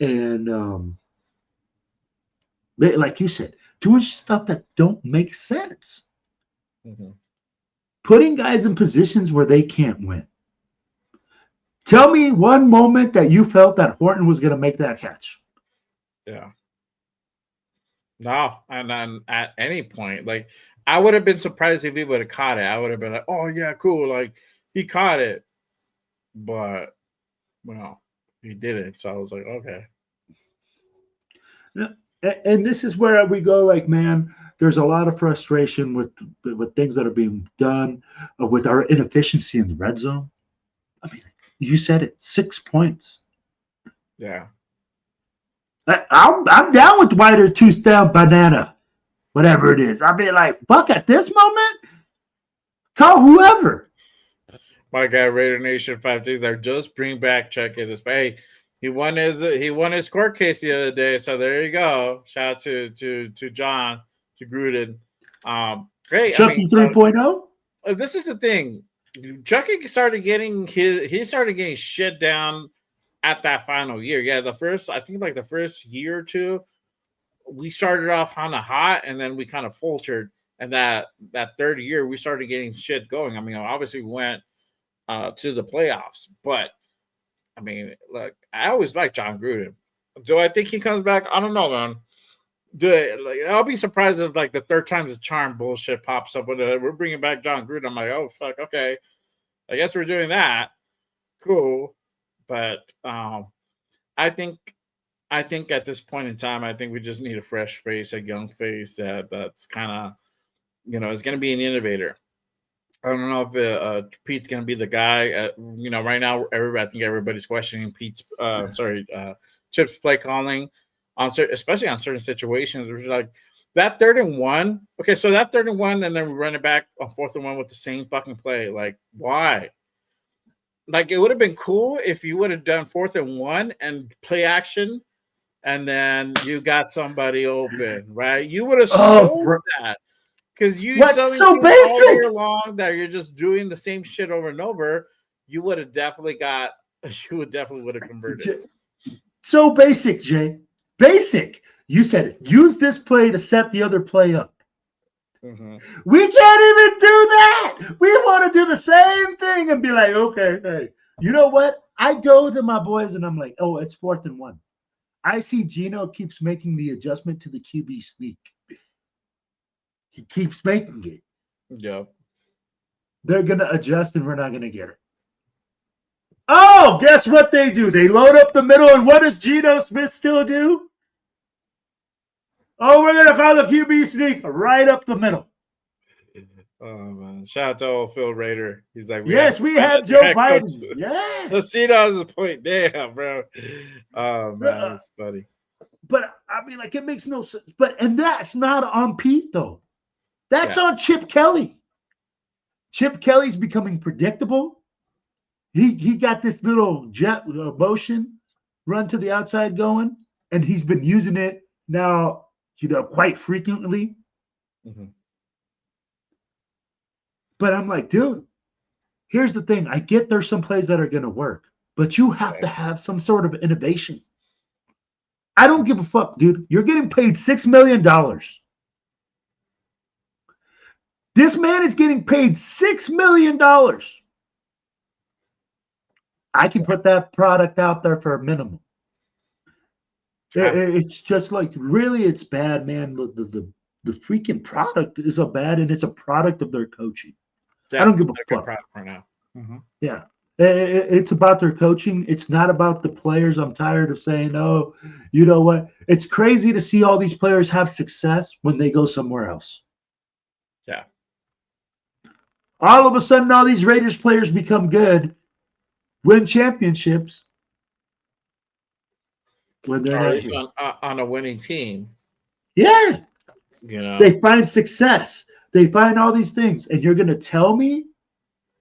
and, like you said, doing stuff that don't make sense. Mm-hmm. Putting guys in positions where they can't win. Tell me one moment that you felt that Horton was going to make that catch. Yeah. No, and at any point, like, I would have been surprised if he would have caught it. I would have been like, oh, yeah, cool. Like, he caught it. But, well, he didn't. So I was like, okay. And this is where we go like, man, there's a lot of frustration with things that are being done, with our inefficiency in the red zone. I mean, you said it, 6 points. Yeah. I'm down with wider two-stem banana, whatever it is. I mean, like, fuck, at this moment, call whoever. My guy, Raider Nation 5 days there. Just bring back check in this. Hey, he won his court case the other day. So there you go. Shout out to John, to Gruden. Great. Chucky 3.0. This is the thing. Chucky started getting shit down at that final year. Yeah, the first year or two, we started off kind of hot, and then we kind of faltered. And that third year, we started getting shit going. I mean, obviously we went to the playoffs, but I mean, look, I always liked John Gruden. Do I think he comes back? I don't know, man. do it. Like, I'll be surprised if like the third time's a charm bullshit pops up with it. We're bringing back John Gruden. I'm like, oh fuck, okay, I guess we're doing that. Cool, but I think at this point in time, I think we just need a fresh face, a young face that's kind of is going to be an innovator. I don't know if Pete's going to be the guy. Right now, I think everybody's questioning Chip's play calling especially on certain situations. Where like that 3rd and 1. Okay, so that 3rd and 1, and then we run it back on 4th and 1 with the same fucking play. Like, why? Like, it would have been cool if you would have done 4th and 1 and play action, and then you got somebody open, right? You would have sold that. Because you so basic all year long that you're just doing the same shit over and over, you would have definitely would have converted. So basic, Jay. Basic. You said it. Use this play to set the other play up. Mm-hmm. We can't even do that. We want to do the same thing and be like, okay, hey, you know what? I go to my boys and I'm like, oh, it's 4th and 1. I see Gino keeps making the adjustment to the QB sneak. He keeps making it. Yep. They're going to adjust and we're not going to get it. Oh, guess what they do? They load up the middle, and what does Geno Smith still do? Oh, we're going to call the QB sneak right up the middle. Oh, man. Shout out to old Phil Rader. He's like, we have Joe Biden. Yeah. Let's see that as a point. Damn, bro. Oh, man, that's funny. But, I mean, like, it makes no sense. And that's not on Pete, though. That's on Chip Kelly. Chip Kelly's becoming predictable. He got this little jet motion run to the outside going, and he's been using it now, quite frequently. Mm-hmm. But I'm like, dude, here's the thing. I get there's some plays that are going to work, but you have to have some sort of innovation. I don't give a fuck, dude. You're getting paid $6 million. This man is getting paid $6 million. I can put that product out there for a minimum. It's just like, really, it's bad, man. The freaking product is bad, and it's a product of their coaching. I don't give a fuck right now. Mm-hmm. Yeah, it's about their coaching. It's not about the players. I'm tired of saying, oh, you know what? It's crazy to see all these players have success when they go somewhere else. Yeah. All of a sudden, all these Raiders players become good, win championships when they're not here. On a winning team. Yeah. They find success. They find all these things. And you're going to tell me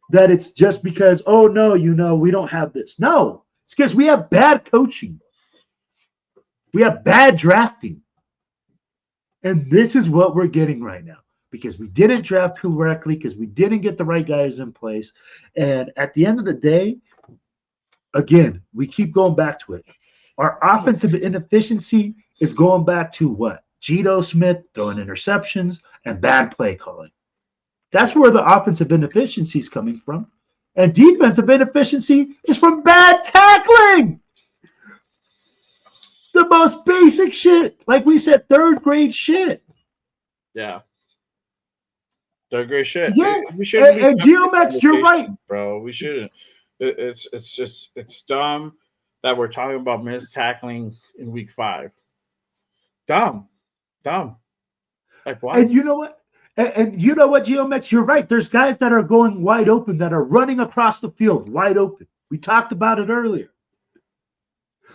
that it's just because, oh, no, we don't have this. No, it's because we have bad coaching. We have bad drafting. And this is what we're getting right now. Because we didn't draft correctly, because we didn't get the right guys in place. And at the end of the day, again, we keep going back to it. Our offensive inefficiency is going back to what? Geno Smith throwing interceptions and bad play calling. That's where the offensive inefficiency is coming from. And defensive inefficiency is from bad tackling. The most basic shit. Like we said, 3rd grade shit. Yeah. 3rd grade shit. Yeah. And GeoMax, you're right. Bro, we shouldn't. It's dumb that we're talking about missed tackling in week 5. Dumb. Like, why? And you know what? And you know what, GeoMax? You're right. There's guys that are going wide open, that are running across the field wide open. We talked about it earlier.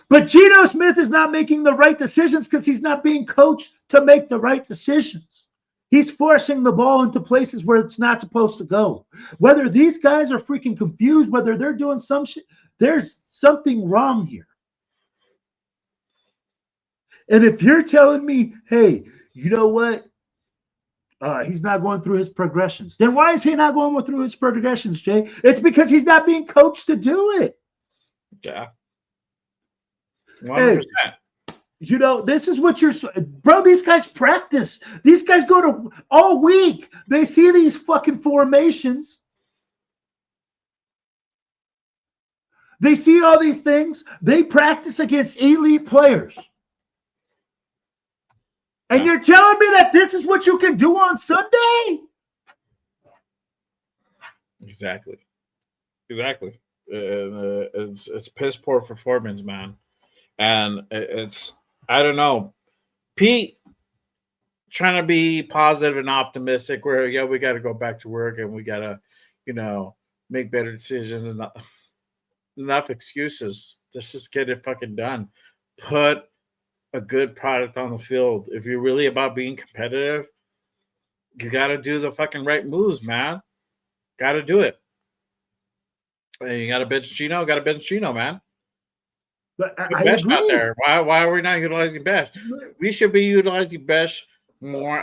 But Geno Smith is not making the right decisions because he's not being coached to make the right decisions. He's forcing the ball into places where it's not supposed to go. Whether these guys are freaking confused, whether they're doing some shit, there's something wrong here. And if you're telling me, hey, you know what? He's not going through his progressions. Then why is he not going through his progressions, Jay? It's because he's not being coached to do it. Yeah. 100%. Hey, this is what bro, these guys practice. These guys go to all week. They see these fucking formations. They see all these things. They practice against elite players. And you're telling me that this is what you can do on Sunday? Exactly. It's piss poor performance, man. And it's I don't know. Pete trying to be positive and optimistic. Where we got to go back to work and we got to, make better decisions and enough excuses. Let's just get it fucking done. Put a good product on the field. If you're really about being competitive, you got to do the fucking right moves, man. Got to do it. And you got to bench Chino. Got to bench Chino, man. But Put I Besh out agree. there. Why are we not utilizing Besh? We should be utilizing Besh more.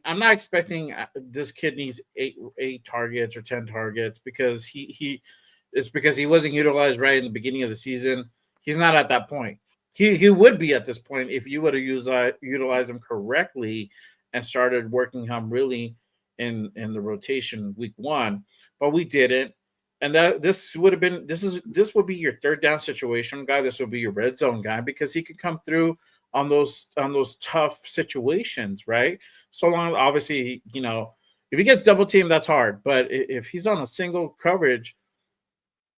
I'm not expecting this kid needs eight targets or 10 targets because it's because he wasn't utilized right in the beginning of the season. He's not at that point. He would be at this point if you would have utilized him correctly and started working him really in the rotation week 1, but we didn't. And this would be your third down situation guy. This would be your red zone guy because he could come through on those tough situations, right? So long, obviously, if he gets double teamed, that's hard. But if he's on a single coverage,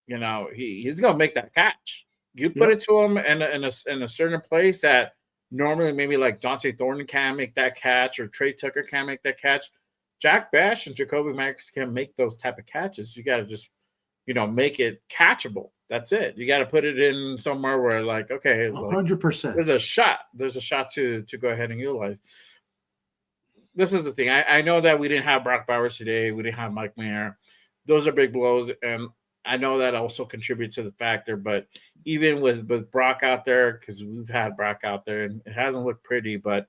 he's gonna make that catch. You put it to him in a certain place that normally maybe like Dante Thornton can't make that catch or Trey Tucker can't make that catch. Jack Bash and Jacoby Myers can make those type of catches. You got to just make it catchable. That's it. You got to put it in somewhere where, like, okay, 100%. There's a shot. There's a shot to go ahead and utilize. This is the thing. I know that we didn't have Brock Bowers today. We didn't have Mike Mayer. Those are big blows, and I know that also contributes to the factor. But even with Brock out there, because we've had Brock out there, and it hasn't looked pretty, but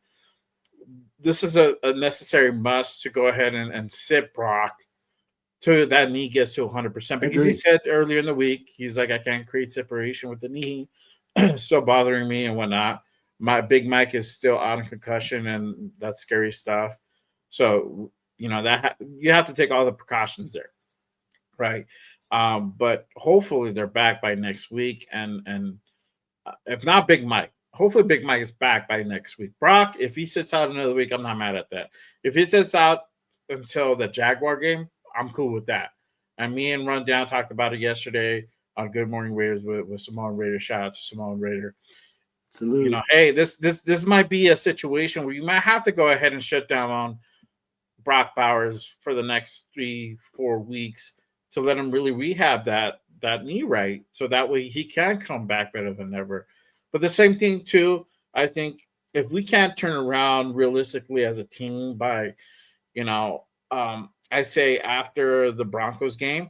this is a necessary must to go ahead and sit Brock till that knee gets to 100%. Because he said earlier in the week, he's like, I can't create separation with the knee. Still bothering me and whatnot. My Big Mike is still out of concussion, and that's scary stuff. So, that you have to take all the precautions there, right? But hopefully they're back by next week. And if not Big Mike, hopefully Big Mike is back by next week. Brock, if he sits out another week, I'm not mad at that. If he sits out until the Jaguar game, I'm cool with that. And me and Rundown talked about it yesterday on Good Morning Raiders with Simone Raider. Shout out to Simone Raider. Salute. Hey, this might be a situation where you might have to go ahead and shut down on Brock Bowers for the next 3-4 weeks to let him really rehab that knee right, so that way he can come back better than ever. But the same thing too, I think if we can't turn around realistically as a team by, I say after the Broncos game,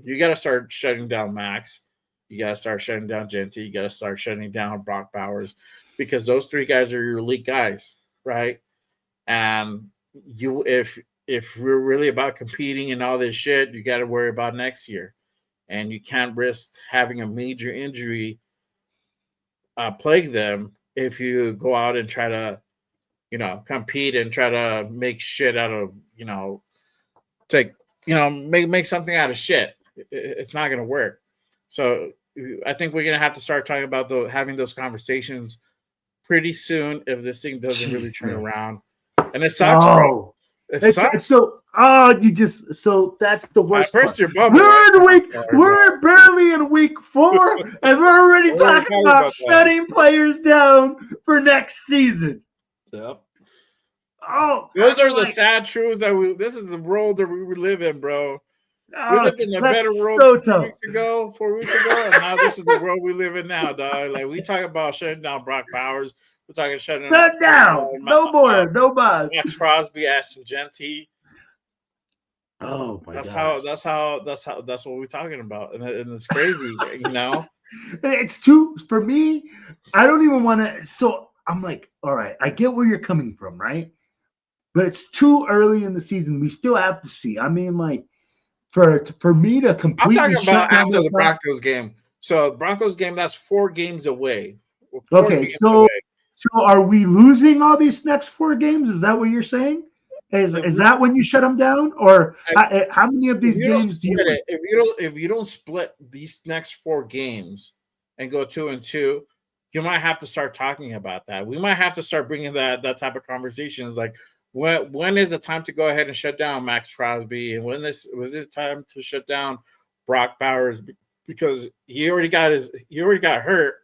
you got to start shutting down Max. You got to start shutting down Genty. You got to start shutting down Brock Bowers because those 3 guys are your elite guys, right? And if we're really about competing and all this shit, you got to worry about next year. And you can't risk having a major injury plague them if you go out and try to, compete and try to make shit out of, make something out of shit. It's not going to work. So I think we're going to have to start talking about having those conversations pretty soon if this thing doesn't really turn around. And it sucks, bro. It sucks. So that's the worst part. Bubble, we're barely in week 4 and we're already talking about shutting players down for next season. Yep. Oh, those are the sad truths this is the world that we live in, bro. We lived in a better world 4 weeks ago, and now this is the world we live in now, dog. Like, we talk about shutting down Brock Bowers. We're talking shutting down. No more. No buzz. Max Crosby, Ashton Genty. Oh my that's gosh. that's what we're talking about, and it's crazy, It's too for me. I don't even want to. So I'm like, all right, I get where you're coming from, right? But it's too early in the season. We still have to see. I mean, like, for me to completely I'm talking about after the Broncos Broncos game. So Broncos game, that's 4 games away. Okay, so are we losing all these next 4 games? Is that what you're saying? Is that when you shut them down, or how many of these games do you? If you don't split these next 4 games and go 2-2, you might have to start talking about that. We might have to start bringing that type of conversations. Like, when is it time to go ahead and shut down Max Crosby, and when was it time to shut down Brock Bowers, because he already got hurt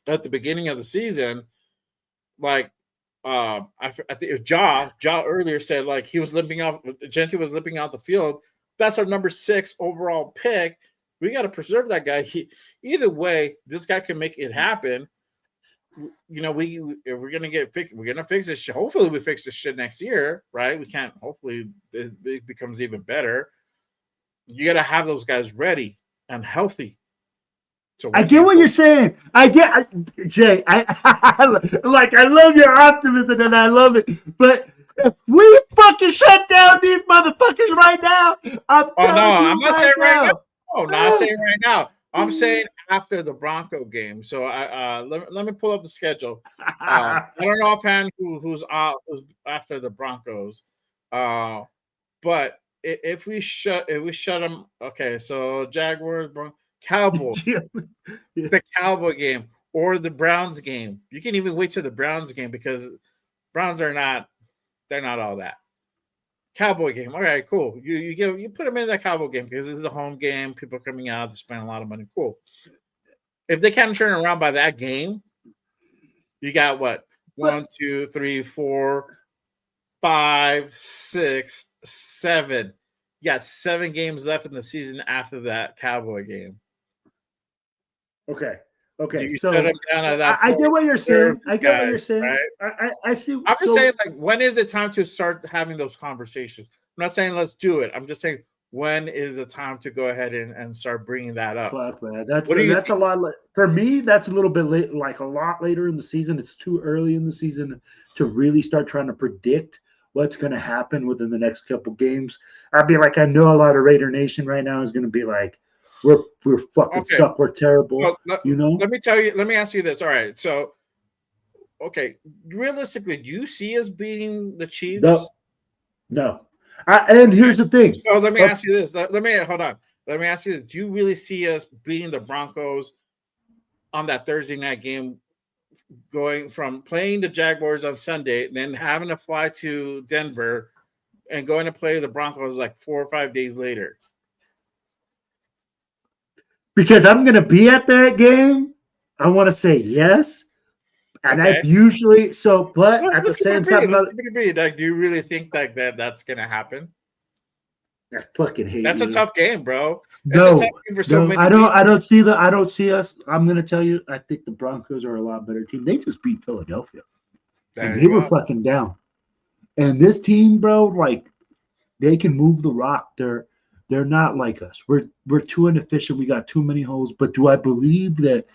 at the beginning of the season. Like, I think Ja earlier said, like, he was limping off. Gentry was limping out the field. That's our number 6 overall pick. We got to preserve that guy. Either way, this guy can make it happen. You know, we're gonna fix this shit. Hopefully, we fix this shit next year, right? We can't. Hopefully, it becomes even better. You got to have those guys ready and healthy. So I get what you're saying. Jay. I love your optimism and I love it. But if we fucking shut down these motherfuckers right now, I'm not saying right now. Oh, not saying right now. I'm saying after the Bronco game. So let me pull up the schedule. I don't know offhand who's after the Broncos, but if we shut them, okay. So Jaguars, Cowboys, the Cowboy game or the Browns game. You can even wait till the Browns game because Browns they're not all that. Cowboy game. All right, cool. You put them in that Cowboy game because it's a home game. People are coming out. They're spending a lot of money. Cool. If they can't turn around by that game, you got what? 1, 2, 3, 4, 5, 6, 7. You got 7 games left in the season after that Cowboy game. Okay. Okay. So I get what you're saying. I get what you're saying. Right? I see. I'm just saying, like, when is it time to start having those conversations? I'm not saying let's do it. I'm just saying, when is the time to go ahead and start bringing that up? Fuck, man. That's a lot. For me, that's a little bit late, like a lot later in the season. It's too early in the season to really start trying to predict what's going to happen within the next couple games. I'd be like, I know a lot of Raider Nation right now is going to be like, we're fucking suck. We're terrible. So, you know. Let me ask you this. All right. So, okay, realistically, do you see us beating the Chiefs? No. And here's the thing. So let me ask you this. Hold on. Let me ask you this. Do you really see us beating the Broncos on that Thursday night game, going from playing the Jaguars on Sunday and then having to fly to Denver and going to play the Broncos like 4 or 5 days later? Because I'm going to be at that game, I want to say yes. And I usually but at the same time, like, do you really think that's going to happen? I fucking hate That's you. A tough game, bro. No, I don't see us. I'm going to tell you, I think the Broncos are a lot better team. They just beat Philadelphia. And they were fucking down. And this team, bro, like, they can move the rock. They're not like us. We're too inefficient. We got too many holes. But do I believe that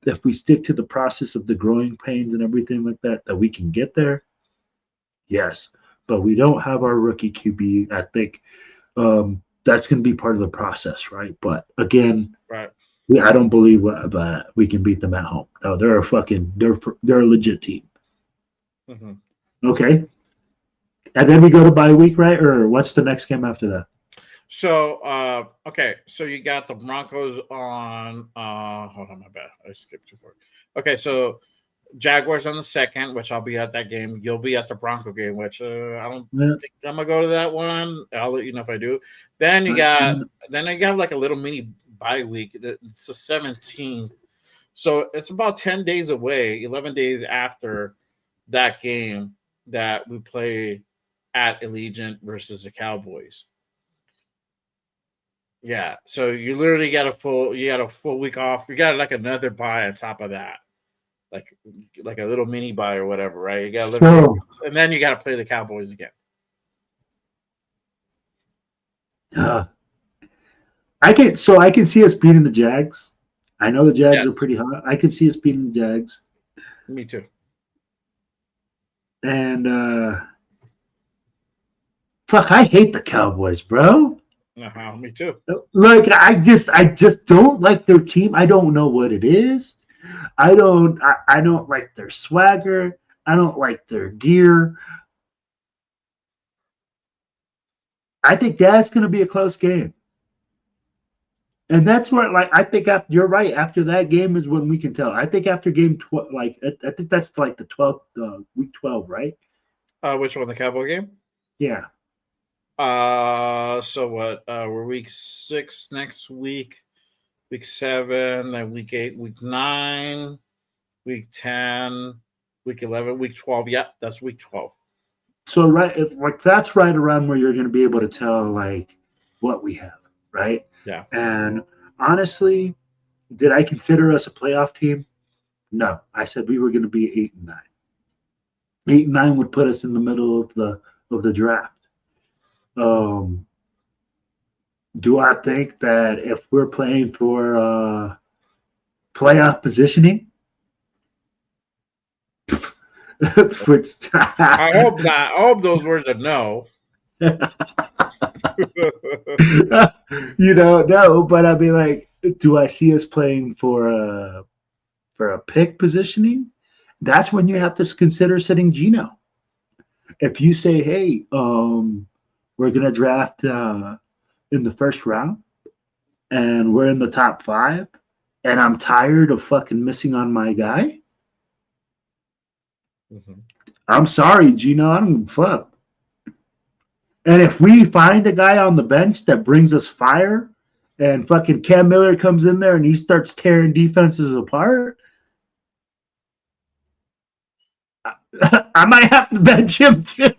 if we stick to the process of the growing pains and everything like that we can get there? Yes. But we don't have our rookie QB. I think that's going to be part of the process, right? But again, I don't believe that we can beat them at home. No, they're a legit team. Mm-hmm. Okay. And then we go to bye week, right? Or what's the next game after that? So, so you got the Broncos on. Hold on, my bad. I skipped too far. Okay, so Jaguars on the 2nd, which I'll be at that game. You'll be at the Bronco game, which I don't think I'm gonna go to that one. I'll let you know if I do. Then you got like a little mini bye week. It's the 17th, so it's about 10 days away, 11 days after that game that we play at Allegiant versus the Cowboys. Yeah, so you literally got a full week off. You got like another bye on top of that, like a little mini bye or whatever, right? You got and then you got to play the Cowboys again. I can see us beating the Jags. I know the Jags are pretty hot. I can see us beating the Jags. Me too. And fuck, I hate the Cowboys, bro. Me too. Like, I just don't like their team. I don't know what it is. I don't like their swagger. I don't like their gear. I think that's going to be a close game. And that's where, like, I think after, you're right. After that game is when we can tell. I think after game 12, like, I think that's like the 12th, week 12, right? Which one? The Cowboy game? Yeah. So what? We're week 6 next week, week 7, then week 8, week 9, week 10, week 11, week 12. Yeah, that's week 12. So right, like that's right around where you're going to be able to tell like what we have, right? Yeah. And honestly, did I consider us a playoff team? No, I said we were going to be 8-9. 8-9 would put us in the middle of the draft. Um, do I think that if we're playing for playoff positioning, which I hope not. I hope those words are no. No, but I mean, like, do I see us playing for a pick positioning? That's when you have to consider sitting Gino. If you say, hey, we're gonna draft in the first round and we're in the top 5 and I'm tired of fucking missing on my guy, I'm sorry, Gino, I don't give a fuck. And if we find a guy on the bench that brings us fire and fucking Cam Miller comes in there and he starts tearing defenses apart, I might have to bench him too.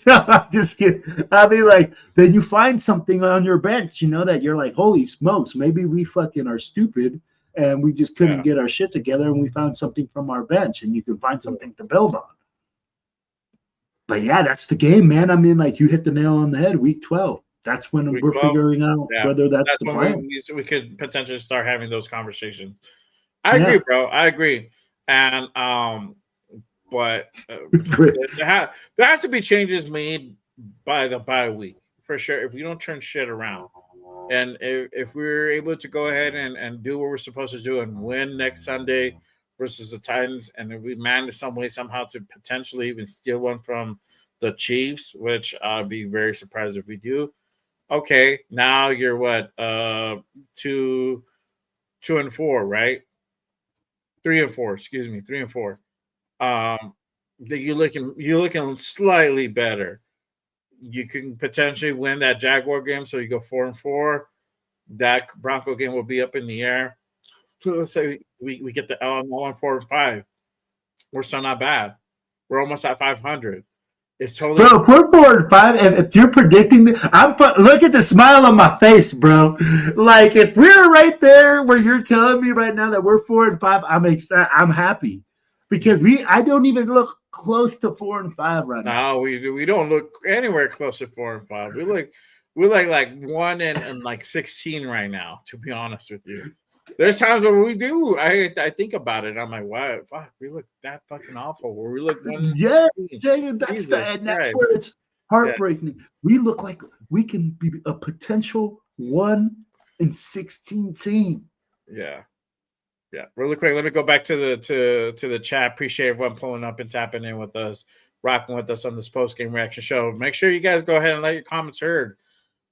No, I'm just kidding. I mean, like, then you find something on your bench, that you're like, holy smokes, maybe we fucking are stupid and we just couldn't get our shit together and we found something from our bench and you can find something to build on. But yeah, that's the game, man. I mean, like, you hit the nail on the head, week 12. That's when we're 12, figuring out whether that's the plan. We could potentially start having those conversations. I agree, bro. I agree. And but there has to be changes made by the bye week for sure. If we don't turn shit around, and if we're able to go ahead and do what we're supposed to do and win next Sunday versus the Titans, and if we manage some way somehow to potentially even steal one from the Chiefs, which I'd be very surprised if we do. Okay, now you're what 2-4, right? 3-4, excuse me, 3-4. You're looking slightly better. You can potentially win that Jaguar game, so you go 4-4. That Bronco game will be up in the air. So let's say we get the L on 4-5. We're still not bad. We're almost at 500. It's totally bro. If we're 4-5, and if you're predicting, look at the smile on my face, bro. Like, if we're right there where you're telling me right now that we're 4-5, I'm happy. Because I don't even look close to 4-5 right now. No, we don't look anywhere close to 4-5. We like 1 and like 16 right now. To be honest with you, there's times where we do. I think about it. I'm like, wow, fuck, we look that fucking awful. Where we look 1. Yeah, that's where it's heartbreaking. Yeah. We look like we can be a potential 1-16 team. Yeah. Yeah, really quick. Let me go back to the chat. Appreciate everyone pulling up and tapping in with us, rocking with us on this post game reaction show. Make sure you guys go ahead and let your comments heard.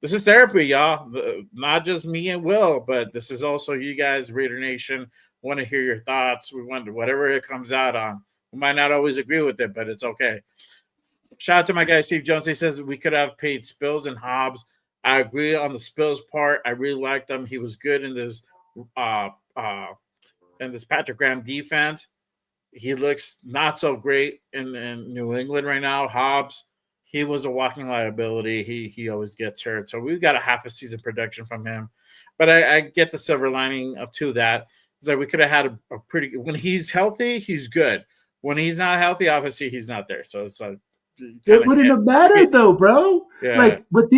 This is therapy, y'all. Not just me and Will, but this is also you guys, Raider Nation. Want to hear your thoughts. We want whatever it comes out on. We might not always agree with it, but it's okay. Shout out to my guy Steve Jones. He says we could have paid Spills and Hobbs. I agree on the Spills part. I really liked him. He was good in this. And this Patrick Graham defense, he looks not so great in New England right now. Hobbs, he was a walking liability. He always gets hurt. So we've got a half a season production from him. But I get the silver lining up to that. It's like we could have had a pretty – when he's healthy, he's good. When he's not healthy, obviously he's not there. So it's like – it wouldn't have mattered though, bro. Yeah. Like with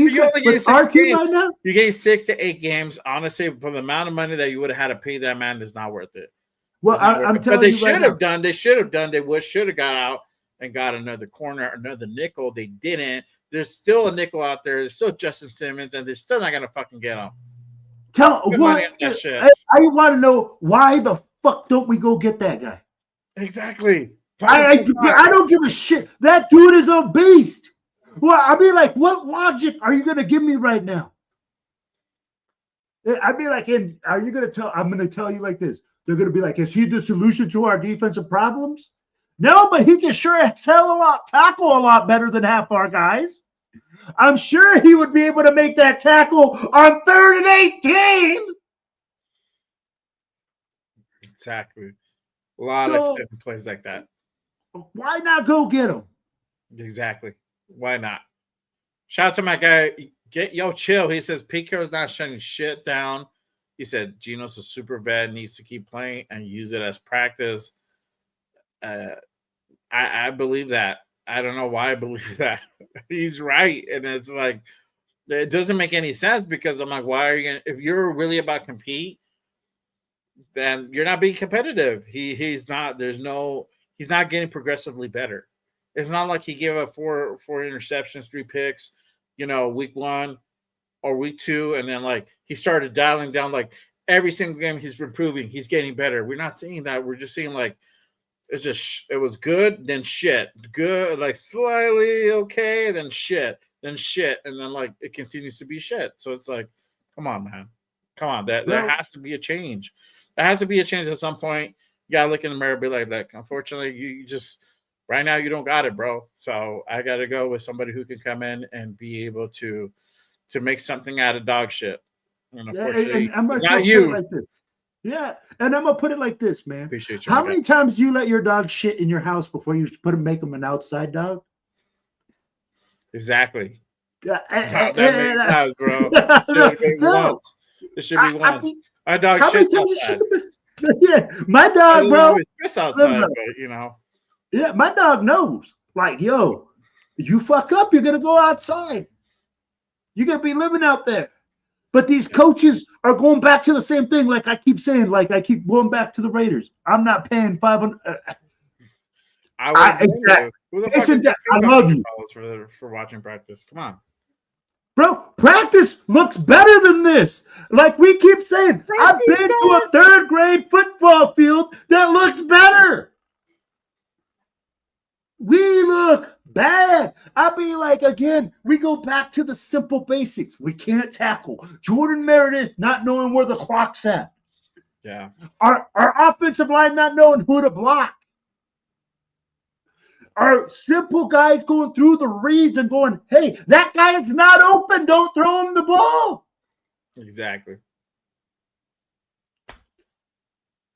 our team right now, you gain 6 to 8 games. Honestly, for the amount of money that you would have had to pay that man, is not worth it. Well, I'm telling you, but they should have done. They should have done. They should have got out and got another corner, another nickel. They didn't. There's still a nickel out there. There's still Justin Simmons, and they're still not gonna fucking get him. I want to know why the fuck don't we go get that guy? Exactly. I don't give a shit. That dude is a beast. Well, I mean, like, what logic are you going to give me right now? I'd be like, are you gonna tell? I'm gonna tell you like this. They're gonna be like, is he the solution to our defensive problems? No, but he can sure as hell tackle a lot better than half our guys. I'm sure he would be able to make that tackle on 3rd and 18. Exactly. A lot of extended plays like that. Why not go get him? Exactly. Why not? Shout out to my guy. Chill. He says Pete Carroll's not shutting shit down. He said Geno's a super vet, needs to keep playing and use it as practice. I believe that. I don't know why I believe that. He's right. And it's like, it doesn't make any sense because I'm like, why are you going to, if you're really about compete, then you're not being competitive. He's not getting progressively better. It's not like he gave up four interceptions, 3 picks, week 1 or week 2. And then like he started dialing down, like every single game he's improving. He's getting better. We're not seeing that. We're just seeing like, it was good, then shit. Good, like slightly okay, then shit. And then like it continues to be shit. So it's like, come on, man. Come on. There has to be a change. There has to be a change at some point. You gotta look in the mirror and be like, unfortunately, you just right now you don't got it, bro. So I gotta go with somebody who can come in and be able to make something out of dog shit. And unfortunately, and it's not you. Like this. Yeah, and I'm gonna put it like this, man. Appreciate you. How many times do you let your dog shit in your house before you make him an outside dog? Exactly. That many times, bro. It should be once. My dog shits outside. Yeah, my dog, bro. Piss outside, but Yeah, my dog knows. Like, yo, you fuck up, you're gonna go outside. You're gonna be living out there. But these coaches are going back to the same thing. Like I keep saying, like I keep going back to the Raiders. I'm not paying $500. Exactly. Who the fuck is I love you for watching practice. Come on, bro. Practice looks better than this. Like we keep saying, I've been to a 3rd grade football field that looks better. We look bad. I be like, again, we go back to the simple basics. We can't tackle. Jordan Meredith not knowing where the clock's at. Yeah. Our offensive line not knowing who to block. Our simple guys going through the reads and going, hey, that guy is not open. Don't throw him the ball. Exactly.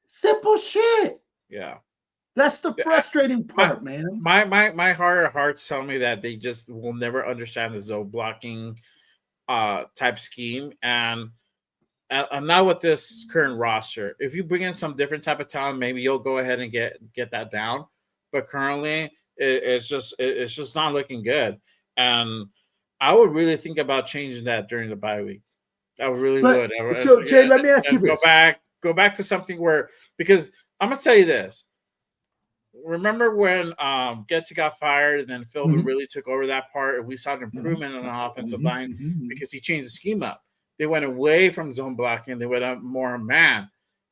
Simple shit. Yeah. That's the frustrating part, man. My heart of hearts tell me that they just will never understand the zone blocking type scheme, and not with this current roster. If you bring in some different type of talent, maybe you'll go ahead and get that down. But currently, it's just not looking good, and I would really think about changing that during the bye week. I really would. So Jay, let me ask you this: go back to something because I'm gonna tell you this. Remember when Getty got fired and then Philbin really took over that part and we saw an improvement on the offensive line because he changed the scheme up. They went away from zone blocking. They went up more man.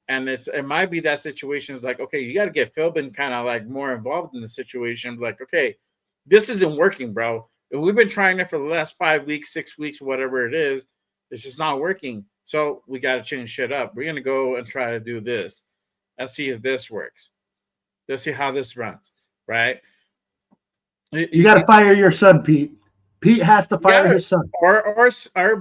And it might be that situation is like, okay, you got to get Philbin kind of like more involved in the situation. Like, okay, this isn't working, bro. We've been trying it for the last 5 weeks, 6 weeks, whatever it is. It's just not working. So we got to change shit up. We're going to go and try to do this and see if this works. Let's see how this runs, right? You got to fire your son, Pete. Pete has to fire his son, or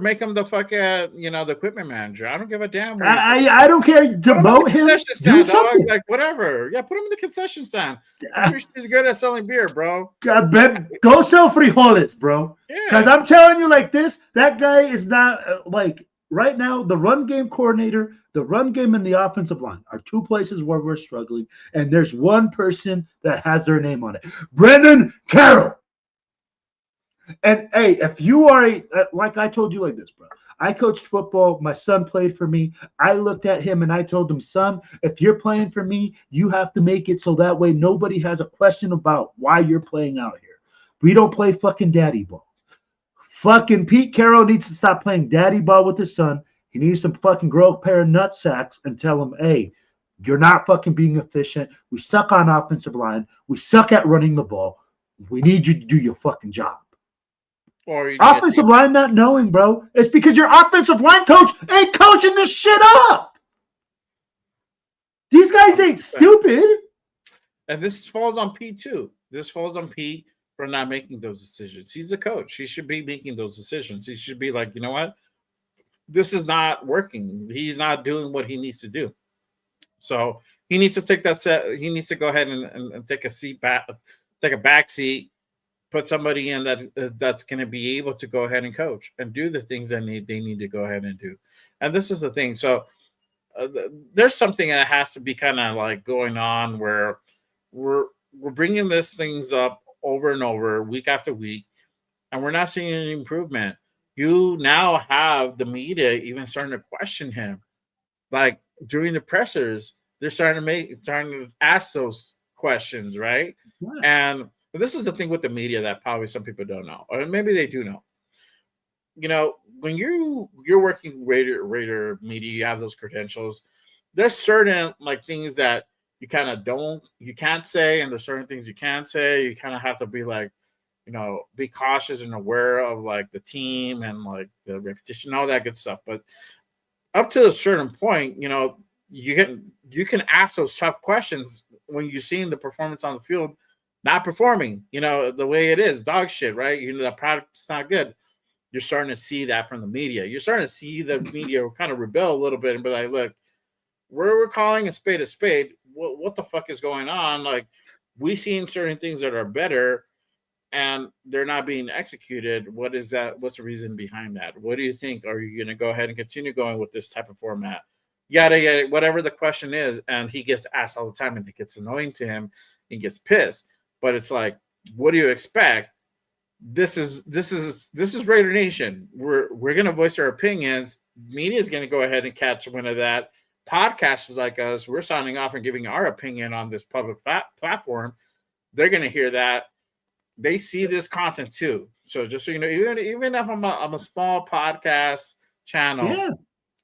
make him the the equipment manager. I don't give a damn. I don't care. Demote him. Do something. Like whatever. Yeah, put him in the concession stand. I'm sure he's good at selling beer, bro. Go sell frijoles, bro. Because I'm telling you, like this, that guy is not like right now. The run game coordinator. The run game and the offensive line are 2 places where we're struggling, and there's one person that has their name on it, Brendan Carroll. And hey, if you are like I told you like this, bro. I coached football. My son played for me. I looked at him and I told him, son, if you're playing for me, you have to make it so that way nobody has a question about why you're playing out here. We don't play fucking daddy ball. Fucking Pete Carroll needs to stop playing daddy ball with his son. He needs to fucking grow a pair of nut sacks and tell him, hey, you're not fucking being efficient. We suck on offensive line. We suck at running the ball. We need you to do your fucking job. Or you need to Offensive line not knowing, bro. It's because your offensive line coach ain't coaching this shit up. These guys ain't stupid. And this falls on Pete too. This falls on Pete for not making those decisions. He's a coach. He should be making those decisions. He should be like, you know what? This is not working. He's not doing what he needs to do. So he needs to take that set. He needs to go ahead and take a seat back, take a back seat, put somebody in that's going to be able to go ahead and coach and do the things that they need to go ahead and do. And this is the thing. So there's something that has to be kind of like going on where we're bringing these things up over and over, week after week, and we're not seeing any improvement. You now have the media even starting to question him. Like during the pressers, they're starting to ask those questions, right? Yeah. And this is the thing with the media that probably some people don't know, or maybe they do know. You know, when you're working Raider media, you have those credentials. There's certain like things that you kind of you can't say, and there's certain things you can say. You kind of have to be like, you know, be cautious and aware of like the team and like the repetition, all that good stuff. But up to a certain point, you know, you can ask those tough questions when you're seeing the performance on the field not performing, you know, the way it is, dog shit, right? You know, the product's not good. You're starting to see that from the media. You're starting to see the media kind of rebel a little bit and be like, look, we're calling a spade. What the fuck is going on? Like, we seen certain things that are better and they're not being executed. What is that? What's the reason behind that? What do you think? Are you going to go ahead and continue going with this type of format? Yada, whatever the question is. And he gets asked all the time and it gets annoying to him. He gets pissed. But it's like, what do you expect? This is Raider Nation. We're gonna voice our opinions. Media is gonna go ahead and catch wind of that. Podcasters like us, we're signing off and giving our opinion on this public platform. They're gonna hear that. They see this content too. So just so you know, even if I'm a small podcast channel, Yeah.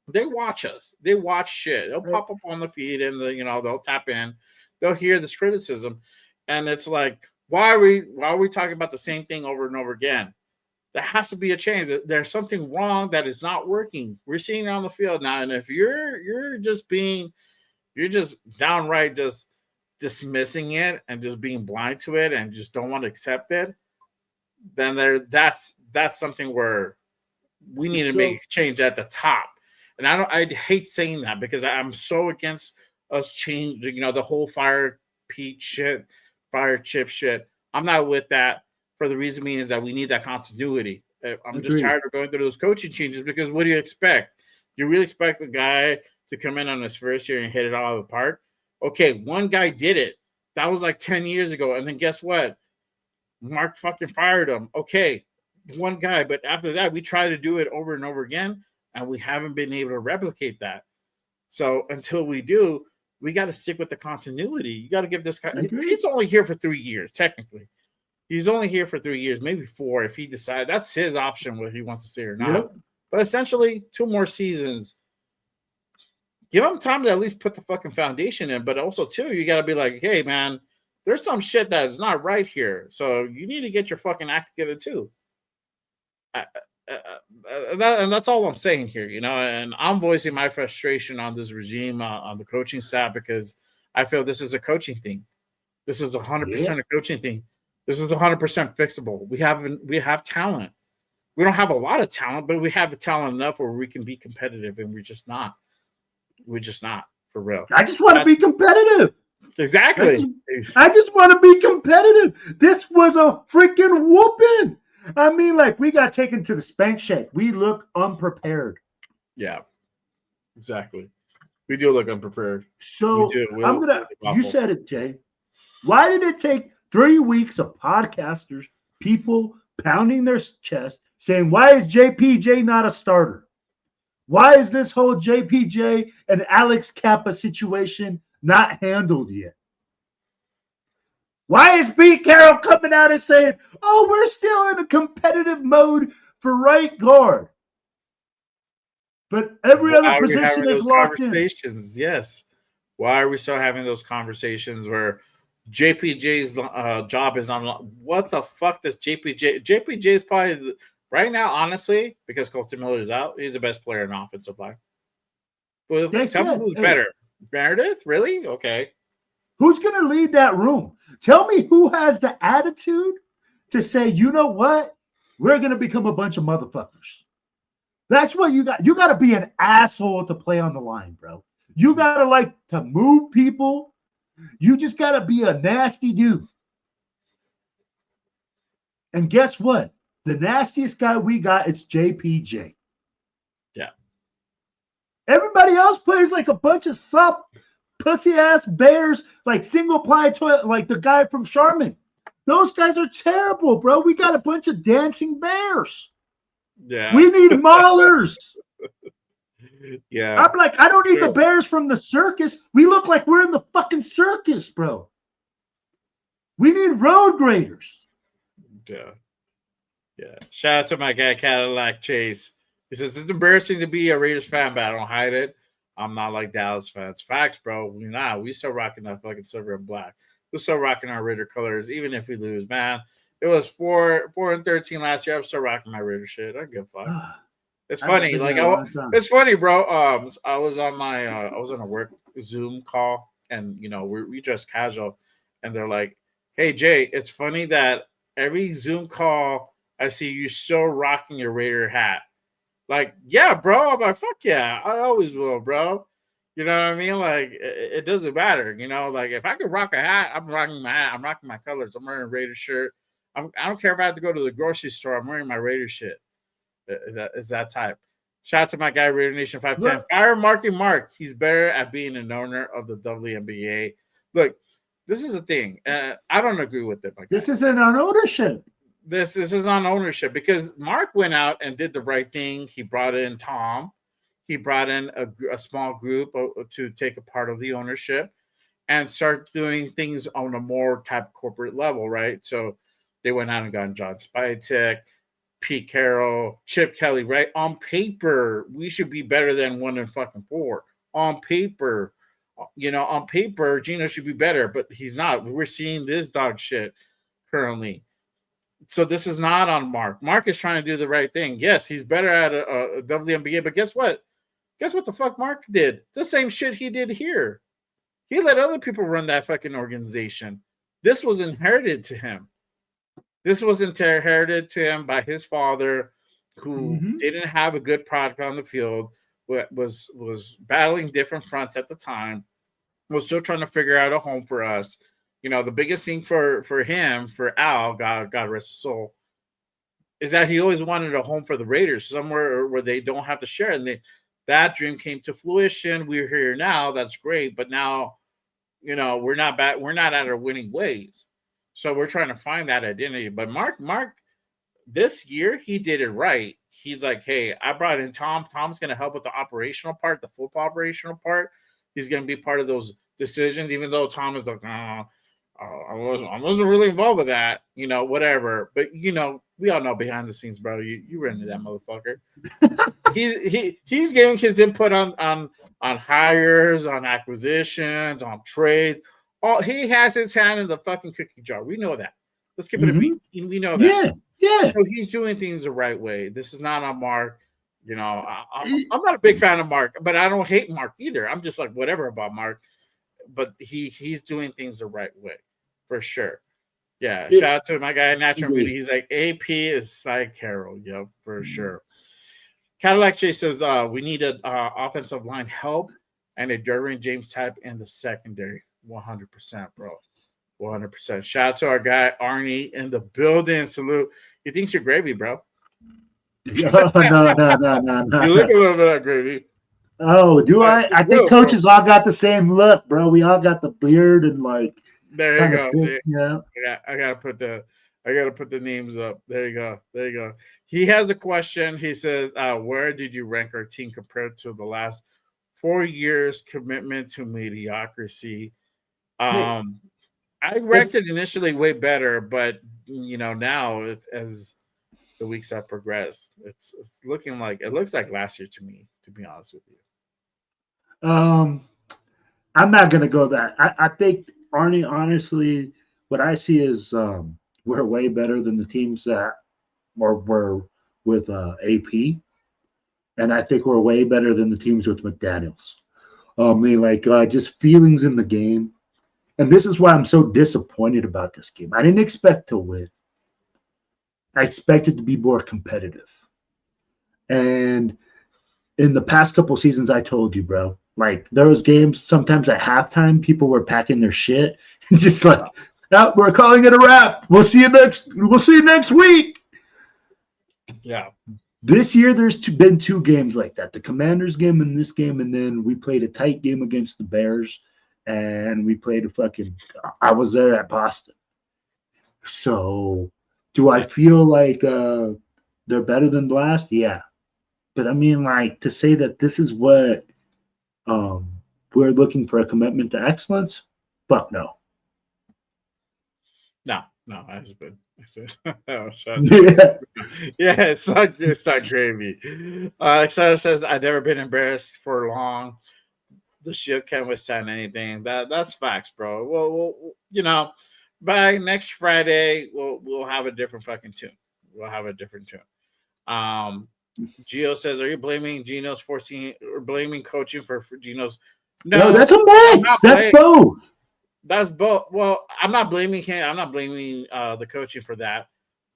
they watch us. They watch shit. They'll pop up on the feed and they'll tap in. They'll hear this criticism, and it's like, why are we talking about the same thing over and over again? There has to be a change. There's something wrong that is not working. We're seeing it on the field now, and if you're just downright just dismissing it and just being blind to it and just don't want to accept it, then that's something where we need to make a change at the top. And I hate saying that because I'm so against us changing, the whole fire Pete shit, fire chip shit. I'm not with that for the reason being is that we need that continuity. I'm just tired of going through those coaching changes because what do you expect? You really expect the guy to come in on his first year and hit it all apart? Okay, one guy did it. That was like 10 years ago. And then guess what? Mark fucking fired him. Okay, one guy. But after that, we try to do it over and over again, and we haven't been able to replicate that. So until we do, we got to stick with the continuity. You got to give this guy. He's only here for 3 years, technically. He's only here for 3 years, maybe 4 if he decides. That's his option whether he wants to stay or not. Yep. But essentially, 2 more seasons. Give him time to at least put the fucking foundation in. But also, too, you got to be like, hey, man, there's some shit that is not right here. So you need to get your fucking act together, too. And that's all I'm saying here, and I'm voicing my frustration on this regime, on the coaching staff, because I feel this is a coaching thing. This is 100% a coaching thing. This is 100% fixable. We have talent. We don't have a lot of talent, but we have the talent enough where we can be competitive, and we're just not. We're just not, for real. I just want to be competitive. Exactly. I just want to be competitive. This was a freaking whooping. I mean, like, we got taken to the spank shake. We look unprepared. Yeah, exactly. We do look unprepared. So you said it, Jay. Why did it take 3 weeks of podcasters, people pounding their chest, saying, why is JPJ not a starter? Why is this whole JPJ and Alex Kappa situation not handled yet? Why is Pete Carroll coming out and saying, oh, we're still in a competitive mode for right guard? But every other position is locked in. Yes. Why are we still having those conversations where JPJ's job is on? What the fuck does JPJ? JPJ is probably Right now, honestly, because Colton Miller is out, he's the best player in offensive line. Well, tell me who's better. Meredith? Really? Okay. Who's going to lead that room? Tell me who has the attitude to say, you know what? We're going to become a bunch of motherfuckers. That's what you got. You got to be an asshole to play on the line, bro. You got to like to move people. You just got to be a nasty dude. And guess what? The nastiest guy we got is JPJ. Yeah. Everybody else plays like a bunch of soft pussy ass bears, like single ply toilet, like the guy from Charmin. Those guys are terrible, bro. We got a bunch of dancing bears. Yeah. We need maulers. Yeah. I'm like, I don't need the bears from the circus. We look like we're in the fucking circus, bro. We need road graders. Yeah. Yeah. Shout out to my guy Cadillac Chase. He says it's embarrassing to be a Raiders fan, but I don't hide it. I'm not like Dallas fans. Facts, bro. We still rocking that fucking silver and black. We're still rocking our Raider colors, even if we lose, man. It was 4-13 last year. I'm still rocking my Raider shit. I don't give a fuck. It's funny. Like it's funny, bro. I was on a work Zoom call, and we just casual, and they're like, "Hey Jay, it's funny that every Zoom call I see you still rocking your Raider hat." Like, yeah, bro. I'm like, fuck yeah, I always will, bro. You know what I mean? Like, it doesn't matter. Like if I could rock a hat, I'm rocking my hat. I'm rocking my colors. I'm wearing a Raider shirt. I don't care if I have to go to the grocery store. I'm wearing my Raider shit. That is that type. Shout out to my guy Raider Nation 510. Fire Mark. He's better at being an owner of the WNBA. Look, this is a thing. I don't agree with it. This isn't on ownership. This is on ownership because Mark went out and did the right thing. He brought in Tom. He brought in a small group to take a part of the ownership and start doing things on a more type corporate level, right? So they went out and got John Spytek, Pete Carroll, Chip Kelly, right? On paper, we should be better than 1-4. On paper, on paper, Gino should be better, but he's not. We're seeing this dog shit currently. So this is not on Mark. Mark is trying to do the right thing. Yes, he's better at a WNBA, but guess what? Guess what the fuck Mark did? The same shit he did here. He let other people run that fucking organization. This was inherited to him. This was inherited to him by his father, who didn't have a good product on the field, was battling different fronts at the time, was still trying to figure out a home for us. The biggest thing for him, for Al, God rest his soul, is that he always wanted a home for the Raiders, somewhere where they don't have to share. And that dream came to fruition. We're here now. That's great. But now, we're not back. We're not at our winning ways. So we're trying to find that identity. But Mark, this year, he did it right. He's like, hey, I brought in Tom. Tom's going to help with the operational part, the football operational part. He's going to be part of those decisions, even though Tom is like, I wasn't really involved with that, whatever. But, we all know behind the scenes, bro, you ran into that motherfucker. He's giving his input on hires, on acquisitions, on trade. He has his hand in the fucking cookie jar. We know that. Let's keep it a beat. We know that. Yeah. So he's doing things the right way. This is not on Mark. I'm not a big fan of Mark, but I don't hate Mark either. I'm just like whatever about Mark. But he's doing things the right way, for sure. Yeah. Shout out to my guy Natural Beauty. He's like AP is like Carroll. Yep, for sure. Cadillac Chase says we need an offensive line help and a Derwin James type in the secondary. 100%, bro. 100%. Shout out to our guy Arnie in the building. Salute. He thinks you're gravy, bro. No. You look a little bit like gravy. Oh, do I? I think coaches all got the same look, bro. We all got the beard and like. There you go. See? Yeah. I gotta put the names up. There you go. He has a question. He says, where did you rank our team compared to the last 4 years commitment to mediocrity? I ranked it initially way better, but now as the weeks have progressed, it's looking like it looks like last year to me, to be honest with you. I'm not gonna go that. I think Arnie, honestly, what I see is we're way better than the teams that were with AP, and I think we're way better than the teams with McDaniels. Just feelings in the game. And this is why I'm so disappointed about this game. I didn't expect to win. I expected to be more competitive. And in the past couple seasons, I told you, bro, like there was games sometimes at halftime, people were packing their shit and just like, oh, we're calling it a wrap. We'll see you next week. Yeah. This year, there's been 2 games like that. The Commanders game and this game, and then we played a tight game against the Bears, and we played I was there at Boston. So do I feel like they're better than the last? Yeah. But I mean, like, to say that this is what we're looking for a commitment to excellence, fuck no. No, that's been. Yeah. Yeah, it's not gravy. Sarah says I've never been embarrassed for long. The shield can't withstand anything. That's facts, bro. Well, by next Friday we'll have a different fucking tune. We'll have a different tune. Gio says, are you blaming Gino's forcing or blaming coaching for Gino's? No, that's a mix. That's both. That's both. Well, I'm not blaming him. I'm not blaming the coaching for that,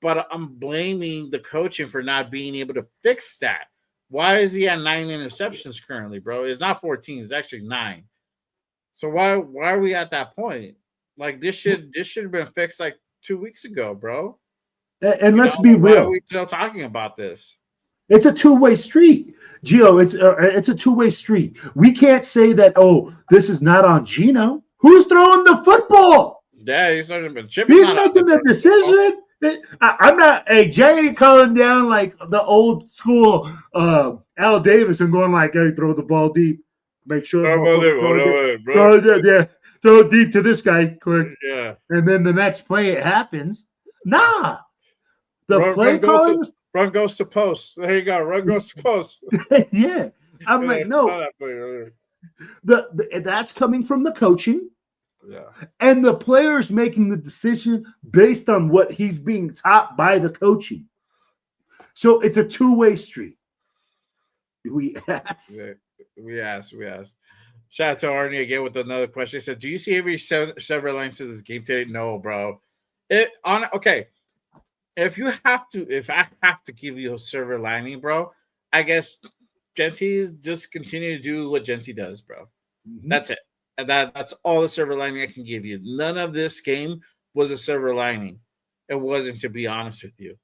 but I'm blaming the coaching for not being able to fix that. Why is he at 9 interceptions currently, bro? It's not 14. It's actually 9. So why are we at that point? Like this should have been fixed like 2 weeks ago, bro. And let's be real. Why are we still talking about this? It's a two-way street, Gio. It's a two-way street. We can't say that. Oh, this is not on Gino. Who's throwing the football? Yeah, he's making the decision. I'm not. Hey, Jay ain't calling down like the old school Al Davis and going like, "Hey, throw the ball deep. Make sure throw it deep to this guy. Click. Yeah. And then the next play it happens. Nah, the play calling. Run goes to post. There you go. Run goes to post. Yeah, I'm like, no. That's coming from the coaching. Yeah. And the players making the decision based on what he's being taught by the coaching. So it's a two-way street. We ask. Shout out to Arnie again with another question. He said, do you see every silver lines to this game today? No, bro. Okay. If I have to give you a silver lining, bro, I guess Genty just continue to do what Genty does, bro. Mm-hmm. That's it. And that's all the silver lining I can give you. None of this game was a silver lining. It wasn't, to be honest with you.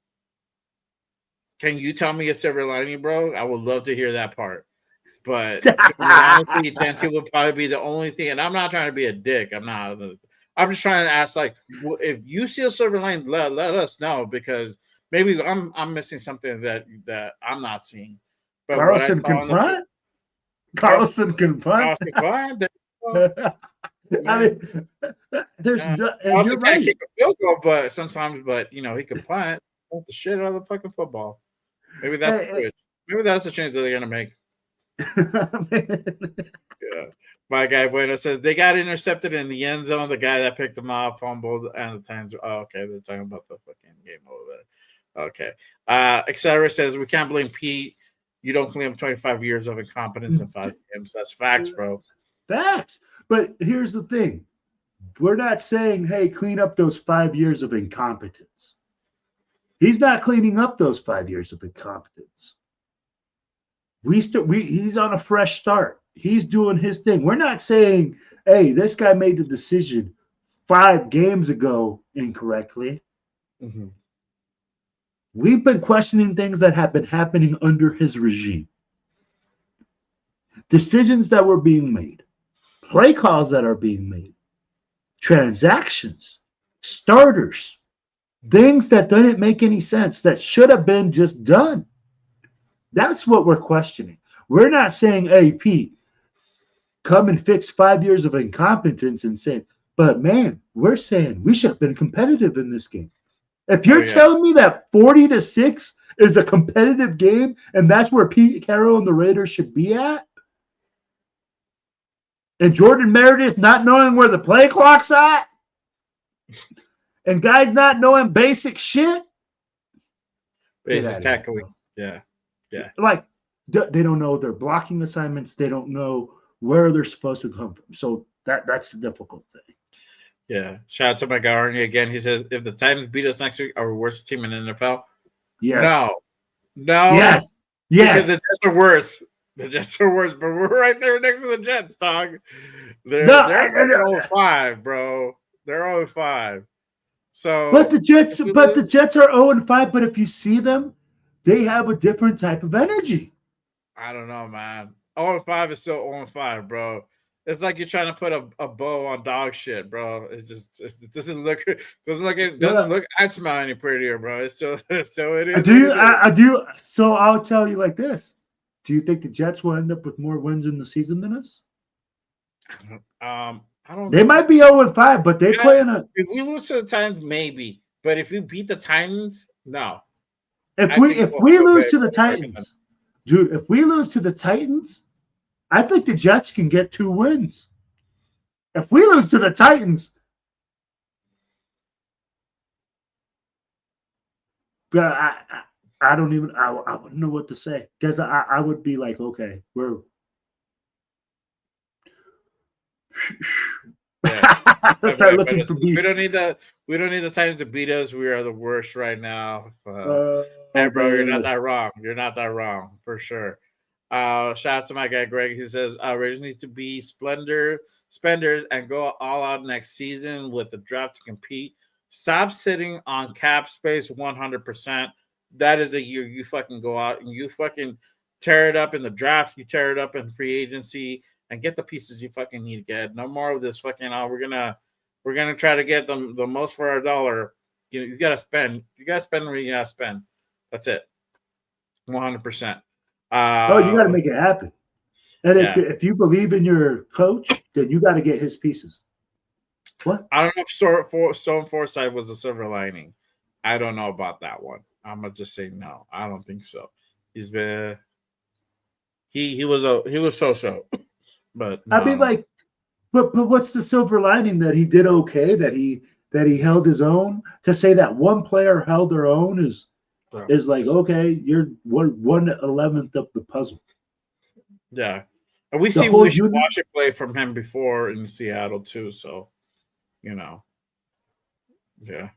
Can you tell me a silver lining, bro? I would love to hear that part. But to be honest with you, Genty would probably be the only thing. And I'm not trying to be a dick. I'm just trying to ask, like, if you see a silver lining, let us know, because maybe I'm missing something that I'm not seeing. But Carlson can punt. Carlson can punt. I mean, there's Carlson can't kick a field goal, but sometimes, he can punt the shit out of the fucking football. Maybe that's maybe that's the change that they're gonna make. Yeah. My guy Bueno says they got intercepted in the end zone. The guy that picked them up fumbled, and the times. Oh, okay, they're talking about the fucking game over there. Okay. Etc. says we can't blame Pete. You don't claim 25 years of incompetence in 5 games. That's facts, bro. Facts. But here's the thing: we're not saying, "Hey, clean up those 5 years of incompetence." He's not cleaning up those 5 years of incompetence. He's on a fresh start. He's doing his thing. We're not saying, hey, this guy made the decision 5 games ago incorrectly. Mm-hmm. We've been questioning things that have been happening under his regime. Decisions that were being made, play calls that are being made, transactions, starters, things that didn't make any sense, that should have been just done. That's what we're questioning. We're not saying, hey, Pete, come and fix 5 years of incompetence and saying, but man, we're saying we should have been competitive in this game. If you're telling me that 40-6 is a competitive game and that's where Pete Carroll and the Raiders should be at, and Jordan Meredith not knowing where the play clock's at, and guys not knowing basic shit, basic tackling. Yeah. Like they don't know their blocking assignments. They don't know where they're supposed to come from. So that's the difficult thing. Yeah. Shout out to my guy Arnie again. He says, if the Titans beat us next week, are we worst team in the NFL? Yes. No, Yes. because the Yes. Jets are worse. The Jets are worse, but we're right there next to the Jets, dog. No, They're 0-5, bro. They're 0-5. but So the Jets, if we but the lose, Jets are 0-5. But if you see them, they have a different type of energy. I don't know, man. 0-5 is still 0-5, bro. It's like you're trying to put a bow on dog shit, bro. It doesn't look and smell any prettier, bro. It's still it is what it is. I do. So I'll tell you like this: do you think the Jets will end up with more wins in the season than us? I don't They know. might be 0-5, but they play in a. If we lose to the Titans, maybe. But if we beat the Titans, no. If I we think if we'll we have a lose way to the better record than Titans, dude, if we lose to the Titans, I think the Jets can get 2 wins. If we lose to the Titans, I don't even I wouldn't know what to say because I would be like, okay, we're yeah. start Definitely looking better. for beef. We don't need the Titans to beat us. We are the worst right now. Hey, Oh bro, you're not man, that wrong. You're not that wrong for sure. Shout out to my guy Greg. He says Raiders need to be spenders and go all out next season with the draft to compete. Stop sitting on cap space 100%. That is a year you fucking go out and you fucking tear it up in the draft. You tear it up in free agency and get the pieces you fucking need to get. No more of this fucking. We're gonna try to get them the most for our dollar. You gotta spend. You gotta spend what you gotta spend. That's it. 100%. oh, you got to Uh, make it happen. And yeah. if you believe in your coach, then you got to get his pieces. What? I don't know if Stone Forsythe was a silver lining. I don't know about that one. I'm gonna just say no. I don't think so. He's been he was so, but I mean, no. like, but what's the silver lining that he did okay? That he held his own. To say that one player held their own So, is like, okay, you're 1/11th of the puzzle. yeah, and we The see whole we should unit. watch it play from him before in Seattle too. So you know, yeah.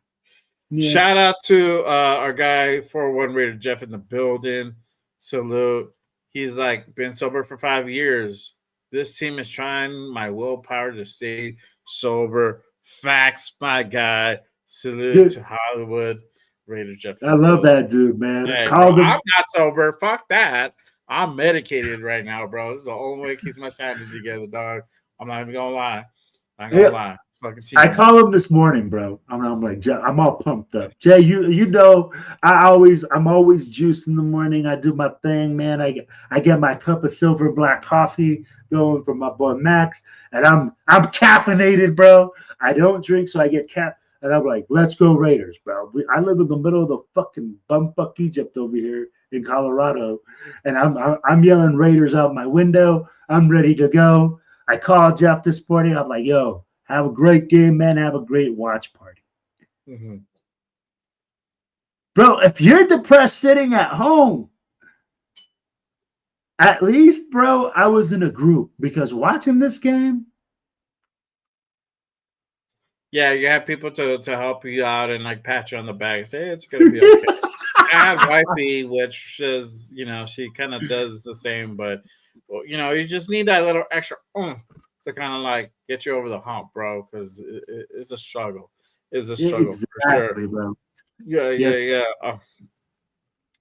Yeah. Shout out to our guy 401 Raider Jeff in the building. Salute. He's like been sober for 5 years. This team is trying my willpower to stay sober. Facts, my guy. Salute Dude, to Hollywood. Raider Jeff in I the love building. that dude, man. I Hey, bro, called I'm him. not sober. Fuck that. I'm medicated right now, bro. This is the only way it keeps my sanity together, dog. I'm not even gonna lie. I'm not gonna Yeah, lie. Fucking I team. call him this morning, bro. I'm like, Jay, I'm all pumped up. Jay, you know, I'm always juiced in the morning. I do my thing, man. I get my cup of silver black coffee going from my boy Max, and I'm caffeinated, bro. I don't drink, so I get and I'm like, let's go Raiders, bro. I live in the middle of the fucking bumfuck Egypt over here in Colorado, and I'm yelling Raiders out my window. I'm ready to go. I called Jeff this morning. I'm like, yo, have a great game, man. Have a great watch party. Mm-hmm. Bro, if you're depressed sitting at home, at least, bro, I was in a group because watching this game. Yeah, you have people to help you out and like pat you on the back and say hey, it's gonna be okay. I have wifey, which is she kind of does the same, but well, you just need that little extra to kind of like get you over the hump, bro, because it's a struggle. It's a Yeah, struggle for sure. exactly, bro. Yeah, yeah, Yes. yeah.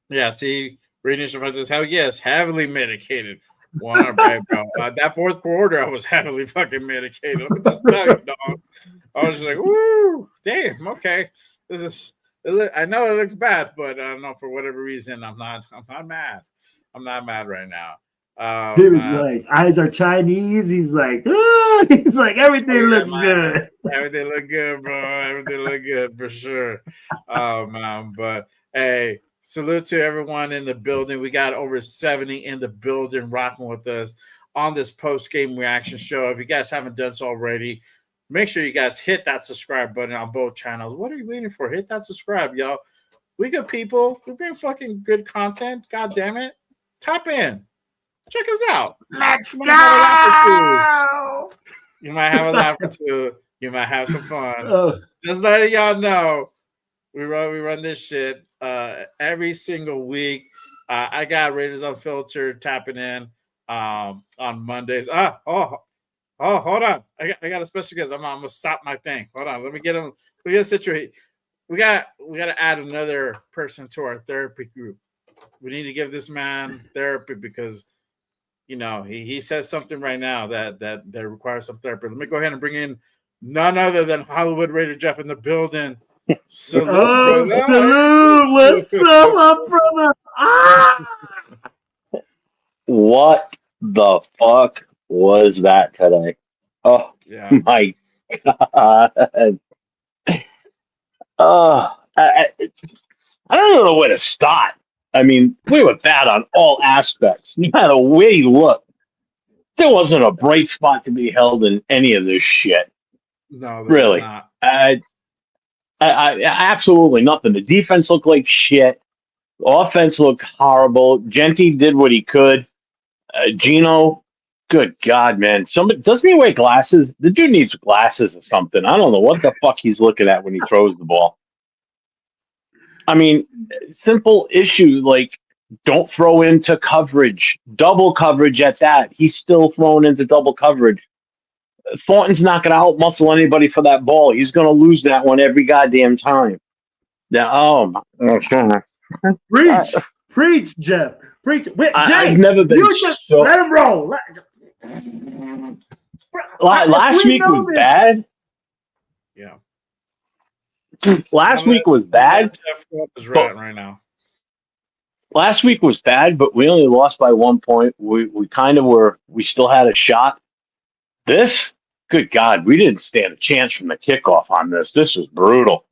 Yeah, see, British defenses, hell yes, heavily medicated. One bro. That fourth quarter, I was heavily fucking medicated. Let me just tell you, dog. I was like, woo, damn, okay. This is. I know it looks bad, but I don't know for whatever reason, I'm not mad. I'm not mad right now. He was Man. like, eyes are Chinese. He's like, ah! He's like, Oh everything yeah, looks man. good. Everything look good, bro. Everything look good for sure. Oh man, but hey, salute to everyone in the building. We got over 70 in the building rocking with us on this post-game reaction show. If you guys haven't done so already, make sure you guys hit that subscribe button on both channels. What are you waiting for? Hit that subscribe, y'all. We good people. We bring fucking good content. God damn it. Tap in. Check us out. Let's You might have a laugh or two. go. You might have a laugh or two. You might have some fun. Oh, Just letting y'all know, we run this shit every single week. I got Raiders Unfiltered tapping in on Mondays. Hold on. I got a special guest. I'm gonna stop my thing. Hold on. Let me get him. We get situated. We got to add another person to our therapy group. We need to give this man therapy because he says something right now that requires some therapy. Let me go ahead and bring in none other than Hollywood Raider Jeff in the building. Salute, brother. salute. What's up, my brother? What the fuck was that today? Oh, yeah. My God. I don't even know where to start. I mean, we were bad on all aspects. No matter where you look, there wasn't a bright spot to be held in any of this shit. No, Really. not. I absolutely nothing. The defense looked like shit. Offense looked horrible. Genty did what he could. Gino, good God, man. Doesn't he wear glasses? The dude needs glasses or something. I don't know what the fuck he's looking at when he throws the ball. I mean, simple issue like don't throw into coverage, double coverage at that. He's still throwing into double coverage. Thornton's not going to outmuscle anybody for that ball. He's going to lose that one every goddamn time. Now, Preach, Jeff. Preach. Wait, Jay, I've never been you just so. let him roll. Last week was bad. Yeah. Last week was bad. Jeff is right now. Last week was bad, but we only lost by 1 point. We kind of were. We still had a shot. This, good God, we didn't stand a chance from the kickoff on this. This was brutal.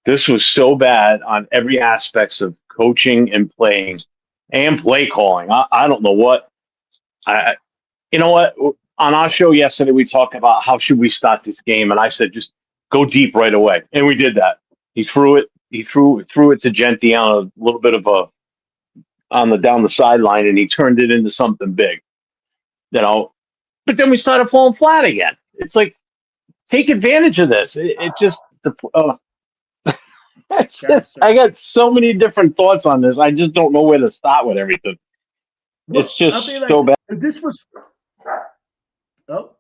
This was so bad on every aspects of coaching and playing and play calling. I don't know what. You know what? On our show yesterday, we talked about how should we start this game, and I said just go deep right away, and we did that. He threw it. He threw it to Genty on a little bit of down the sideline, and he turned it into something big. But then we started falling flat again. It's like take advantage of this. I got so many different thoughts on this. I just don't know where to start with everything. Well, it's just so bad. This was. Oh,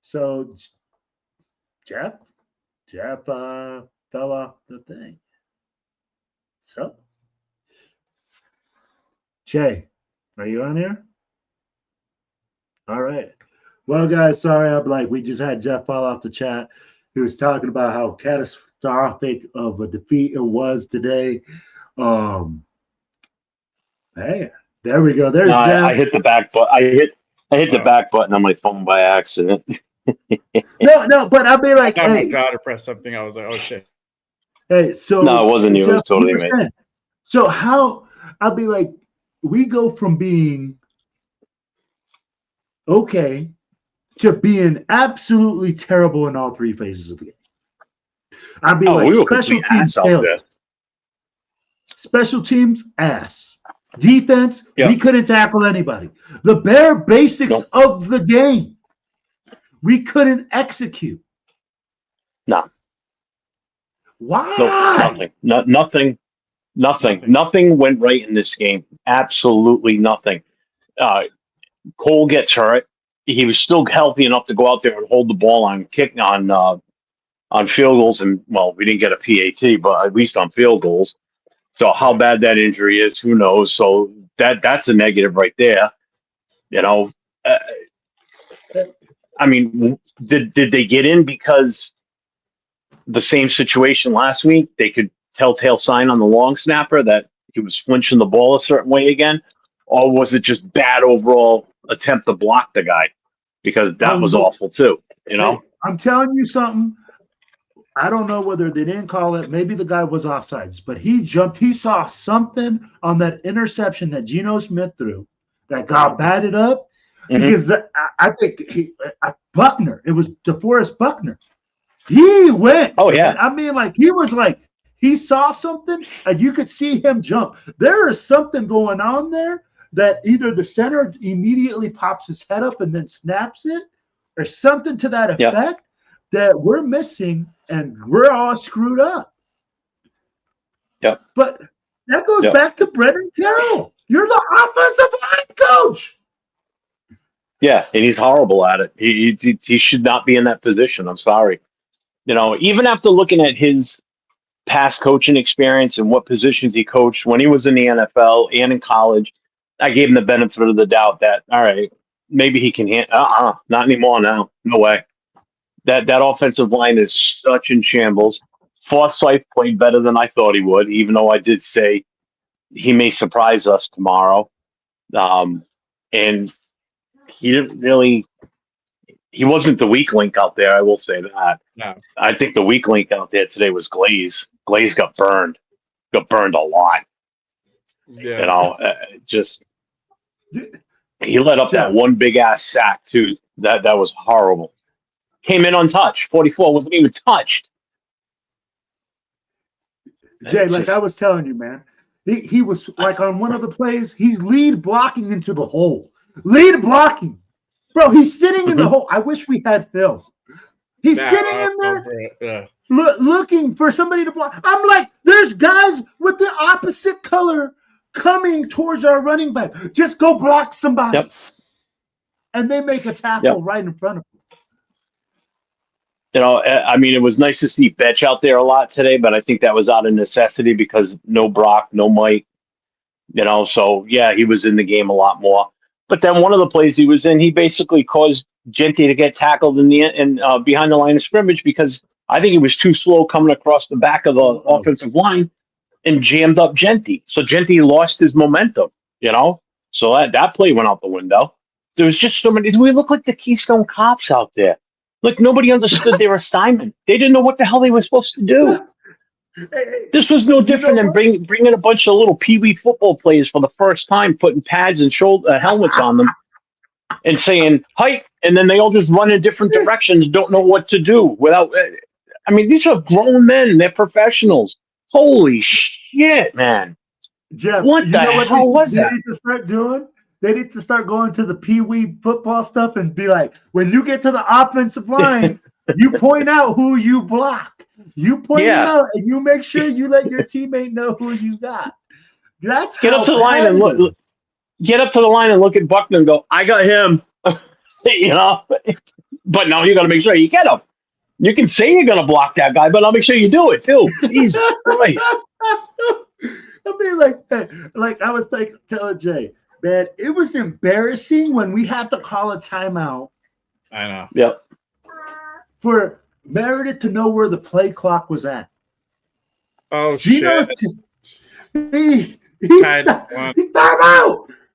so Jeff fell off the thing. So, Jay, are you on here? All right. Well, guys, sorry. We just had Jeff fall off the chat. He was talking about how catastrophic of a defeat it was today. Hey, there we go. There's Jeff. I hit the back button. I hit the back button on my phone by accident. No, but I'll be like, I forgot to press something. I was like, oh shit. Hey, so no, it wasn't you. It was totally me. So how I'll be like, we go from being okay to being absolutely terrible in all three phases of the game. I'd be like, special teams failure. Special teams, ass. Defense, we couldn't tackle anybody. The bare basics of the game, we couldn't execute. No. Why? Nothing. Nothing went right in this game. Absolutely nothing. Cole gets hurt. He was still healthy enough to go out there and hold the ball on field goals, and we didn't get a PAT, but at least on field goals. So how bad that injury is, who knows? So that's a negative right there. I mean, did they get in because the same situation last week? They could telltale sign on the long snapper that he was flinching the ball a certain way again, or was it just bad overall attempt to block the guy? Because that was awful too. I'm telling you something. I don't know whether they didn't call it. Maybe the guy was offsides, but he jumped. He saw something on that interception that Geno Smith threw that got batted up. Because I think Buckner, it was DeForest Buckner. He went. Oh, yeah. I mean, he he saw something and you could see him jump. There is something going on there that either the center immediately pops his head up and then snaps it, or something to that effect that we're missing, and we're all screwed up. Yep. But that goes back to Brendan Carroll. You're the offensive line coach. Yeah, and he's horrible at it. He should not be in that position. I'm sorry. Even after looking at his past coaching experience and what positions he coached when he was in the NFL and in college, I gave him the benefit of the doubt that, all right, maybe he can handle. Not anymore now. No way. That offensive line is such in shambles. Forsythe played better than I thought he would, even though I did say he may surprise us tomorrow. And he didn't really. He wasn't the weak link out there. I will say that. No. I think the weak link out there today was Glaze. Glaze got burned a lot. Yeah. He let up that one big ass sack too. That was horrible. Came in untouched. 44 wasn't even touched. Jay, like I was telling you, man, he was like on one of the plays, he's lead blocking into the hole. Lead blocking. Bro, he's sitting in the hole. I wish we had film. He's sitting in there looking for somebody to block. I'm like, there's guys with the opposite color coming towards our running back. Just go block somebody. Yep. And they make a tackle right in front of him. It was nice to see Betch out there a lot today, but I think that was out of necessity because no Brock, no Mike. So yeah, he was in the game a lot more. But then one of the plays he was in, he basically caused Genty to get tackled behind the line of scrimmage because I think he was too slow coming across the back of the offensive line and jammed up Genty. So Genty lost his momentum, So that play went out the window. There was just so many. We look like the Keystone Cops out there. Like nobody understood their assignment. They didn't know what the hell they were supposed to do. This was no different than bringing a bunch of little peewee football players for the first time, putting pads and helmets on them, and saying "hike," and then they all just run in different directions, don't know what to do. These are grown men; they're professionals. Holy shit, man! Jeff, what the hell was that? They need to start doing. They need to start going to the peewee football stuff and be like, when you get to the offensive line, you point out who you block. You point it out, and you make sure you let your teammate know who you got. That's get up to the line and look. Get up to the line and look at Buckner and go, "I got him." But no, you got to make sure you get him. You can say you're going to block that guy, but I'll make sure you do it too. Jesus Christ! Like I was telling Jay, man, it was embarrassing when we have to call a timeout. I know. Yep. For Meredith to know where the play clock was at. Oh, shit.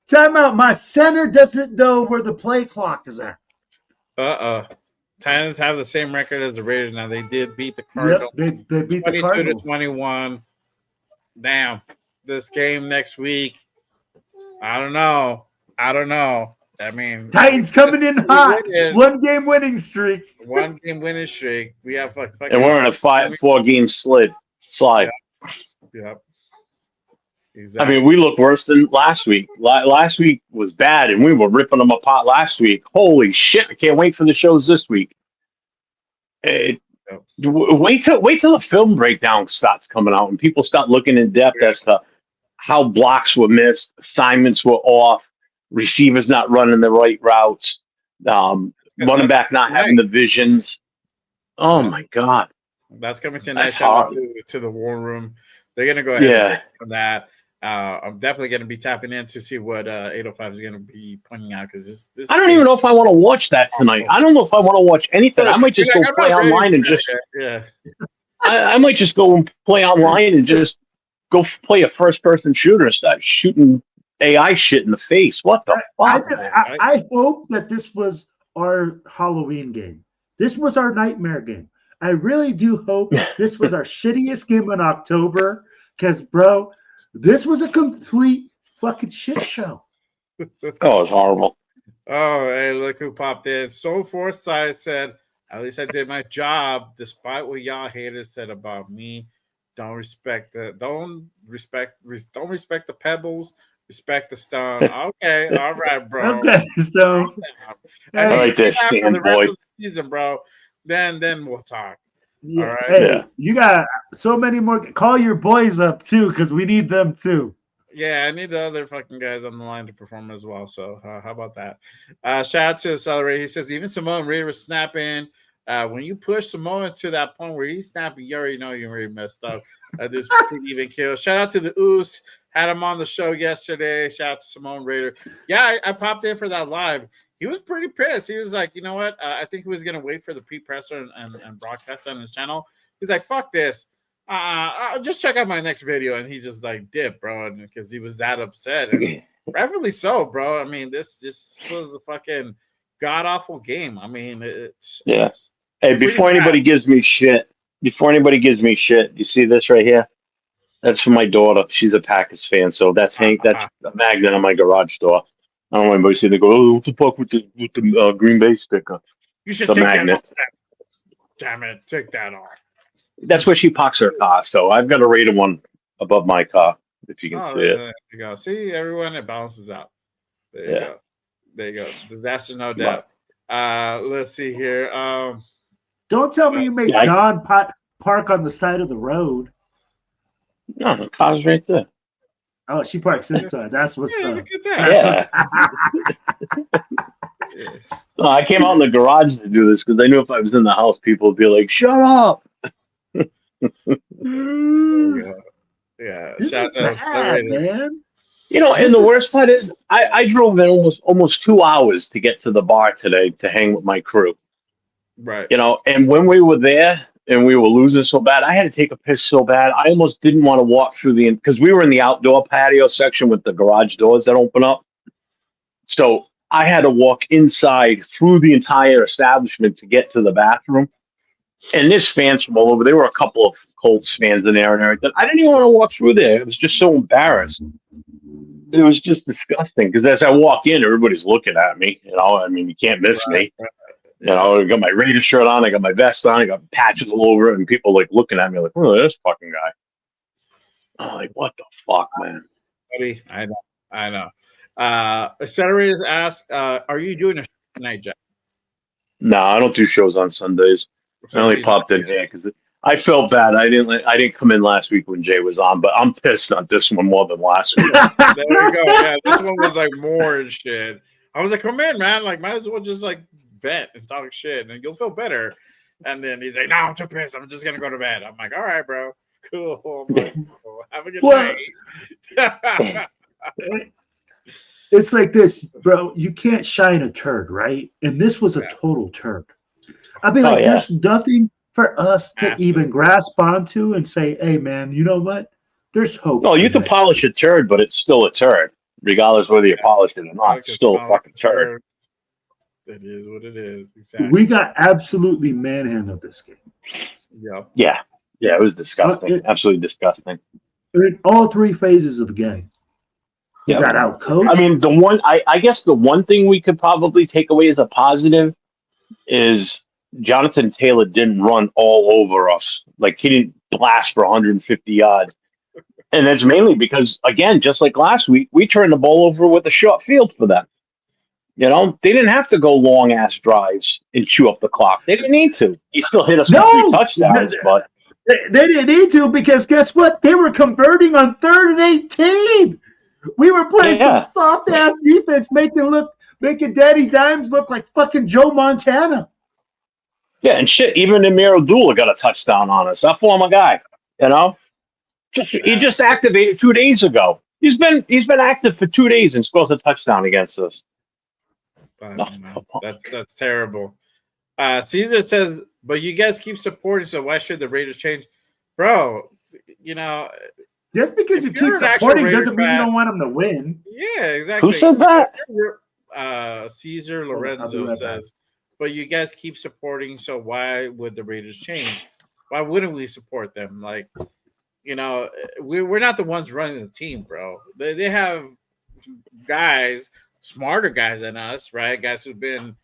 Time out. My center doesn't know where the play clock is at. Titans have the same record as the Raiders now. They did beat the Cardinals. Yep, they beat the Cardinals. 22-21. Damn. This game next week, I don't know. Titans coming in hot. 1 game winning streak. 1 game winning streak. We have and we're in a 4 game slide. Yep. Exactly. We look worse than last week. Last week was bad, and we were ripping them apart last week. Holy shit! I can't wait for the shows this week. Wait till the film breakdown starts coming out, and people start looking in depth as to how blocks were missed, assignments were off, receivers not running the right routes, running back not having the visions. Oh my God! That's coming tonight. Shout out to the War Room. They're gonna go ahead and that. I'm definitely going to be tapping in to see what 805 is going to be pointing out because this. I don't even know if I want to watch that tonight. I don't know if I want to watch anything. I might just go play online and just. Yeah. I might just go and play online and just go play a first-person shooter and start shooting AI shit in the face. What the fuck? I hope that this was our Halloween game. This was our nightmare game. I really do hope this was our shittiest game in October because, bro. This was a complete fucking shit show. Oh, it was horrible. Oh, hey, look who popped in. So Forsythe said, at least I did my job, despite what y'all haters said about me. don't respect the pebbles. Respect the stone. Okay, all right, bro. Okay, so and I you like say that that for sand the rest boy. of the season, bro. Then we'll talk. yeah, All right. hey, Yeah. you got so many more. Call your boys up too, because we need them too. Yeah, I need the other fucking guys on the line to perform as well. So how about that? Shout out to Accelerate. He says even Samoan Reed was snapping. When you push Samoan to that point where he's snapping, you already know you already messed up. This pretty even kill. Shout out to the Oos. Had him on the show yesterday. Shout out to Samoan Raider. Yeah, I popped in for that live. He was pretty pissed. He was like, you know what? I think he was gonna wait for the pre-presser and broadcast on his channel. He's like, fuck this. I'll just check out my next video, and he just like dipped, bro, because he was that upset, and rightfully so, bro. I mean, this was a fucking god awful game. I mean, it's Hey, before anybody gives me shit, you see this right here? That's for my daughter. She's a Packers fan, so that's Hank. That's a magnet on my garage door. I don't want anybody see they go, oh, what the fuck with the Green Bay sticker? You should the take magnet. that off. Damn it, take that off. That's where she parks her car. So I've got a rated one above my car, if you can see it. There you go. See, everyone, it balances out. There you go. There you go. Disaster, no doubt. Let's see here. Don't tell me you make Dawn park on the side of the road. No, the car's right there. Oh, she parks inside. That's what's up. Look at that. No, I came out in the garage to do this because I knew if I was in the house, people would be like, "Shut up." Yeah, this is bad, man. You know, and the worst part is, I drove in almost 2 hours to get to the bar today to hang with my crew. Right. You know, and when we were there and we were losing so bad, I had to take a piss so bad. I almost didn't want to walk through because we were in the outdoor patio section with the garage doors that open up. So I had to walk inside through the entire establishment to get to the bathroom. And there's fans from all over. There were a couple of Colts fans in there and everything. I didn't even want to walk through there. I was just so embarrassed. It was just disgusting because as I walk in, everybody's looking at me. You know, I mean, you can't miss me. You know, I got my Raiders shirt on, I got my vest on, I got patches all over it, and people like looking at me like, "Oh, this fucking guy." I'm like, "What the fuck, man?" Buddy, I know. Accelerators asked, "Are you doing a show tonight, Jack?" No, I don't do shows on Sundays. I only popped in here because I felt bad. I didn't come in last week when Jay was on, but I'm pissed on this one more than last week. There you go. Yeah, this one was like more and shit. I was like, "Come in, man! Like, might as well just like vent and talk shit, and you'll feel better." And then he's like, "No, I'm too pissed. I'm just gonna go to bed." I'm like, "All right, bro, cool. I'm like, cool. Have a good night." It's like this, bro. You can't shine a turd, right? And this was a total turd. I mean, there's nothing for us to even grasp onto and say, "Hey, man, you know what? There's hope." No, you can polish a turd, but it's still a turd, regardless whether you polish it or not. It's still a fucking turd. It is what it is. Exactly. We got absolutely manhandled this game. Yep. Yeah, it was disgusting. Absolutely disgusting. In all three phases of the game. We got out coached. I mean, I guess the one thing we could probably take away as a positive is Jonathan Taylor didn't run all over us. Like, he didn't blast for 150 yards. And that's mainly because, again, just like last week, we turned the ball over with a short field for them. You know, they didn't have to go long ass drives and chew up the clock. They didn't need to. He still hit us with 3 touchdowns, but they didn't need to because guess what? They were converting on 3rd and 18. We were playing some soft ass defense, making Daddy Dimes look like fucking Joe Montana. Yeah, and shit, even Amir Abdullah got a touchdown on us. That former guy, you know, he just activated 2 days ago. He's been active for 2 days and scores a touchdown against us. That's terrible. Caesar says, "But you guys keep supporting, so why should the Raiders change, bro? You know." Just because you keep supporting doesn't mean you don't want them to win. Yeah, exactly. Who said that? Caesar Lorenzo says, "But you guys keep supporting, so why would the Raiders change? Why wouldn't we support them? Like, you know, we're not the ones running the team, bro. They have guys, smarter guys than us, right? Guys who've been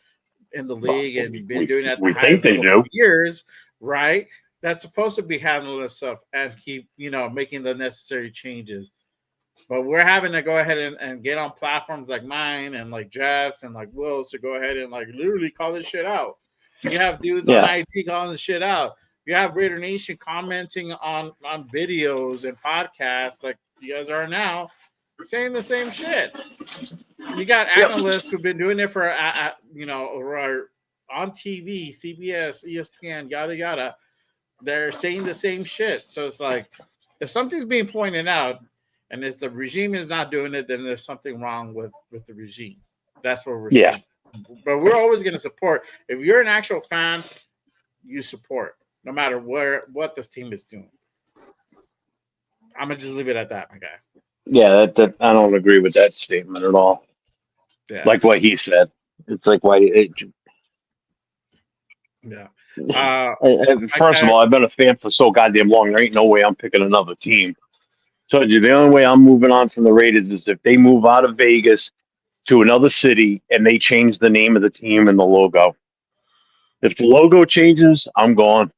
in the league and been doing that the highest level for years, right? that's supposed to be handling this stuff and keep, making the necessary changes. But we're having to go ahead and get on platforms like mine and like Jeff's and like Will's to go ahead and like literally call this shit out. You have dudes on IG calling this shit out. You have Raider Nation commenting on videos and podcasts like you guys are now, saying the same shit. You got analysts who've been doing it for, or on TV, CBS, ESPN, yada yada. They're saying the same shit. So it's like, if something's being pointed out, and if the regime is not doing it, then there's something wrong with the regime. That's what we're saying. But we're always going to support. If you're an actual fan, you support, no matter what the team is doing. I'm gonna just leave it at that, my guy. Yeah, that I don't agree with that statement at all. Yeah. Like what he said. It's like why. Yeah. First of all, I've been a fan for so goddamn long. There ain't no way I'm picking another team. Told you the only way I'm moving on from the Raiders is if they move out of Vegas to another city and they change the name of the team and the logo. If the logo changes, I'm gone.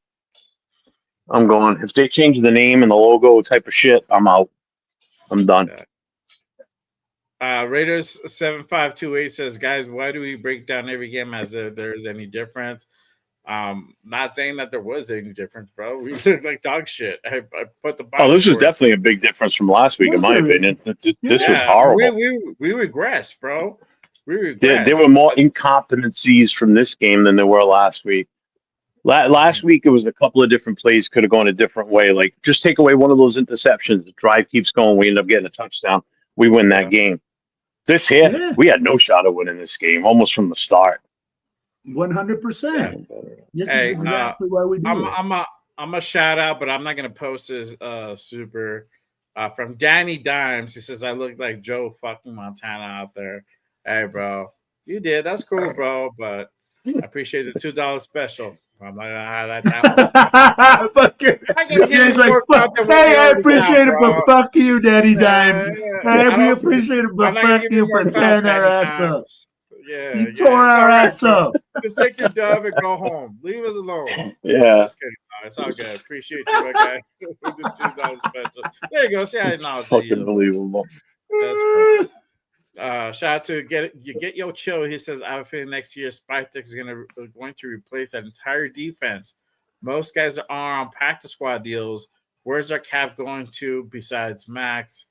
If they change the name and the logo type of shit, I'm out. I'm done. Raiders 7528 says, guys, why do we break down every game as if there's any difference? Not saying that there was any difference, bro. We looked like dog shit. I put the box. Oh, this was definitely a big difference from last week, in my opinion. This was horrible. We regressed, bro. We regressed. There were more incompetencies from this game than there were last week. Last week, it was a couple of different plays could have gone a different way. Like, just take away one of those interceptions. The drive keeps going. We end up getting a touchdown. We win that game. This here, we had no shot of winning this game almost from the start. 100%. This is exactly why we do it. I'm a shout out, but I'm not gonna post this super from Danny Dimes. He says I look like Joe fucking Montana out there. Hey, bro, you did. That's cool, bro. But I appreciate the $2 special. I'm not gonna highlight that one. I appreciate it, but fuck you, Danny Dimes. We appreciate it, but fuck you for tearing our ass up. Yeah, you tore our ass up. Just take your dove and go home. Leave us alone. Yeah. Just kidding. No, it's all good. Appreciate you, my guy. With the $2 special. There you go. See, I acknowledge you. Fucking believable. That's right. Shout out to get your chill. He says, I have a feeling next year Spike is going to replace that entire defense. Most guys are on practice squad deals. Where's our cap going to besides Max?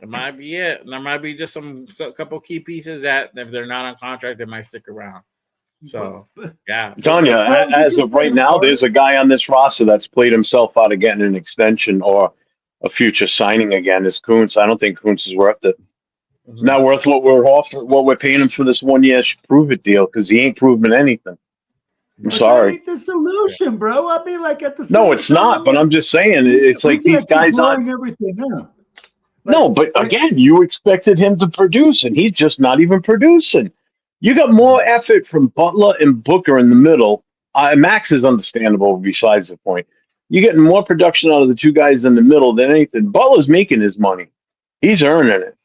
It might be it. There might be just a couple key pieces that if they're not on contract, they might stick around. So, yeah. Tanya, as of right now, there's a guy on this roster that's played himself out of getting an extension or a future signing again. Is Kuntz. I don't think Kuntz is worth it. It's not worth what we're paying him for this 1 year prove it deal because he ain't proven anything. I'm sorry. That ain't the solution, bro. I mean, like at the no, it's not. But I'm just saying, it's like these guys aren't. Everything up. No, but again, you expected him to produce, and he's just not even producing. You got more effort from Butler and Booker in the middle. Max is understandable besides the point. You're getting more production out of the two guys in the middle than anything. Butler's making his money. He's earning it.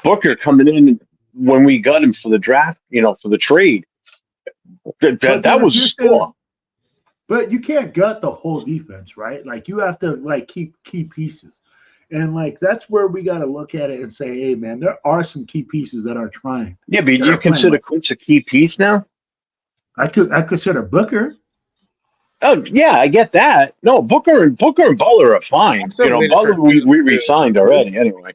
Booker coming in when we got him for the draft, for the trade. That was a score. But you can't gut the whole defense, right? Like, you have to, keep key pieces. And that's where we got to look at it and say, hey, man, there are some key pieces that are trying. Yeah, but do you consider Kuntz a key piece now? I consider Booker. Oh yeah, I get that. No, Booker and Butler are fine. Butler we re-signed already anyway.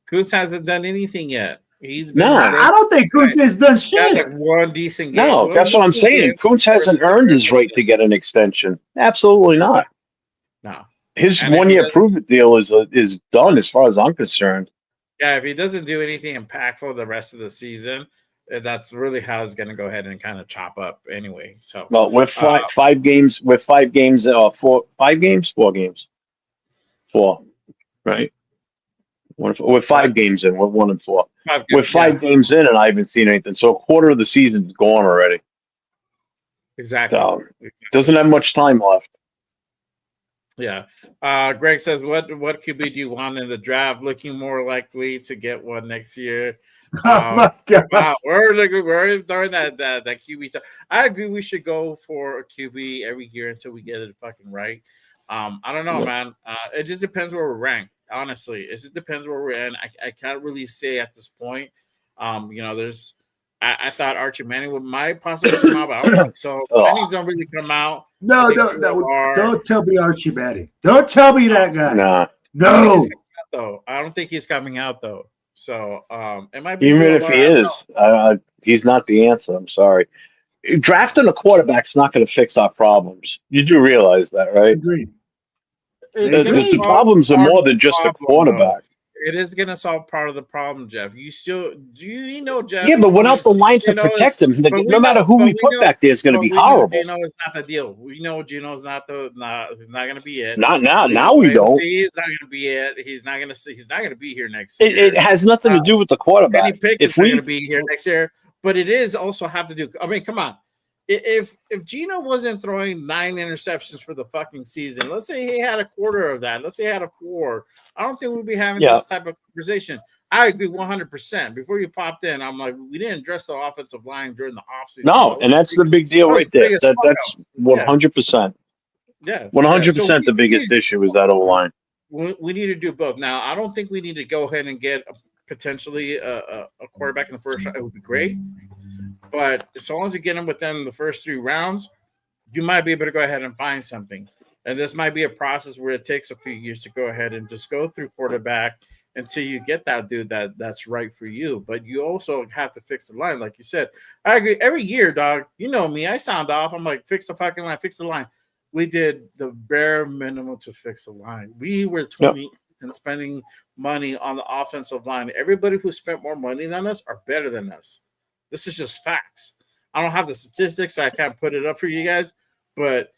Kuntz hasn't done anything yet. He's been I don't think Kuntz has done shit. One decent game. No, that's what I'm saying. Kuntz hasn't earned his right to get an extension. Absolutely not. No. His 1 year prove-it deal is done as far as I'm concerned. Yeah, if he doesn't do anything impactful the rest of the season, that's really how it's going to go ahead and kind of chop up anyway. So, well, with five games, with 5 games, 4 games, right? With 5 games in, we're 1-4. With 5 games in, and I haven't seen anything. So a quarter of the season's gone already. Exactly. So doesn't have much time left. Yeah. Greg says, what QB do you want in the draft? Looking more likely to get one next year. Oh my gosh. Wow, we're throwing that QB. I agree. We should go for a QB every year until we get it fucking right. I don't know, man. It just depends where we're ranked. Honestly, it just depends where we're in. I can't really say at this point. There's. I thought Archie Manning might possibly come out, but I don't think so. Oh. Mannings don't really come out. No, don't tell me Archie Manning. Don't tell me that guy. Nah. No. Though I don't think he's coming out though. So it might be Even if he is, he's not the answer. I'm sorry. Drafting a quarterback's not going to fix our problems. You do realize that, right? Agreed. The problems are more than just a quarterback. It is going to solve part of the problem, Jeff. Jeff? Yeah, but without the line to protect him, no matter who we put back there is going to be horrible. Gino is not the deal. We know Gino's he's not going to be it. Not now. Now we don't. He's not going to be it. He's not going to be here next year. It has nothing to do with the quarterback. Kenny Pickett's not going to be here next year, but it is also have to do. I mean, come on. If Gino wasn't throwing 9 interceptions for the fucking season, let's say he had a quarter of that. Let's say he had a 4. I don't think we'd be having this type of conversation. I agree 100%. Before you popped in, I'm like, we didn't address the offensive line during the offseason. No, and that's the big deal right there. That's 100%. Yeah, 100% the biggest issue is that O-line. We need to do both. Now, I don't think we need to go ahead and get potentially a quarterback in the first round. It would be great. But as long as you get him within the first 3 rounds, you might be able to go ahead and find something. And this might be a process where it takes a few years to go ahead and just go through quarterback until you get that dude that's right for you. But you also have to fix the line, like you said. I agree. Every year, dog, you know me, I sound off. I'm like, fix the fucking line, fix the line. We did the bare minimum to fix the line. We were 20 and spending money on the offensive line. Everybody who spent more money than us are better than us. This is just facts. I don't have the statistics, so I can't put it up for you guys, but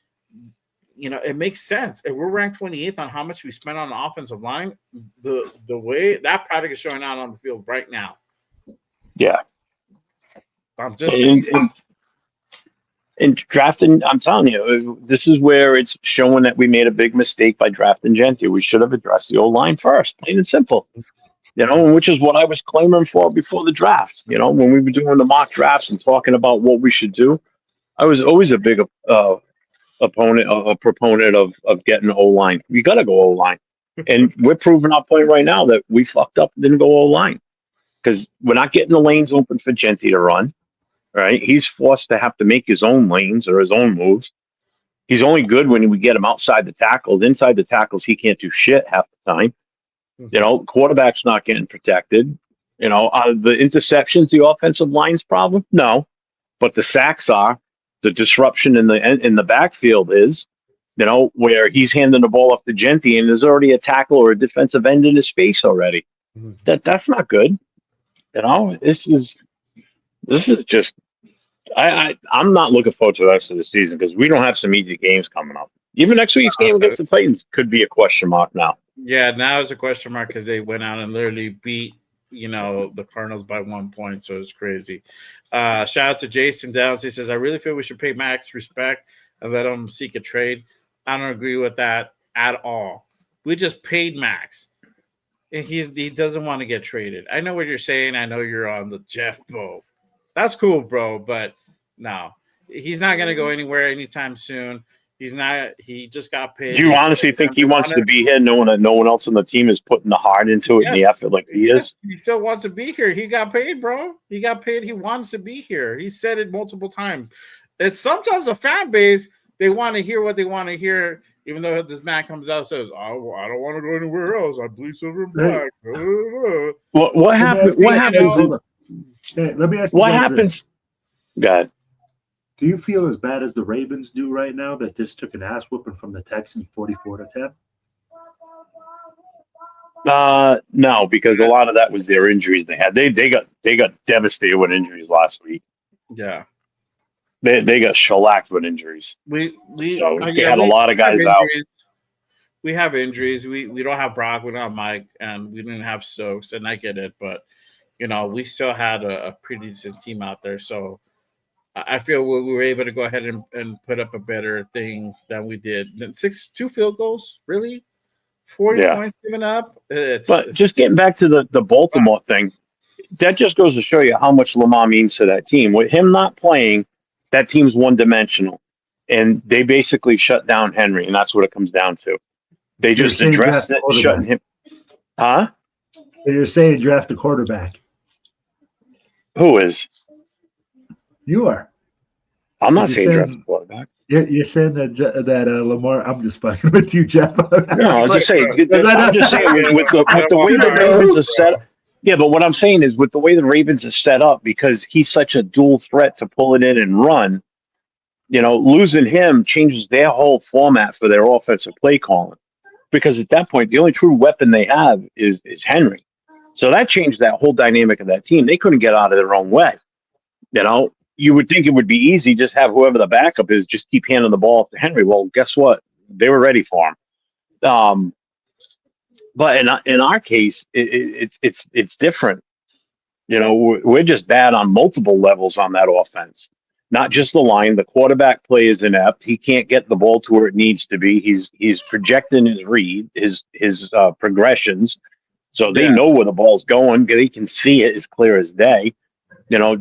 it makes sense. If we're ranked 28th on how much we spent on the offensive line, the way that product is showing out on the field right now. Yeah. I'm just in drafting, I'm telling you, this is where it's showing that we made a big mistake by drafting Gentry. We should have addressed the old line first, plain and simple. Which is what I was clamoring for before the draft. When we were doing the mock drafts and talking about what we should do, I was always a big proponent of getting O-line. We got to go O-line. And we're proving our point right now that we fucked up and didn't go O-line because we're not getting the lanes open for Gentry to run, right? He's forced to have to make his own lanes or his own moves. He's only good when we get him outside the tackles. Inside the tackles, he can't do shit half the time. Quarterback's not getting protected. Are the interceptions the offensive line's problem? No, but the sacks are. The disruption in the backfield is, where he's handing the ball off to Gentry and there's already a tackle or a defensive end in his face already. That's not good. This is just. I'm not looking forward to the rest of the season because we don't have some easy games coming up. Even next week's game against the Titans could be a question mark now. Yeah, now it's a question mark because they went out and literally beat, the Cardinals by 1 point, so it's crazy. Shout out to Jason Downs. He says, I really feel we should pay Max respect and let him seek a trade. I don't agree with that at all. We just paid Max. And he doesn't want to get traded. I know what you're saying. I know you're on the Jeff boat. That's cool, bro, but no. He's not going to go anywhere anytime soon. He's not. He just got paid. Do you honestly think he wants to be here, knowing that no one else on the team is putting the heart into it and the effort like he is? He still wants to be here. He got paid, bro. He got paid. He wants to be here. He said it multiple times. It's sometimes a fan base, they want to hear what they want to hear, even though this man comes out and says, I don't want to go anywhere else. I bleed silver and black. What happens? What happens? Let me ask you. What happens? God. Do you feel as bad as the Ravens do right now that just took an ass whooping from the Texans 44-10? No, because a lot of that was their injuries they had. They got devastated with injuries last week. Yeah. They got shellacked with injuries. They had a lot of guys out. We have injuries. We don't have Brock, we don't have Mike, and we didn't have Stokes, and I get it, but we still had a pretty decent team out there. So I feel we were able to go ahead and put up a better thing than we did. 2 field goals, really? 40 points given up. But just getting back to the Baltimore thing, that just goes to show you how much Lamar means to that team. With him not playing, that team's one-dimensional, and they basically shut down Henry, and that's what it comes down to. They So you're just saying draft addressed a it, shutting quarterback. him. Huh? So you're saying draft a quarterback. Who is? You are. I'm not You're saying draft a saying quarterback. you're saying that Lamar. I'm just fucking with you, Jeff. No, I was just saying. I'm just saying with the way the Lamar, Ravens is bro. set up. Yeah, but what I'm saying is with the way the Ravens is set up, because he's such a dual threat to pull it in and run. Losing him changes their whole format for their offensive play calling. Because at that point, the only true weapon they have is Henry. So that changed that whole dynamic of that team. They couldn't get out of their own way. You would think it would be easy, just have whoever the backup is, just keep handing the ball to Henry. Well, guess what? They were ready for him. But in our case, it's different. We're just bad on multiple levels on that offense. Not just the line. The quarterback play is inept. He can't get the ball to where it needs to be. He's projecting his read, his progressions, so they Yeah. know where the ball's going. They can see it as clear as day.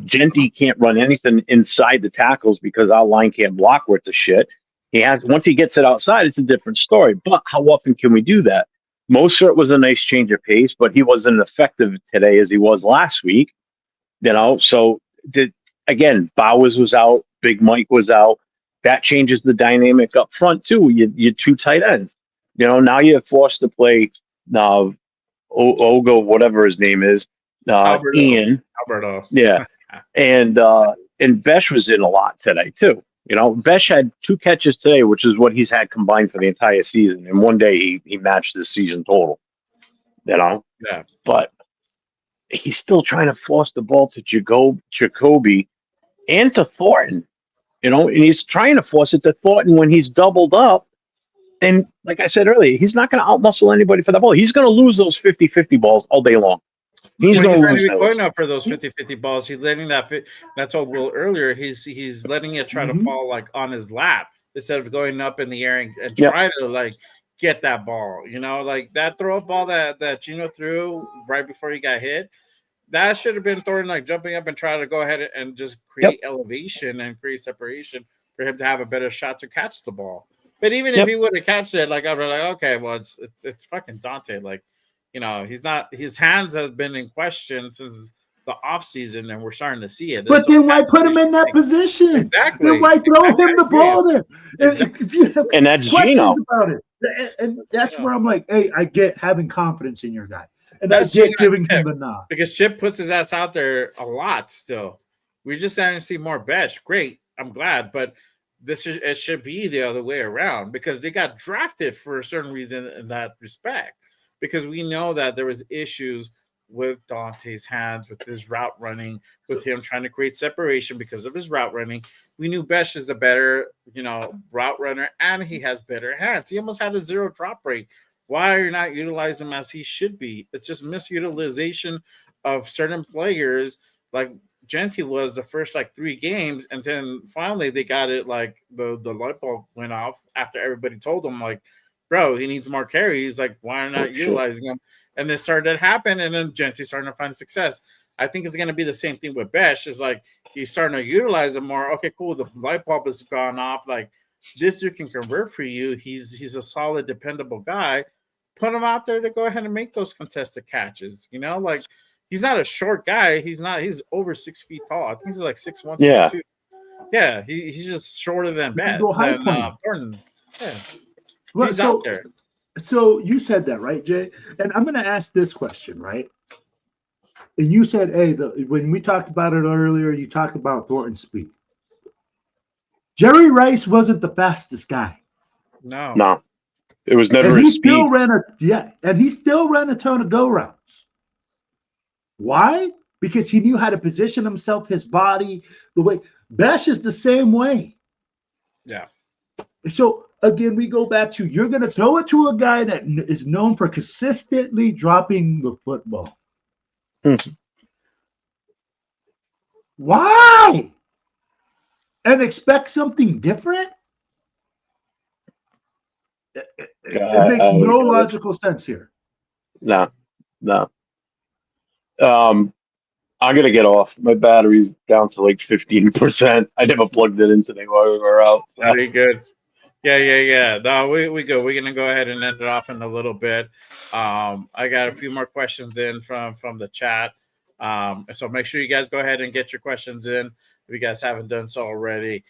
Genty can't run anything inside the tackles because our line can't block worth the shit. Once he gets it outside, it's a different story. But how often can we do that? Mostert was a nice change of pace, but he wasn't effective today as he was last week. So again, Bowers was out, Big Mike was out. That changes the dynamic up front too. You two tight ends. Now you're forced to play Ogo, whatever his name is, Ian. Alberto. Yeah, and Besh was in a lot today too. Besh had 2 catches today, which is what he's had combined for the entire season. And one day he matched his season total. Yeah. But he's still trying to force the ball to Jacoby and to Thornton. And he's trying to force it to Thornton when he's doubled up. And like I said earlier, he's not going to outmuscle anybody for the ball. He's going to lose those 50-50 balls all day long. He's Well, going he's to not lose even those. going up for those 50-50 balls. He's letting that fit. That's what Will earlier. He's letting it try to fall like on his lap instead of going up in the air and try to like get that ball. Like that throw ball that Gino threw right before he got hit. That should have been Thornton like jumping up and trying to go ahead and just create elevation and create separation for him to have a better shot to catch the ball. But even if he would have catched it, like I'd be like, okay, well, it's fucking Dante. Like, he's not. His hands have been in question since the offseason, and we're starting to see it. But then why put him in that position? Exactly. Then why throw him the ball there? Exactly. If you have And that's questions Gino. about it, and that's where I'm like, hey, I get having confidence in your guy, and That's I get Gino giving him the nod because Chip puts his ass out there a lot. Still, we just starting to see more Besh. Great, I'm glad, but it should be the other way around because they got drafted for a certain reason in that respect. Because we know that there was issues with Dante's hands, with his route running, with him trying to create separation because of his route running. We knew Besh is a better, route runner, and he has better hands. He almost had a 0 drop rate. Why are you not utilizing him as he should be? It's just misutilization of certain players, like Genty was the first 3 games, and then finally they got it like the light bulb went off after everybody told him like, bro, he needs more carries. Like, why are not utilizing him? And this started to happen, and then Genty's starting to find success. I think it's going to be the same thing with Besh. It's like he's starting to utilize him more. Okay, cool. The light bulb has gone off. Like this dude can convert for you. He's a solid, dependable guy. Put him out there to go ahead and make those contested catches. Like he's not a short guy. He's over 6 feet tall. I think he's like 6'1", 6'2". Yeah, he's just shorter than Besh. Thornton. Yeah. Well, he's out there. So you said that, right, Jay? And I'm going to ask this question, right? And you said, hey, when we talked about it earlier, you talked about Thornton's speed. Jerry Rice wasn't the fastest guy. No. It was never and his he speed. Still ran a ton of go routes. Why? Because he knew how to position himself, his body, the way. Besh is the same way. Yeah. So again, we go back to you're going to throw it to a guy that is known for consistently dropping the football. Why? And expect something different? It makes no logical sense here. No. I'm gonna get off. My battery's down to like 15%. I never plugged it in today while we were out. So. Very good. Yeah. No, we go. We're gonna go ahead and end it off in a little bit. I got a few more questions in from the chat. So make sure you guys go ahead and get your questions in if you guys haven't done so already.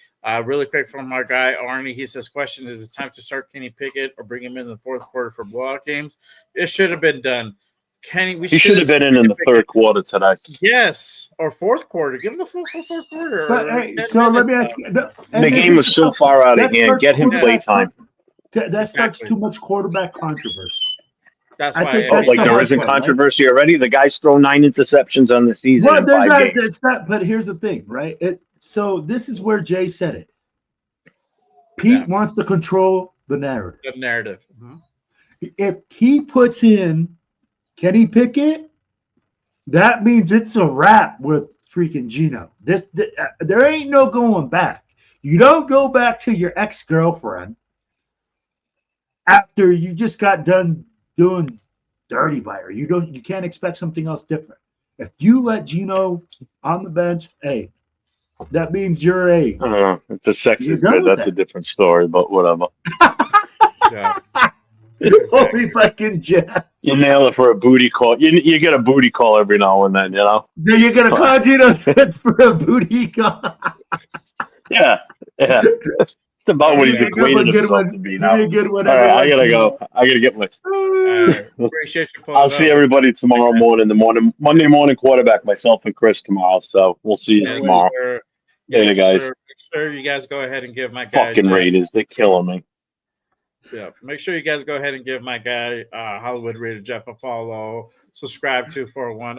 Really quick from our guy Arnie, he says, "Question: Is it time to start Kenny Pickett or bring him in the fourth quarter for blowout games? It should have been done. Kenny, He should have been in the third quarter tonight. Yes, or fourth quarter. Give him the full fourth quarter. But hey, so let me ask you. The game was so far out of hand. Get him play time. That starts too much quarterback controversy. That's why. Like there isn't controversy already. The guy's thrown 9 interceptions on the season. Well, there's not. Games. It's not. But here's the thing, right? So this is where Jay said it. Pete wants to control the narrative. The narrative. Mm-hmm. If he puts in Kenny Pickett, that means it's a wrap with freaking Geno. There ain't no going back. You don't go back to your ex-girlfriend after you just got done doing dirty by her. You can't expect something else different. If you let Geno on the bench, hey, that means you're a. I don't know. It's a sexy good. That's a different story, but whatever. Yeah. Holy fucking Jeff. You nail it for a booty call. You get a booty call every now and then, you know? Then you're going to call Geno Smith for a booty call. Yeah. It's about what he's equated himself to be now. All right, I got to go. I got to get my... Appreciate you. I'll see everybody tomorrow morning. Monday morning quarterback, myself and Chris tomorrow. So we'll see you tomorrow. Sir. Later, guys. Sir. Make sure you guys go ahead and give my guy... Fucking Raiders. They're killing me. Yeah, make sure you guys go ahead and give my guy Hollywood Raider Jeff a follow. Subscribe to 401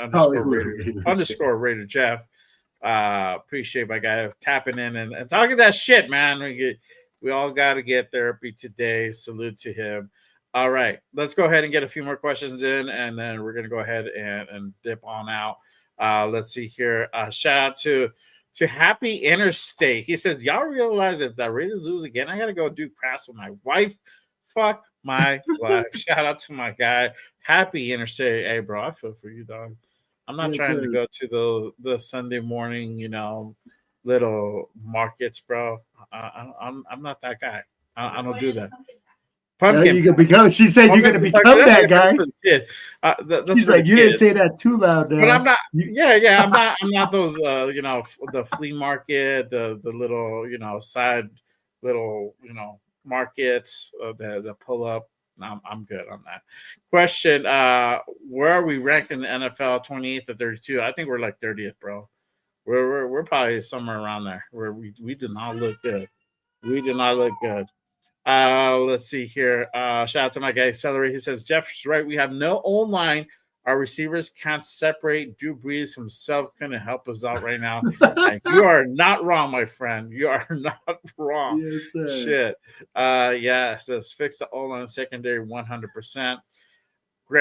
underscore Raider Jeff. Appreciate my guy tapping in and talking that shit, man. We all got to get therapy today. Salute to him. All right, let's go ahead and get a few more questions in, and then we're gonna go ahead and dip on out. Let's see here. Shout out to Happy Interstate. He says, "Y'all realize if the Raiders lose again, I gotta go do crafts with my wife. Fuck my life." Shout out to my guy, Happy Interstate. Hey, bro, I feel for you, dog. I'm not trying to go to the Sunday morning, little markets, bro. I'm not that guy. I don't do that. Pumpkin. She said you're gonna become that guy. She's like, you didn't say that too loud, though. But I'm not. Yeah. I'm not those. The flea market, the little, side little, markets that pull up. I'm good on that. Question: where are we ranked in the NFL? 28th or 32? I think we're like 30th, bro. We're probably somewhere around there where we did not look good. We did not look good. Let's see here. Shout out to my guy Celery. He says Jeff's right. We have no O-line. Our receivers can't separate. Drew Brees himself couldn't help us out right now. And you are not wrong, my friend. You are not wrong. Yes, sir. Shit. It says fix the O-line secondary 100%.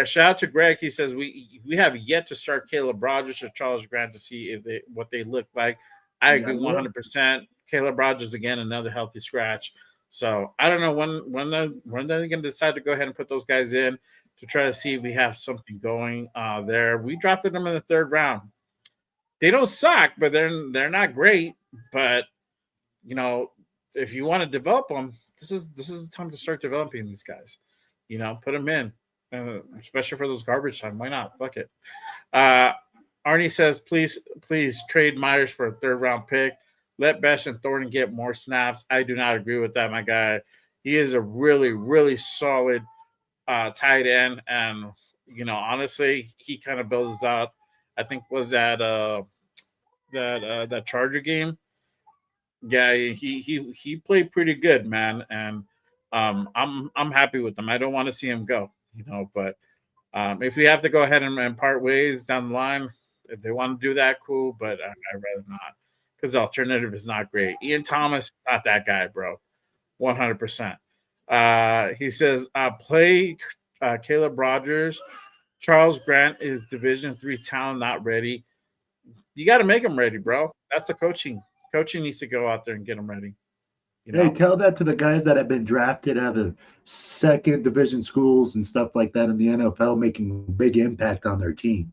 Shout out to Greg. He says we have yet to start Caleb Rogers or Charles Grant to see what they look like. I agree 100%. Caleb Rogers again, another healthy scratch. So I don't know when they're going to decide to go ahead and put those guys in to try to see if we have something going there. We drafted them in the 3rd round. They don't suck, but they're not great. But if you want to develop them, this is the time to start developing these guys. Put them in, especially for those garbage time. Why not? Fuck it. Arnie says, please trade Myers for a 3rd round pick. Let Besh and Thornton get more snaps. I do not agree with that, my guy. He is a really, really solid tight end. And, honestly, he kind of builds out, I think, was that Charger game. Yeah, he played pretty good, man. And I'm happy with him. I don't want to see him go, but if we have to go ahead and part ways down the line, if they want to do that, cool, but I'd rather not. Because the alternative is not great. Ian Thomas, not that guy, bro. 100%. He says, play Caleb Rogers. Charles Grant is Division III talent, not ready. You got to make him ready, bro. That's the coaching. Coaching needs to go out there and get them ready. Hey, tell that to the guys that have been drafted out of 2nd division schools and stuff like that in the NFL, making a big impact on their team.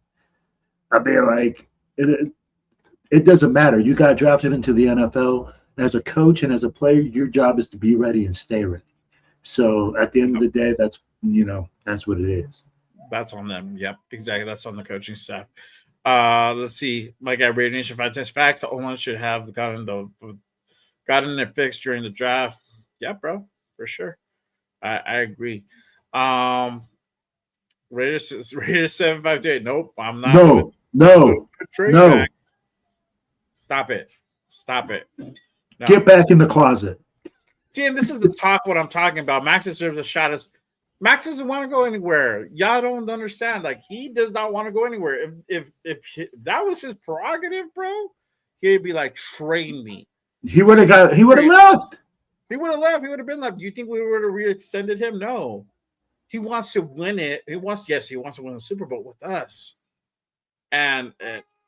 I'd be like, It doesn't matter. You got drafted into the NFL as a coach and as a player. Your job is to be ready and stay ready. So at the end of the day, that's what it is. That's on them. Yep, exactly. That's on the coaching staff. Let's see. My guy, Radio Nation 5 Facts. The O-line should have gotten their fix during the draft. Yeah, bro, for sure. I agree. Raiders 758. Nope, I'm not. No. Stop it. No. Get back in the closet. See, and this is the talk. What I'm talking about. Max deserves a shot. Max doesn't want to go anywhere. Y'all don't understand. Like, he does not want to go anywhere. If that was his prerogative, bro, he'd be like, train me. He would have left. He would have left. He would have been left. Do you think we would have re-extended him? No. He wants to win it. He wants to win the Super Bowl with us. And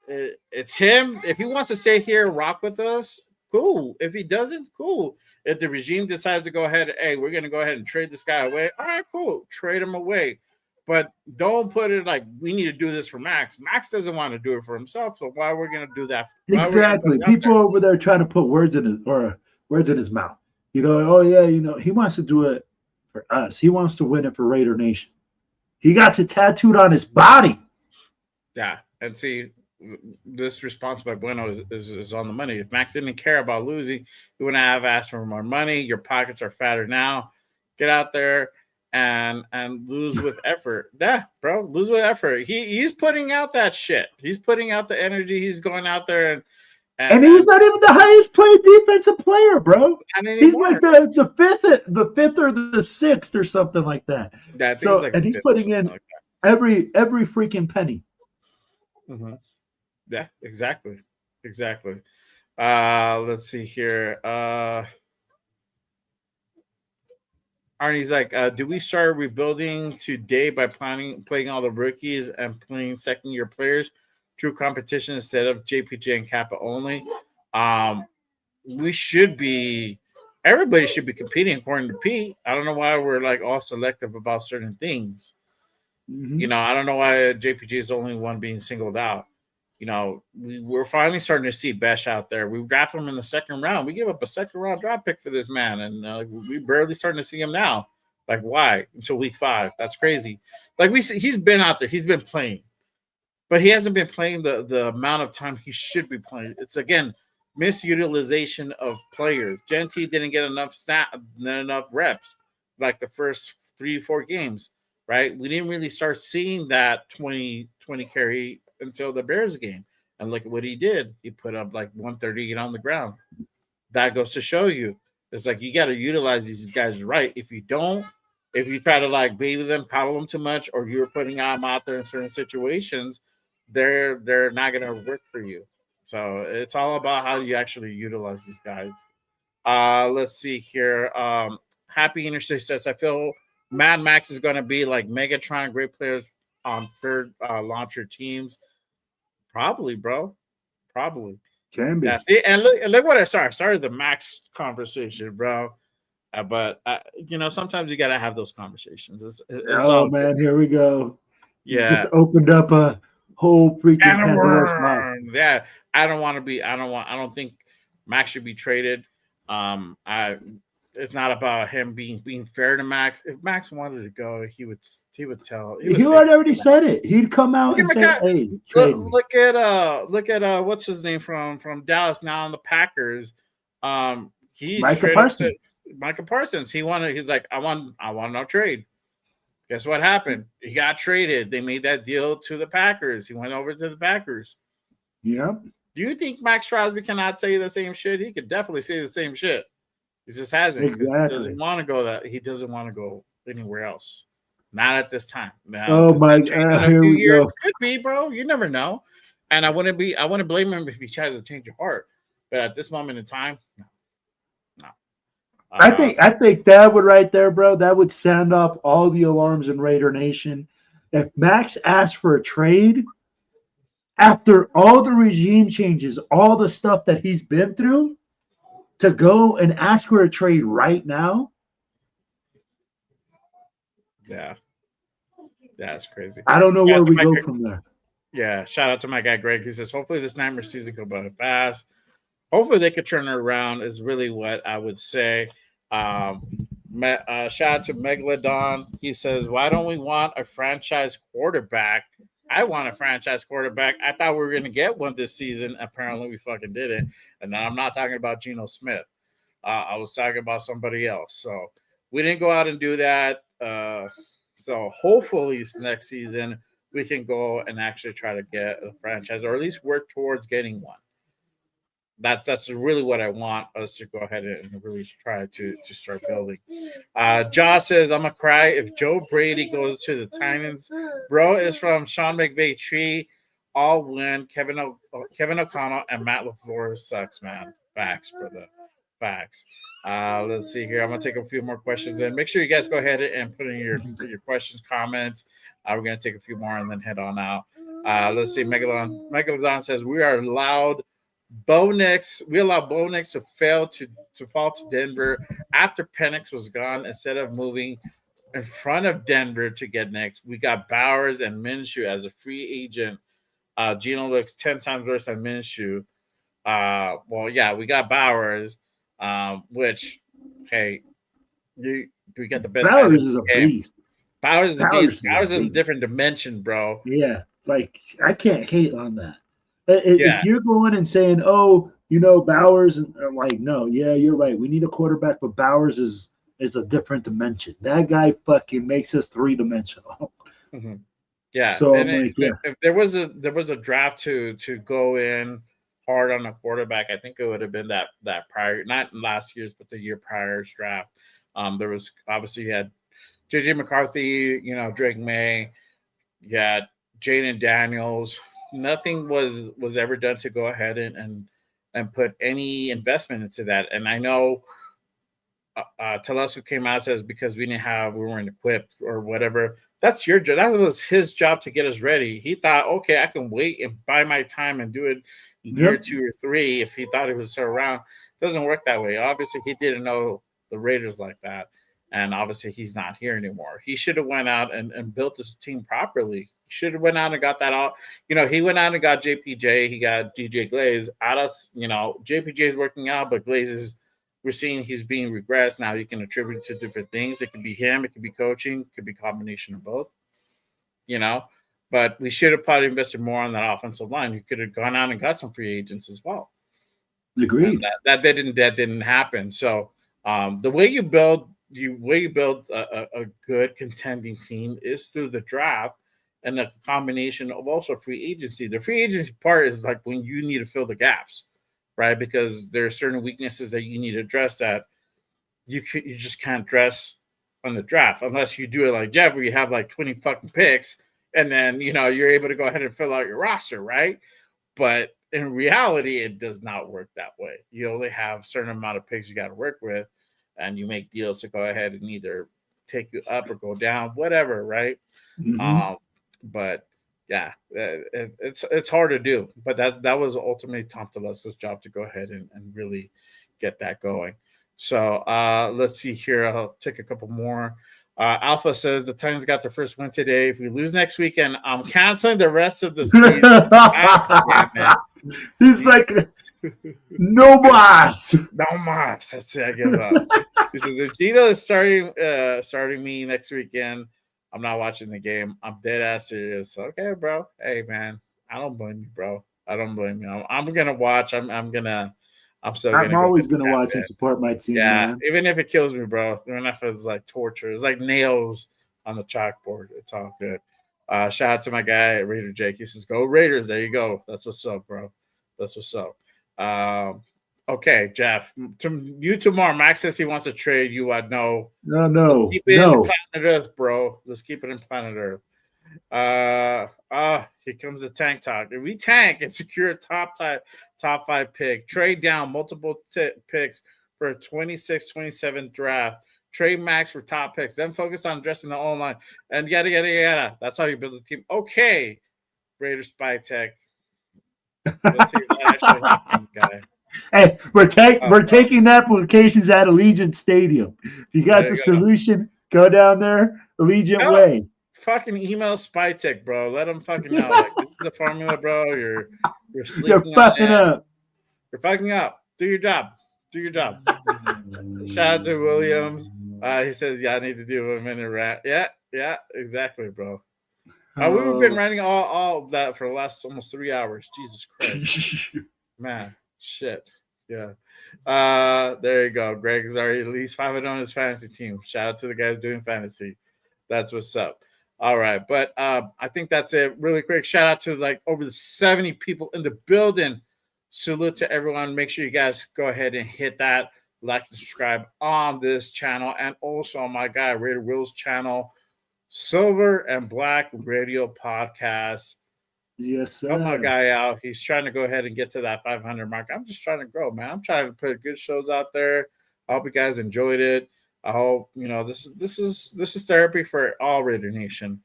it's him. If he wants to stay here and rock with us, cool. If he doesn't, cool. If the regime decides to go ahead, hey, we're going to go ahead and trade this guy away. All right, cool. Trade him away. But don't put it like we need to do this for Max. Max doesn't want to do it for himself. So why we're going to do that? Exactly. People over there trying to put words in his mouth. You know, oh yeah, he wants to do it for us. He wants to win it for Raider Nation. He got it tattooed on his body. Yeah, and see, this response by Bueno is on the money. If Max didn't care about losing, he wouldn't have asked for more money. Your pockets are fatter now. Get out there and lose with effort. Yeah, bro, lose with effort. He's putting out that shit. He's putting out the energy. He's going out there and he's not even the highest paid defensive player, bro. He's like the fifth or the sixth or something like that. Yeah, and he's putting in every freaking penny. Mm-hmm. Yeah, exactly. Let's see here. Arnie's like, do we start rebuilding today by playing all the rookies and playing second-year players? True competition instead of JPJ and Kappa only. We should be. Everybody should be competing according to Pete. I don't know why we're like all selective about certain things. Mm-hmm. I don't know why JPG is the only one being singled out. We're finally starting to see Besh out there. We drafted him in the second round. We gave up a second-round draft pick for this man, and we barely starting to see him now. Like, why? Until week 5. That's crazy. Like, he's been out there. He's been playing. But he hasn't been playing the amount of time he should be playing. It's, again, misutilization of players. Genty didn't get enough reps like the first 3-4 games. Right, we didn't really start seeing that 20 carry until the Bears game, and look at what he did. He put up like 138 on the ground. That goes to show you, it's like you got to utilize these guys right. If you don't, if you try to like baby them, coddle them too much, or you're putting them out there in certain situations, they're not going to work for you. So it's all about how you actually utilize these guys. Let's see here. Happy Interstate says, I feel Mad Max is going to be like Megatron, great players on third launcher teams. Probably, bro. Probably. Can be. Yeah, see, and look what I started the Max conversation, bro. But sometimes you got to have those conversations. Man, here we go. Yeah. You just opened up a whole freaking Pandora's box. Yeah. I don't think Max should be traded. It's not about him being fair to Max. If Max wanted to go, he would tell. He had already said it. He'd come out and say, "Hey, look at what's his name from Dallas now on the Packers." Micah Parsons. He's like, I want no trade. Guess what happened? He got traded. They made that deal to the Packers. He went over to the Packers. Yeah. Do you think Max Crosby cannot say the same shit? He could definitely say the same shit. He just hasn't. Exactly. He doesn't want to go He doesn't want to go anywhere else. Not at this time. Oh my God! Here we go. Could be, bro. You never know. And I wouldn't blame him if he tries to change your heart. But at this moment in time, no. I think that would right there, bro. That would sound off all the alarms in Raider Nation. If Max asked for a trade after all the regime changes, all the stuff that he's been through, to go and ask for a trade right now. Yeah, it's crazy. I don't know where we go from there. Yeah, shout out to my guy Greg. He says, hopefully this Nightmare season go by fast. Hopefully they could turn it around. Is really what I would say. Shout out to Megalodon. He says, why don't we want a franchise quarterback? I want a franchise quarterback. I thought we were going to get one this season. Apparently, we fucking didn't. And now I'm not talking about Geno Smith. I was talking about somebody else. So we didn't go out and do that. So hopefully next season we can go and actually try to get a franchise, or at least work towards getting one. That's really what I want us to go ahead and really try to start building. Josh says, I'm gonna cry if Joe Brady goes to the Titans. Bro is from Sean McVay tree. All win. Kevin O'Connell and Matt LaFleur sucks, man. Facts, brother. Facts. Let's see here. I'm gonna take a few more questions and make sure you guys go ahead and put in your questions, comments. We're gonna take a few more and then head on out. Let's see. Megalodon says we are allowed we allowed Bo Nix to fall to Denver after Penix was gone. Instead of moving in front of Denver to get Nix, we got Bowers and Minshew as a free agent. Geno looks 10 times worse than Minshew. Well, yeah, we got Bowers, which, hey, we got the best. Bowers is a beast. Bowers is a beast. Bowers is a different dimension, bro. Yeah, like I can't hate on that. If you're going and saying, "Oh, Bowers," and I'm like, no, yeah, you're right. We need a quarterback, but Bowers is a different dimension. That guy fucking makes us three-dimensional. Mm-hmm. Yeah. So if there was a draft to go in hard on a quarterback, I think it would have been that prior, not last year's, but the year prior's draft. There was obviously you had JJ McCarthy, Drake May, you had Jaden Daniels. Nothing was ever done to go ahead and put any investment into that. And I know Telesco came out and says because we weren't equipped or whatever. That's your job. That was his job to get us ready. He thought, okay, I can wait and buy my time and do it in year 2 or 3 if he thought it was still around. It doesn't work that way. Obviously, he didn't know the Raiders like that. And obviously, he's not here anymore. He should have went out and built this team properly. He should have went out and got that out. He went out and got JPJ. He got DJ Glaze out of, JPJ is working out, but Glaze we're seeing he's being regressed. Now you can attribute it to different things. It could be him. It could be coaching. It could be a combination of both, But we should have probably invested more on that offensive line. You could have gone out and got some free agents as well. Agreed. That didn't happen. So the way you build a good contending team is through the draft and a combination of also free agency. The free agency part is like when you need to fill the gaps, right? Because there are certain weaknesses that you need to address that you just can't address on the draft unless you do it like Jeff, where you have like 20 fucking picks and then you're able to go ahead and fill out your roster, right? But in reality, it does not work that way. You only have a certain amount of picks you got to work with, and you make deals to go ahead and either take you up or go down, whatever, right? Mm-hmm. But yeah, it's hard to do. But that was ultimately Tom Telesco's job to go ahead and really get that going. So let's see here. I'll take a couple more. Alpha says the Titans got their first win today. If we lose next weekend, I'm canceling the rest of the season. He's like, no mas. No mas. That's it. I give up. He says if Gino is starting me next weekend, I'm not watching the game. I'm dead ass serious. Okay, bro. Hey, man. I don't blame you, bro. I don't blame you. I'm gonna watch. I'm always gonna watch and support my team. Yeah, man. Even if it kills me, bro. Even if it's like torture, it's like nails on the chalkboard. It's all good. Shout out to my guy Raider Jake. He says, "Go Raiders." There you go. That's what's up, bro. That's what's up. Okay, Jeff. Tomorrow. Max says he wants to trade you. No. Let's keep it in Planet Earth, bro. Let's keep it in Planet Earth. Here comes the tank talk. If we tank and secure a top 5 pick, trade down multiple picks for a 26-27 draft, trade Max for top picks, then focus on addressing the online and yada yada yada. That's how you build a team. Okay, Raiders Spy Tech. Let's see what actually happened, guy. Hey, we're taking applications at Allegiant Stadium. If you got the solution, go down there, Allegiant Way. fucking email Spytech, bro. Let them fucking know. Like, this is the formula, bro. You're You're sleeping on fucking it. up. You're fucking up. Do your job. Do your job. Shout out to Williams. He says, "Yeah, I need to do a minute rant." Yeah, exactly, bro. We've been ranting all that for the last almost 3 hours. Jesus Christ, man, shit. Yeah. There you go. Greg is already at least 5-0 on his fantasy team. Shout out to the guys doing fantasy. That's what's up. All right, but I think that's it. Really quick shout out to like over the 70 people in the building. Salute to everyone. Make sure you guys go ahead and hit that like and subscribe on this channel and also on my guy Raider Will's channel, Silver and Black Radio Podcast. Yes, sir. Help my guy out. He's trying to go ahead and get to that 500 mark. I'm just trying to grow, man. I'm trying to put good shows out there. I hope you guys enjoyed it. I hope this is therapy for all Raider Nation.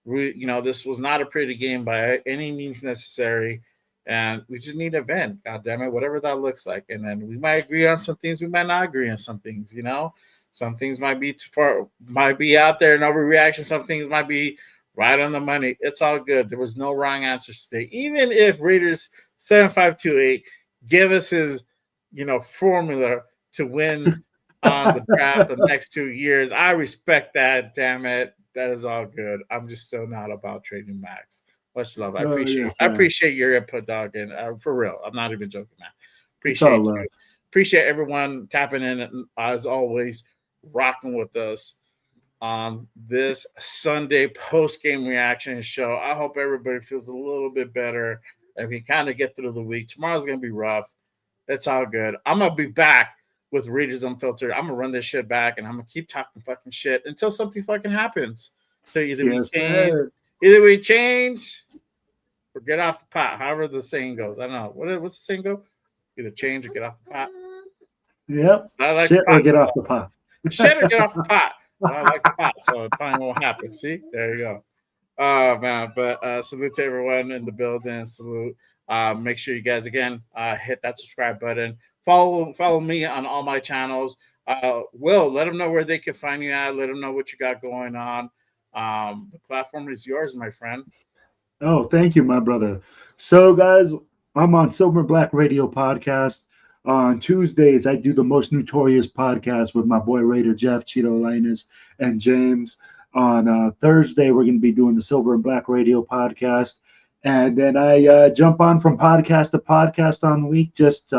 This was not a pretty game by any means necessary, and we just need a vent. God damn it, whatever that looks like. And then we might agree on some things, we might not agree on some things. Some things might be too far, might be out there, and overreaction. Some things might be right on the money. It's all good. There was no wrong answers today. Even if Raiders 7528 give us his, formula to win on the draft the next 2 years, I respect that. Damn it, that is all good. I'm just still not about trading Max. Much love. I appreciate your input, dog, and for real, I'm not even joking, man. Appreciate you. Appreciate everyone tapping in, and as always, rocking with us on this Sunday post-game reaction show. I hope everybody feels a little bit better and we kind of get through the week. Tomorrow's going to be rough. It's all good. I'm going to be back with Raiders Unfiltered. I'm going to run this shit back, and I'm going to keep talking fucking shit until something fucking happens. So either we change or get off the pot, however the saying goes. I don't know. What's the saying go? Either change or get off the pot. Yep. Shit or get off the pot. Shit or get off the pot. I like the pot, so it probably won't happen. See? There you go. Oh, man. But salute to everyone in the building. Salute. Make sure you guys, again, hit that subscribe button. Follow me on all my channels. Will, let them know where they can find you at. Let them know what you got going on. The platform is yours, my friend. Oh, thank you, my brother. So, guys, I'm on Silver Black Radio Podcast. On Tuesdays, I do the Most Notorious podcast with my boy Raider Jeff, Cheeto Linus, and James. On Thursday, we're going to be doing the Silver and Black Radio Podcast. And then I jump on from podcast to podcast on the week, just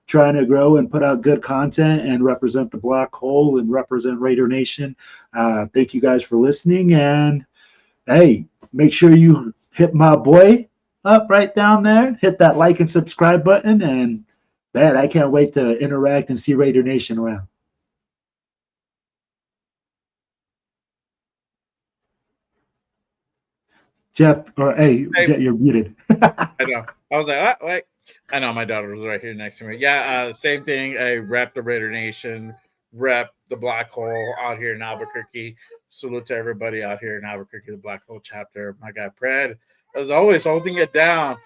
trying to grow and put out good content and represent the Black Hole and represent Raider Nation. Thank you guys for listening. And, hey, make sure you hit my boy up right down there. Hit that like and subscribe button. And, man, I can't wait to interact and see Raider Nation around. Jeff, you're muted. I know. I was like, wait. I know my daughter was right here next to me. Yeah, same thing. I rep the Raider Nation, rep the Black Hole out here in Albuquerque. Salute to everybody out here in Albuquerque, the Black Hole chapter. My guy, Pred, as always, holding it down.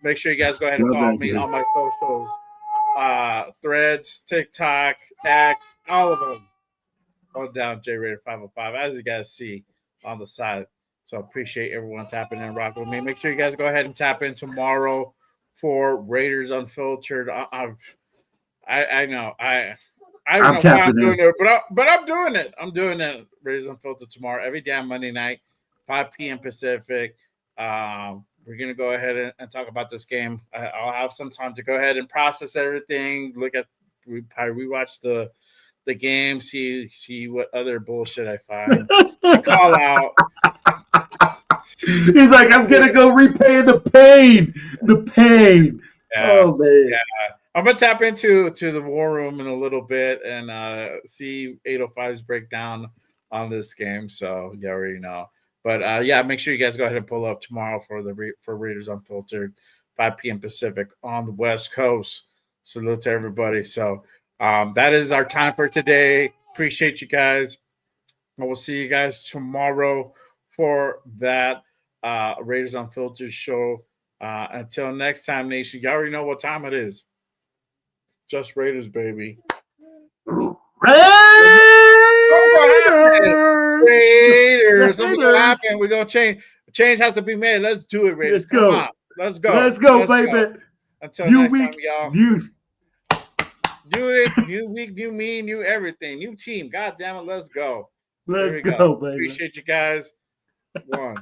Make sure you guys go ahead and follow me on my socials. Threads, TikTok, X, all of them. Hold down J Raider 505, as you guys see on the side. So appreciate everyone tapping in and rocking with me. Make sure you guys go ahead and tap in tomorrow for Raiders Unfiltered. I know. I don't know why I'm doing it, but I'm doing it. I'm doing it. Raiders Unfiltered tomorrow, every damn Monday night, 5 p.m. Pacific. We're going to go ahead and talk about this game. I'll have some time to go ahead and process everything, rewatch the game, see what other bullshit I find. Call out. He's like, I'm gonna go repay the pain. Yeah, oh man. Yeah. I'm gonna tap into the war room in a little bit and see 805's breakdown on this game. So you already know. But make sure you guys go ahead and pull up tomorrow for Raiders Unfiltered, 5 p.m. Pacific on the West Coast. Salute to everybody. So that is our time for today. Appreciate you guys. I will see you guys tomorrow for that Raiders Unfiltered show. Until next time, Nation, you already know what time it is. Just Raiders, baby. Raiders! Raiders. Something gonna Raiders. happen. We're gonna change. Change has to be made. Let's do it, Raiders. Let's Come go. on. Let's go. Let's go, baby. Until New next week, time, y'all. new Do it. New week, new me, new everything. New team. God damn it. Let's go. Let's There we go, baby. Appreciate you guys. One.